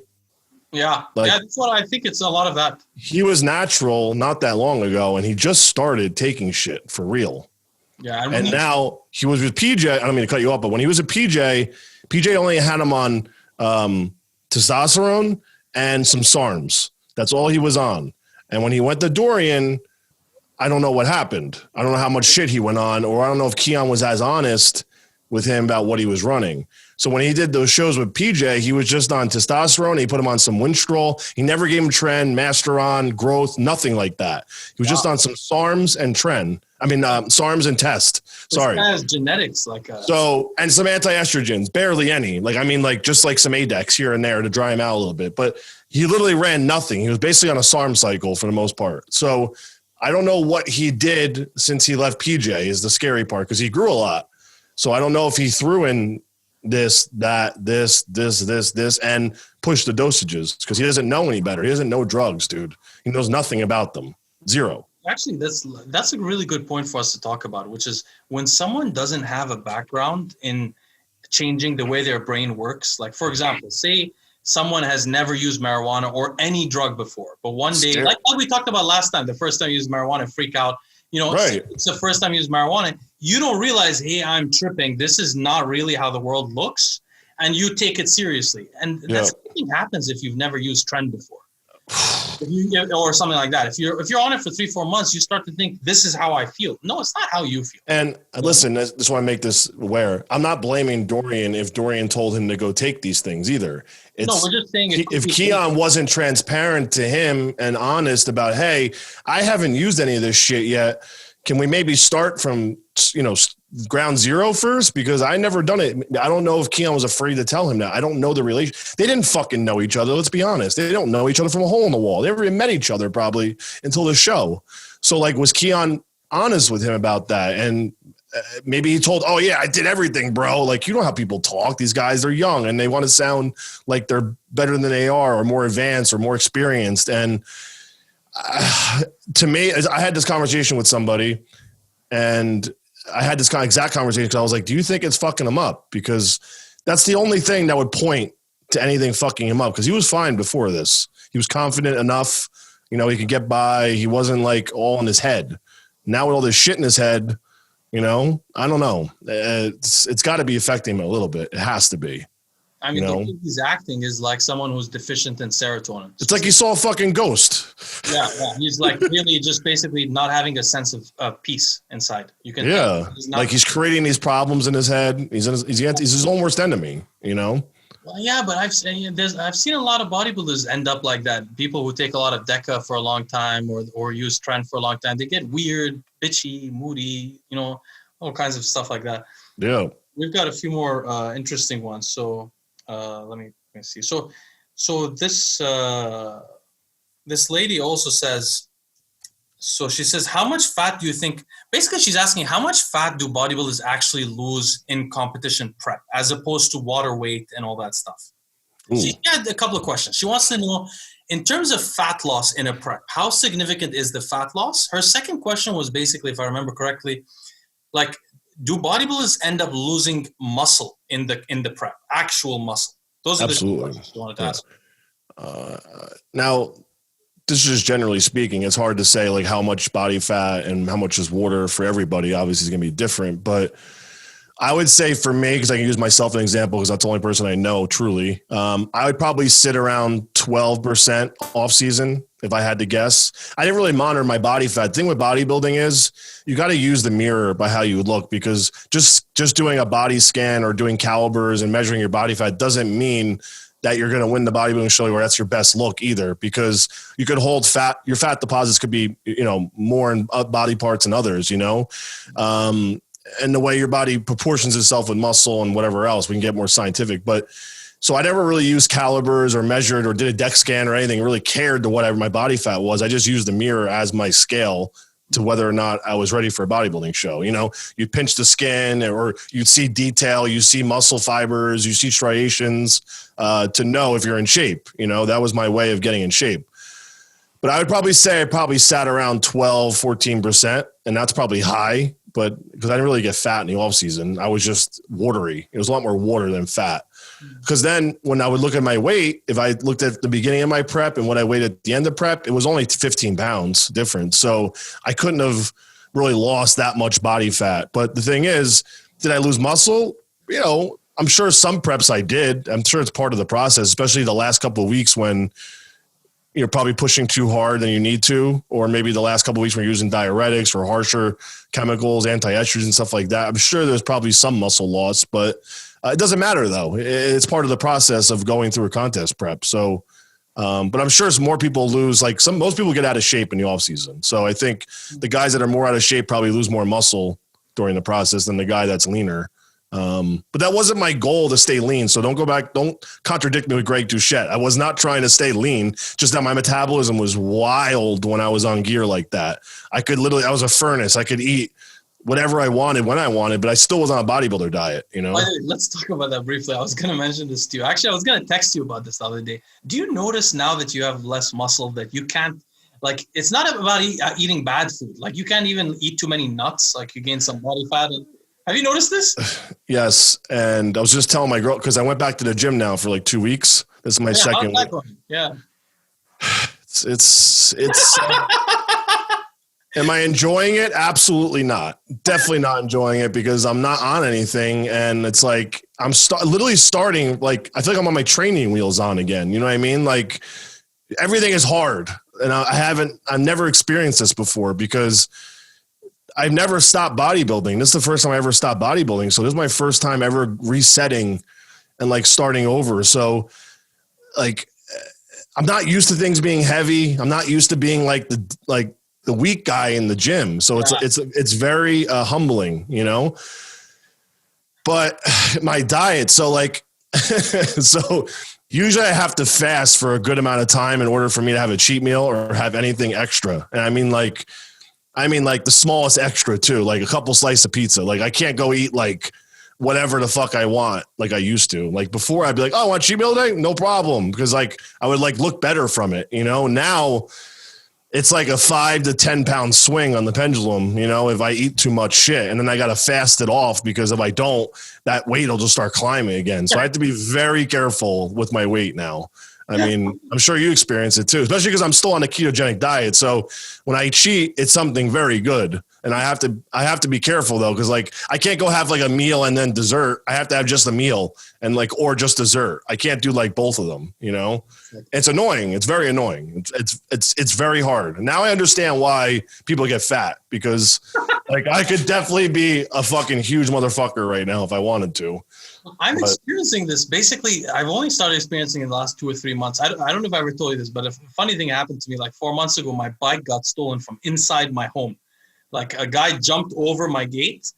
Yeah, that's what I think. It's a lot of that. He was natural not that long ago, and he just started taking shit for real. Yeah, and now he was with PJ. I don't mean to cut you off, but when he was at PJ only had him on testosterone and some SARMs. That's all he was on. And when he went to Dorian, I don't know what happened. I don't know how much shit he went on, or I don't know if Keone was as honest with him about what he was running. So when he did those shows with PJ, he was just on testosterone. He put him on some Winstrol. He never gave him Tren, Masteron, Growth, nothing like that. He was just on some SARMs and Tren. I mean, SARMs and Test. Sorry. This guy has genetics like So, and some anti-estrogens, barely any. Like, I mean, like, just like some Adex here and there to dry him out a little bit. But he literally ran nothing. He was basically on a SARM cycle for the most part. So I don't know what he did since he left PJ is the scary part, because he grew a lot. So I don't know if he threw in this, and pushed the dosages, because he doesn't know any better. He doesn't know drugs, dude. He knows nothing about them. Zero. Actually, that's a really good point for us to talk about, which is when someone doesn't have a background in changing the way their brain works. Like, for example, say someone has never used marijuana or any drug before, but one day, like we talked about last time, the first time you use marijuana, freak out. You know, It's the first time you use marijuana. You don't realize, hey, I'm tripping. This is not really how the world looks. And you take it seriously. And that's something happens if you've never used Tren before. or something like that. If you're on it for 3-4 months, you start to think this is how I feel. No, it's not how you feel. And listen, I just want to make this aware. I'm not blaming Dorian if Dorian told him to go take these things either. No, we're just saying if Keone wasn't transparent to him and honest about, hey, I haven't used any of this shit yet. Can we maybe start from, ground zero first? Because I never done it. I don't know if Keone was afraid to tell him that. I don't know the relation. They didn't fucking know each other. Let's be honest. They don't know each other from a hole in the wall. They never even met each other probably until the show. So was Keone honest with him about that? And maybe he told, oh yeah, I did everything, bro. You know how people talk. These guys are young and they want to sound like they're better than they are or more advanced or more experienced. And to me, I had this conversation with somebody and I had this exact conversation because I was like, do you think it's fucking him up? Because that's the only thing that would point to anything fucking him up, because he was fine before this. He was confident enough, he could get by. He wasn't all in his head. Now with all this shit in his head, I don't know. It's got to be affecting him a little bit. It has to be. I mean, the way he's acting is like someone who's deficient in serotonin. It's like he saw a fucking ghost. Yeah. He's really just basically not having a sense of peace inside. You can he's creating these problems in his head. He's his own worst enemy. Well, yeah, but I've seen a lot of bodybuilders end up like that. People who take a lot of DECA for a long time or use Trend for a long time, they get weird, bitchy, moody. All kinds of stuff like that. Yeah, we've got a few more interesting ones. So. Let me see. So this lady also says, she says, how much fat do you think, basically she's asking how much fat do bodybuilders actually lose in competition prep as opposed to water weight and all that stuff? She had a couple of questions. She wants to know, in terms of fat loss in a prep, how significant is the fat loss? Her second question was basically, if I remember correctly, do bodybuilders end up losing muscle in the prep, actual muscle? Those are the two questions you wanted to ask. Now, this is just generally speaking. It's hard to say how much body fat and how much is water for everybody. Obviously, it's going to be different. But I would say for me, because I can use myself as an example, because that's the only person I know truly, I would probably sit around 12% off season if I had to guess. I didn't really monitor my body fat. The thing with bodybuilding is you got to use the mirror by how you look, because just doing a body scan or doing calibers and measuring your body fat doesn't mean that you're going to win the bodybuilding show or that's your best look either, because you could hold fat. Your fat deposits could be, more in body parts than others, and the way your body proportions itself with muscle and whatever else, we can get more scientific. But so I never really used calibers or measured or did a DEX scan or anything, really cared to whatever my body fat was. I just used the mirror as my scale to whether or not I was ready for a bodybuilding show. You'd pinch the skin or you'd see detail, you see muscle fibers, you see striations to know if you're in shape. That was my way of getting in shape. But I would probably say I sat around 12, 14%, and that's probably high. But because I didn't really get fat in the off season, I was just watery. It was a lot more water than fat. Because then when I would look at my weight, if I looked at the beginning of my prep and what I weighed at the end of prep, it was only 15 pounds different. So I couldn't have really lost that much body fat. But the thing is, did I lose muscle? I'm sure some preps I did. I'm sure it's part of the process, especially the last couple of weeks when you're probably pushing too hard than you need to, or maybe the last couple of weeks when you're using diuretics or harsher chemicals, anti-estrogen, stuff like that. I'm sure there's probably some muscle loss, but it doesn't matter though. It's part of the process of going through a contest prep. So, but I'm sure more people lose, most people get out of shape in the off season. So I think the guys that are more out of shape probably lose more muscle during the process than the guy that's leaner. But that wasn't my goal to stay lean. So don't contradict me with Greg Doucette. I was not trying to stay lean, just that my metabolism was wild when I was on gear like that. I was a furnace. I could eat whatever I wanted when I wanted, but I still was on a bodybuilder diet, Let's talk about that briefly. I was going to mention this to you. Actually, I was going to text you about this the other day. Do you notice now that you have less muscle that you can't, it's not about eating bad food. You can't even eat too many nuts. You gain some body fat. Have you noticed this? Yes. And I was just telling my girl, because I went back to the gym now for 2 weeks. This is my second week. Yeah. It's am I enjoying it? Absolutely not. Definitely not enjoying it, because I'm not on anything. And it's I'm literally starting, I feel like I'm on my training wheels on again. You know what I mean? Everything is hard. and I've never experienced this before because I've never stopped bodybuilding. This is the first time I ever stopped bodybuilding. So this is my first time ever resetting and like starting over. So like, I'm not used to things being heavy. I'm not used to being like the weak guy in the gym. So it's very humbling, you know, but my diet. So like, so usually I have to fast for a good amount of time in order for me to have a cheat meal or have anything extra. And I mean like the smallest extra too, like a couple slices of pizza. Like I can't go eat like whatever the fuck I want, like I used to. Like before I'd be like, oh, I want cheat meal today? No problem. Because like I would like look better from it, you know. Now it's like a 5 to 10 pound swing on the pendulum, you know, if I eat too much shit. And then I got to fast it off because if I don't, that weight will just start climbing again. So I have to be very careful with my weight now. I mean, I'm sure you experience it too, especially because I'm still on a ketogenic diet. So when I cheat, it's something very good. And I have to be careful though, because like I can't go have like a meal and then dessert. I have to have just a meal and like or just dessert. I can't do like both of them, you know. It's annoying. It's very annoying. It's very hard. And now I understand why people get fat, because like I could definitely be a fucking huge motherfucker right now if I wanted to. I'm experiencing this. Basically, I've only started experiencing it in the last 2 or 3 months. I don't know if I ever told you this, but a funny thing happened to me like 4 months ago. My bike got stolen from inside my home. Like a guy jumped over my gate,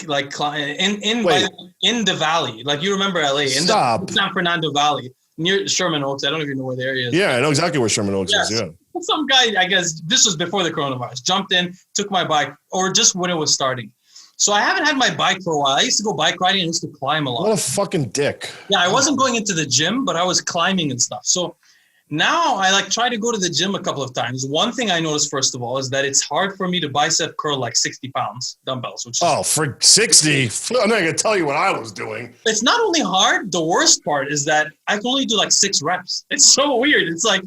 like in the valley. Like you remember LA, in the San Fernando Valley, near Sherman Oaks. I don't know if you know where the area is. Yeah, I know exactly where Sherman Oaks is. Yeah. Some guy, I guess this was before the coronavirus, jumped in, took my bike, or just when it was starting. So I haven't had my bike for a while. I used to go bike riding and used to climb a lot. What a fucking dick. Yeah, I wasn't going into the gym, but I was climbing and stuff. So now I like try to go to the gym a couple of times. One thing I noticed, first of all, is that it's hard for me to bicep curl like 60 pounds dumbbells. Which is, for 60? I'm not going to tell you what I was doing. It's not only hard. The worst part is that I can only do like 6 reps. It's so weird. It's like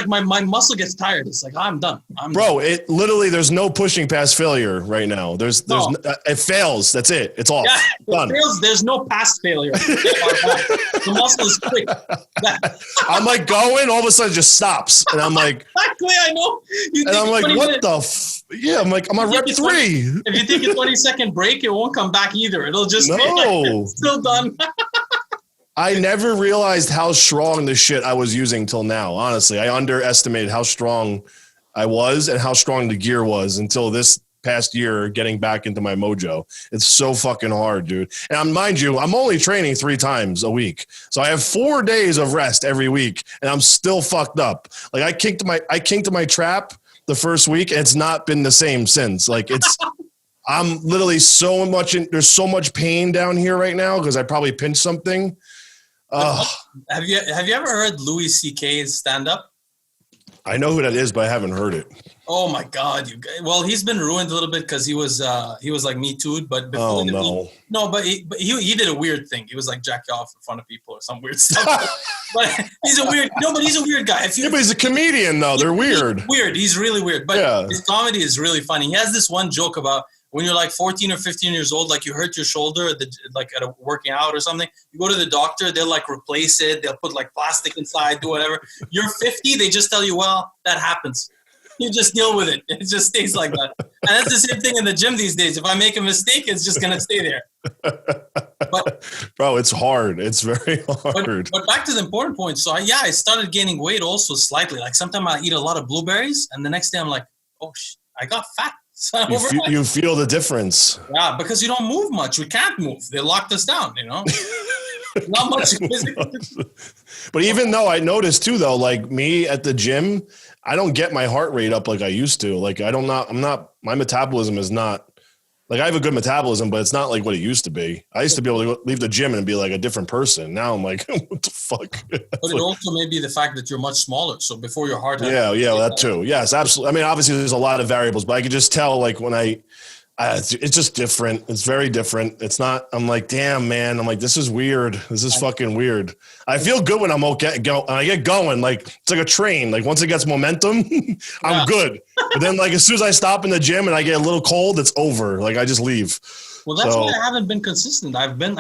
my muscle gets tired. It's like, I'm done. Bro, it literally, there's no pushing past failure right now. There's it fails. That's it. It's off. Yeah, it fails. There's no past failure. The muscle is quick. I'm like going, all of a sudden it just stops. And I'm like, exactly, I know. And I'm like, what the yeah, I'm like, I'm on rep 3. If you take a 20-second break, it won't come back either. It'll just be like, still done. I never realized how strong the shit I was using till now. Honestly, I underestimated how strong I was and how strong the gear was until this past year getting back into my mojo. It's so fucking hard, dude. And mind you, I'm only training 3 times a week. So I have 4 days of rest every week and I'm still fucked up. Like I kinked my trap the first week and it's not been the same since. Like I'm literally there's so much pain down here right now because I probably pinched something. Have you ever heard Louis C.K.'s stand up? I know who that is, but I haven't heard it. Oh my God! Well, he's been ruined a little bit because he was like Me Too'd, but before he did a weird thing. He was like jacking off in front of people or some weird stuff. but he's a weird guy. But he's a comedian though. They're weird. He's really weird. But his comedy is really funny. He has this one joke about when you're like 14 or 15 years old, like you hurt your shoulder at a working out or something, you go to the doctor, they'll like replace it. They'll put like plastic inside, do whatever. You're 50, they just tell you, well, that happens. You just deal with it. It just stays like that. And that's the same thing in the gym these days. If I make a mistake, it's just going to stay there. But, bro, it's hard. It's very hard. But back to the important point. So I started gaining weight also slightly. Like sometimes I eat a lot of blueberries and the next day I'm like, oh, I got fat. So you feel the difference. Yeah, because you don't move much. We can't move. They locked us down, you know. Not much. But even though I noticed too, though, like me at the gym, I don't get my heart rate up like I used to. Like my metabolism is not like I have a good metabolism, but it's not like what it used to be. I used to be able to leave the gym and be like a different person. Now I'm like, what the fuck? But it also may be the fact that you're much smaller. So before your heart. Yeah, that too. Yes, absolutely. I mean, obviously there's a lot of variables, but I could just tell like when it's just different. It's very different. It's not, I'm like, damn, man. I'm like, this is weird. This is fucking weird. I feel good when I'm okay. I get going. Like, it's like a train. Like once it gets momentum, I'm good. But then like as soon as I stop in the gym and I get a little cold, it's over. Like I just leave. Well, that's why I haven't been consistent. I've went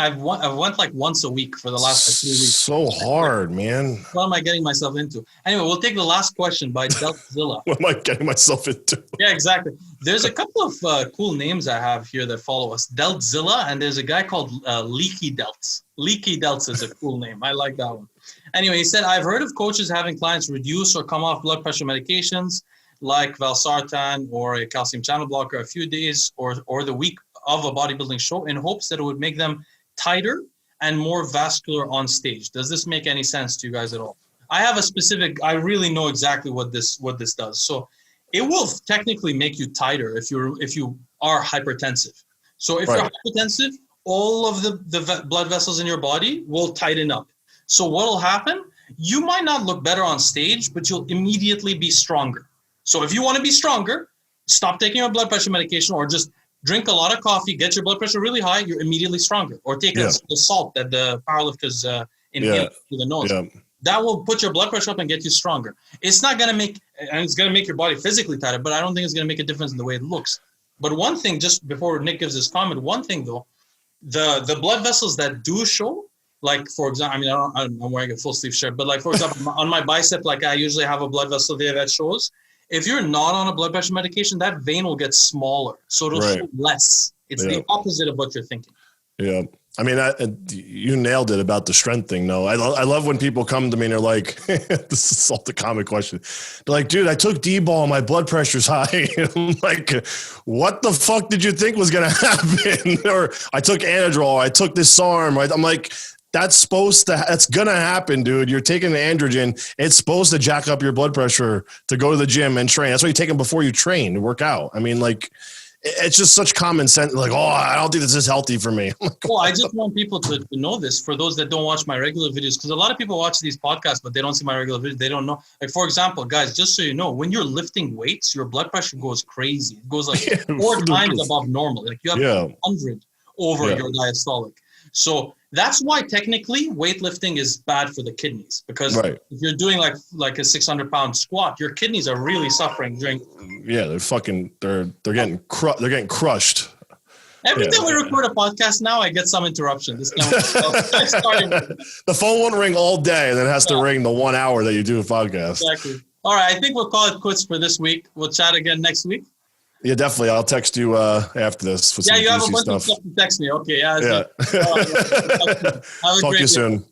like once a week for the last like 3 weeks. So hard, man. What am I getting myself into? Anyway, we'll take the last question by Deltzilla. What am I getting myself into? Yeah, exactly. There's a couple of cool names I have here that follow us. Deltzilla, and there's a guy called Leaky Delts. Leaky Delts is a cool name. I like that one. Anyway, he said, I've heard of coaches having clients reduce or come off blood pressure medications like valsartan or a calcium channel blocker a few days or the week of a bodybuilding show in hopes that it would make them tighter and more vascular on stage. Does this make any sense to you guys at all? I really know exactly what this does. So it will technically make you tighter if you are hypertensive. So if you're hypertensive, all of the blood vessels in your body will tighten up. So what will happen? You might not look better on stage, but you'll immediately be stronger. So if you want to be stronger, stop taking your blood pressure medication or just drink a lot of coffee, get your blood pressure really high, you're immediately stronger. Or take the salt that the powerlifters inhale through the nose. Yeah. That will put your blood pressure up and get you stronger. It's not going to make, and it's going to make your body physically tighter, but I don't think it's going to make a difference in the way it looks. But one thing, just before Nick gives his comment, one thing though, the blood vessels that do show, like for example, I'm wearing a full sleeve shirt, but like for example, on my bicep, like I usually have a blood vessel there that shows. If you're not on a blood pressure medication, that vein will get smaller, so it'll show less. It's the opposite of what you're thinking. Yeah. I mean, you nailed it about the strength thing. No, I love when people come to me and they're like, this is all the common question. They're like, dude, I took D-ball, my blood pressure's high. I'm like, what the fuck did you think was going to happen? Or I took Anadrol, I took this SARM. Right? I'm like, that's going to happen, dude. You're taking the androgen. It's supposed to jack up your blood pressure to go to the gym and train. That's why you take them before you train to work out. I mean, like, it's just such common sense. Like, oh, I don't think this is healthy for me. Well, I just want people to know this for those that don't watch my regular videos, because a lot of people watch these podcasts, but they don't see my regular videos. They don't know. Like, for example, guys, just so you know, when you're lifting weights, your blood pressure goes crazy. It goes like 4 times above normal. Like you have 100 over your diastolic. So that's why technically weightlifting is bad for the kidneys, because if you're doing like a 600-pound squat, your kidneys are really suffering during. Yeah, they're getting crushed. Every time we record a podcast now, I get some interruption. The phone won't ring all day, and then it has to ring the 1 hour that you do a podcast. Exactly. All right, I think we'll call it quits for this week. We'll chat again next week. Yeah, definitely. I'll text you after this. For some you have a bunch stuff. of stuff to text me. Okay, yeah. Have a Talk great to you day. soon.